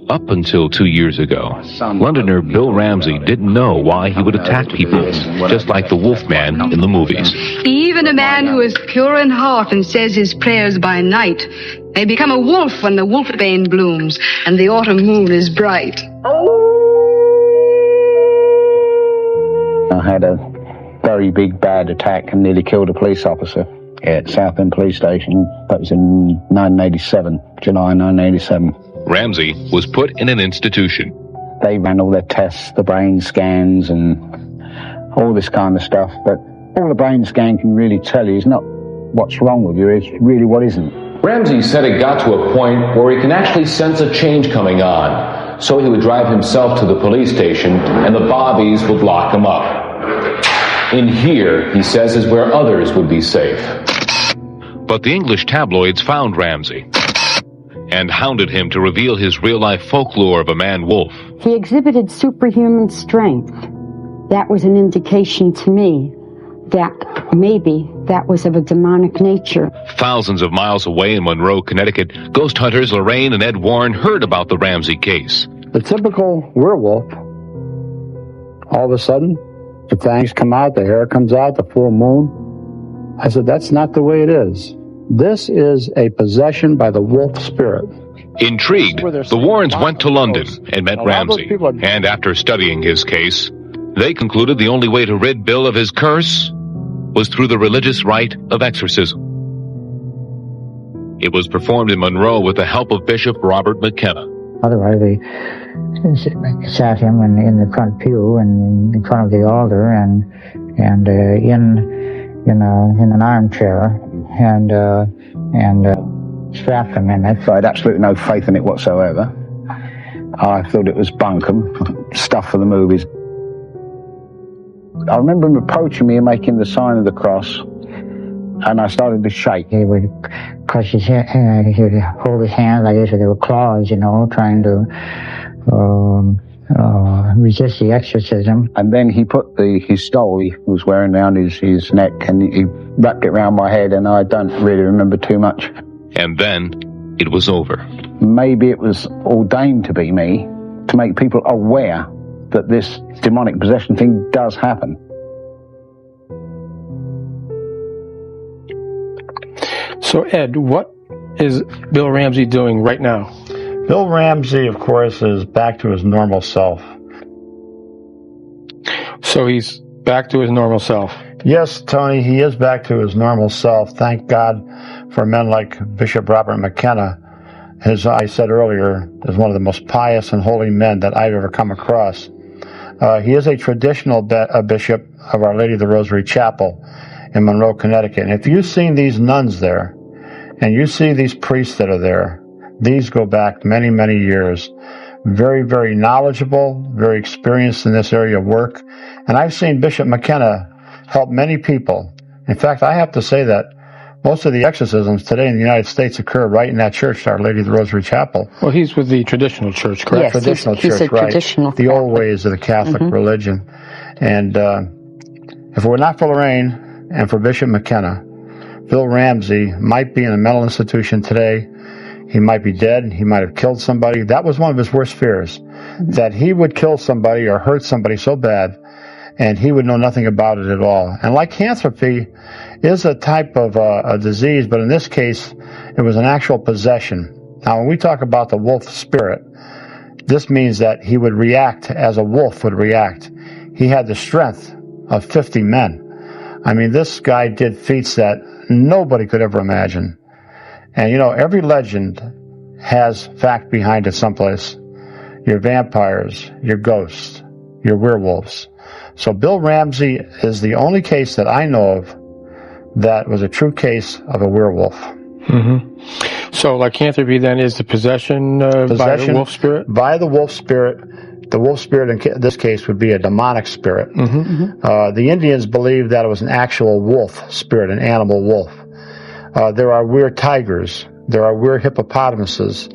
Up until 2 years ago, Londoner Bill Ramsey didn't know why he would attack people, just like the Wolfman in the movies. Even a man who is pure in heart and says his prayers by night may become a wolf when the wolfbane blooms and the autumn moon is bright. I had a very big bad attack and nearly killed a police officer at Southend Police Station. That was in 1987, July 1987. Ramsey was put in an institution. They ran all their tests, the brain scans and all this kind of stuff, but all the brain scan can really tell you is not what's wrong with you, it's really what isn't. Ramsey said it got to a point where he can actually sense a change coming on, so he would drive himself to the police station and the bobbies would lock him up. In here, he says, is where others would be safe. But the English tabloids found Ramsey and hounded him to reveal his real-life folklore of a man-wolf. He exhibited superhuman strength. That was an indication to me that maybe that was of a demonic nature. Thousands of miles away in Monroe, Connecticut, ghost hunters Lorraine and Ed Warren heard about the Ramsey case. The typical werewolf, all of a sudden, the fangs come out, the hair comes out, the full moon. I said, that's not the way it is. This is a possession by the wolf spirit. Intrigued, the Warrens went to London and met Ramsey. And after studying his case, they concluded the only way to rid Bill of his curse was through the religious rite of exorcism. It was performed in Monroe with the help of Bishop Robert McKenna. Otherwise, they sat him in the front pew and in front of the altar and in an armchair and strapped him in it. I had absolutely no faith in it whatsoever. I thought it was bunkum, stuff for the movies. I remember him approaching me and making the sign of the cross, and I started to shake. He would crush his hand, he would hold his hand like this, there were claws, trying to resist the exorcism. And then he put his stole he was wearing around his neck, and he wrapped it around my head, and I don't really remember too much. And then it was over. Maybe it was ordained to be me, to make people aware that this demonic possession thing does happen. So, Ed, what is Bill Ramsey doing right now? Bill Ramsey, of course, is back to his normal self. So he's back to his normal self. Yes, Tony, he is back to his normal self. Thank God for men like Bishop Robert McKenna. As I said earlier, is one of the most pious and holy men that I've ever come across. He is a traditional bishop of Our Lady of the Rosary Chapel in Monroe, Connecticut. And if you've seen these nuns there, and you see these priests that are there, these go back many, many years. Very, very knowledgeable, very experienced in this area of work. And I've seen Bishop McKenna help many people. In fact, I have to say that most of the exorcisms today in the United States occur right in that church, Our Lady of the Rosary Chapel. Well, he's with the traditional church, correct? Yes, traditional he's church, a traditional right? The old ways of the Catholic religion. And if it were not for Lorraine and for Bishop McKenna, Bill Ramsey might be in a mental institution today. He might be dead. He might have killed somebody. That was one of his worst fears, that he would kill somebody or hurt somebody so bad, and he would know nothing about it at all. And lycanthropy is a type of a disease, but in this case, it was an actual possession. Now, when we talk about the wolf spirit, this means that he would react as a wolf would react. He had the strength of 50 men. I mean, this guy did feats that nobody could ever imagine. And, you know, every legend has fact behind it someplace. Your vampires, your ghosts, your werewolves. So Bill Ramsey is the only case that I know of that was a true case of a werewolf. Mm-hmm. So lycanthropy then is the possession by the wolf spirit? By the wolf spirit. The wolf spirit in this case would be a demonic spirit. Mm-hmm. The Indians believed that it was an actual wolf spirit, an animal wolf. There are weird tigers. There are weird hippopotamuses.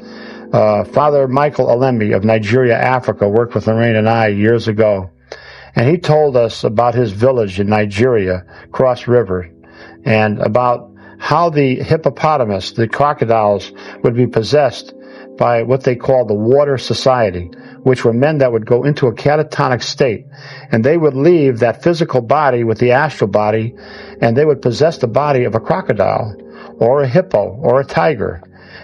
Father Michael Alemi of Nigeria, Africa, worked with Lorraine and I years ago. And he told us about his village in Nigeria, Cross River, and about how the hippopotamus, the crocodiles, would be possessed by what they call the water society, which were men that would go into a catatonic state. And they would leave that physical body with the astral body, and they would possess the body of a crocodile or a hippo or a tiger.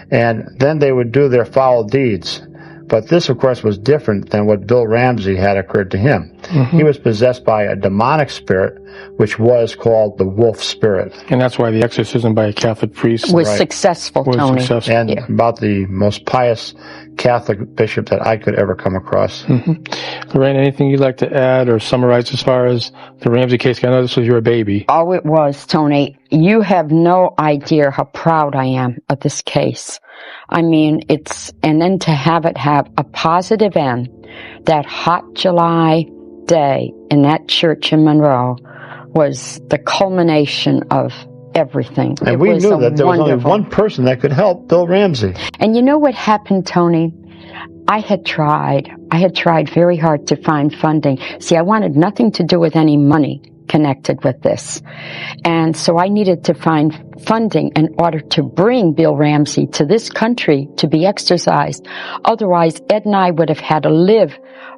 And then they would do their foul deeds. But this, of course, was different than what Bill Ramsey had occurred to him. Mm-hmm. He was possessed by a demonic spirit, which was called the wolf spirit. And that's why the exorcism by a Catholic priest was successful, Tony. And about the most pious Catholic bishop that I could ever come across. Mm-hmm. Lorraine, anything you'd like to add or summarize as far as the Ramsey case? I know this was your baby. Oh, it was, Tony. You have no idea how proud I am of this case. I mean, and then to have it have a positive end, that hot July day in that church in Monroe was the culmination of everything. And we knew that there was only one person that could help Bill Ramsey. And you know what happened, Tony? I had tried very hard to find funding. See, I wanted nothing to do with any money connected with this. And so I needed to find funding in order to bring Bill Ramsey to this country to be exorcised. Otherwise, Ed and I would have had to live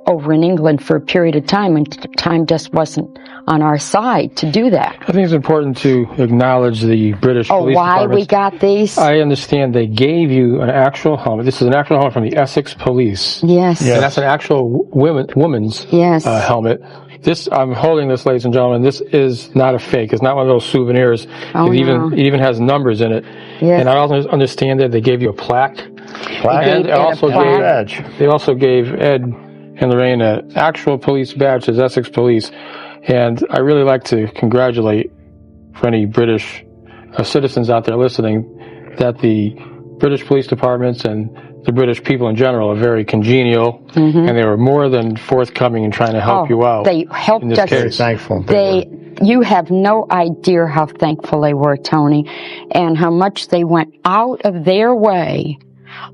over in England for a period of time, and time just wasn't on our side to do that. I think it's important to acknowledge the British police why departments. We got these? I understand they gave you an actual helmet. This is an actual helmet from the Essex Police. Yes. And that's an actual woman's helmet. I'm holding this, ladies and gentlemen. This is not a fake. It's not one of those souvenirs. Oh, it even has numbers in it. Yes. And I also understand that they gave you a plaque. And they also gave Ed and Lorraine an actual police badge as Essex Police. And I really like to congratulate, for any British citizens out there listening, that the British police departments and the British people in general are very congenial, and they were more than forthcoming in trying to help you out. They helped in this us. Case. Thankful. You have no idea how thankful they were, Tony, and how much they went out of their way,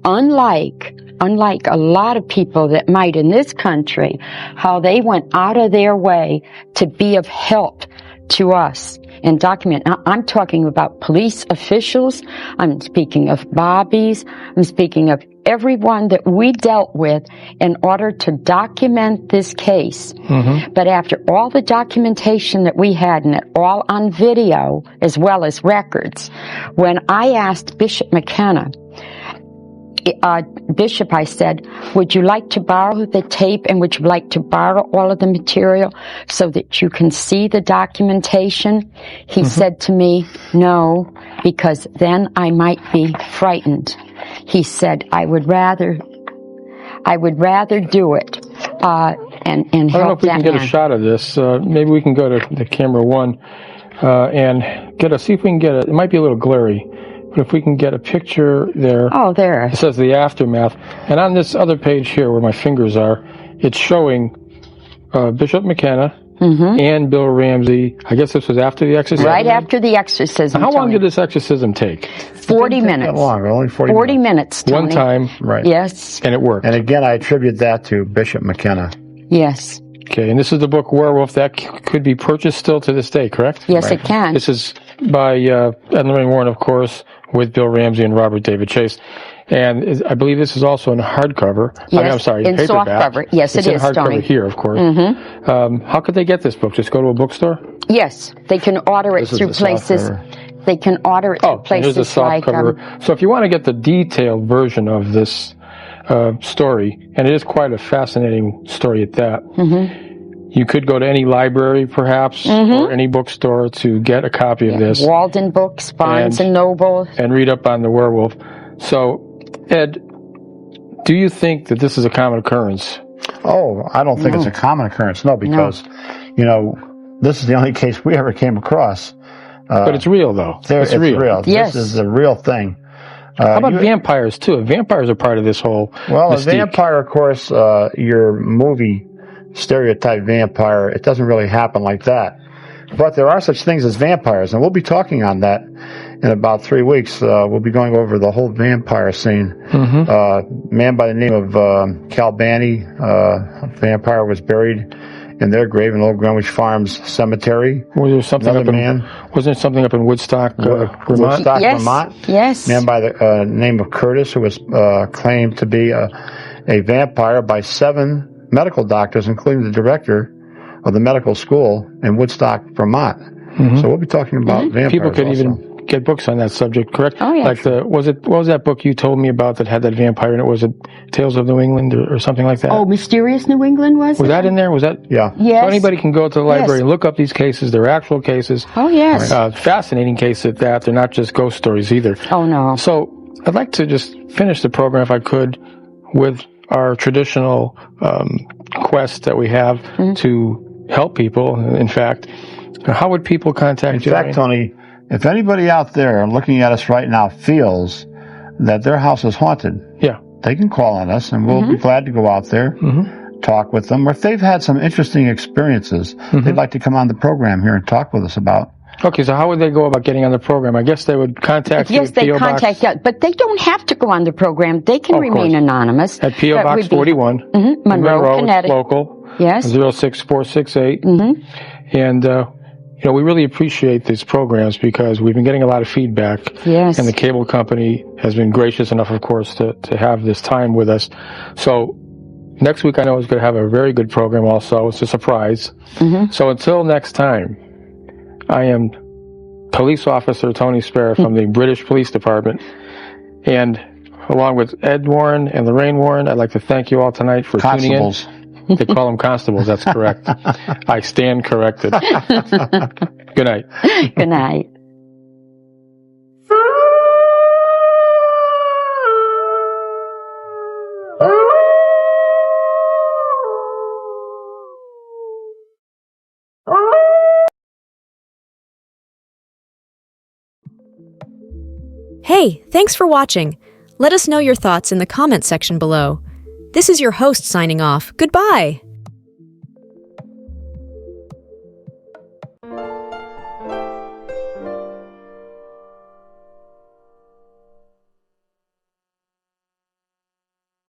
unlike a lot of people that might in this country, how they went out of their way to be of help to us and document. Now, I'm talking about police officials. I'm speaking of bobbies. I'm speaking of everyone that we dealt with in order to document this case. Mm-hmm. But after all the documentation that we had, and it all on video as well as records, when I asked Bishop McKenna, Bishop, I said, would you like to borrow the tape, and would you like to borrow all of the material so that you can see the documentation? He said to me, no, because then I might be frightened. He said, I would rather do it, and help that man. I don't know if we can get a shot of this. Maybe we can go to the camera one, and see if we can get it might be a little glary. But if we can get a picture there. Oh, there. It says the aftermath. And on this other page here where my fingers are, it's showing Bishop McKenna and Bill Ramsey. I guess this was after the exorcism? Right after the exorcism. How long did this exorcism take? 40 minutes. Not long, only 40 minutes, Tony. One time. Right. Yes. And it worked. And again, I attribute that to Bishop McKenna. Yes. Okay, and this is the book Werewolf that could be purchased still to this day, correct? Yes, it can. This is by Ed and Lorraine Warren, of course, with Bill Ramsey and Robert David Chase. And I believe this is also in hardcover. Yes, I'm sorry, in paperback. softcover. Yes, it's it in is, hardcover Tony. here, of course. How could they get this book? Just go to a bookstore? Yes, they can order it This is through the places. softcover. They can order it through Here's the places like. softcover. So if you want to get the detailed version of this story, and it is quite a fascinating story at that, you could go to any library, perhaps, or any bookstore to get a copy of this. Walden Books, Barnes and Noble. And read up on the werewolf. So, Ed, do you think that this is a common occurrence? Oh, I don't think it's a common occurrence. No, because, this is the only case we ever came across. But it's real, though. It's real. Yes. This is a real thing. How about vampires, too? Vampires are part of this whole mystique. A vampire, of course, your movie stereotype vampire, it doesn't really happen like that. But there are such things as vampires, and we'll be talking on that in about 3 weeks. We'll be going over the whole vampire scene. A man by the name of Cal Banny, a vampire, was buried in their grave in Old Greenwich Farms Cemetery. Was there something wasn't there something up in Woodstock, Vermont? Woodstock, Vermont. Yes. A man by the name of Curtis, who was claimed to be a vampire by 7 medical doctors, including the director of the medical school in Woodstock, Vermont. So we'll be talking about vampires. People could also even get books on that subject, correct? Oh, yes. Like what was that book you told me about that had that vampire in it? Was it Tales of New England or something like that? Oh, Mysterious New England was Was that in there? Was that? Yeah. Yes. So anybody can go to the library and look up these cases. They're actual cases. Oh, yes. Fascinating cases at that. They're not just ghost stories either. Oh, no. So I'd like to just finish the program, if I could, with our traditional quest that we have to help people. In fact, how would people contact you? In fact, Tony, if anybody out there looking at us right now feels that their house is haunted, they can call on us, and we'll be glad to go out there, talk with them. Or if they've had some interesting experiences they'd like to come on the program here and talk with us about. Okay, so how would they go about getting on the program? I guess they would contact you Yes, at they P.O. contact us, but they don't have to go on the program. They can remain anonymous. At P.O. Box 41, Monroe, Connecticut. Local, yes, 06468. And we really appreciate these programs because we've been getting a lot of feedback. Yes. And the cable company has been gracious enough, of course, to have this time with us. So next week I know is going to have a very good program also. It's a surprise. So until next time, I am Police Officer Tony Spera from the British Police Department. And along with Ed Warren and Lorraine Warren, I'd like to thank you all tonight for tuning in. They call them constables, that's correct. I stand corrected. Good night. Good night. Hey, thanks for watching. Let us know your thoughts in the comments section below. This is your host signing off. Goodbye.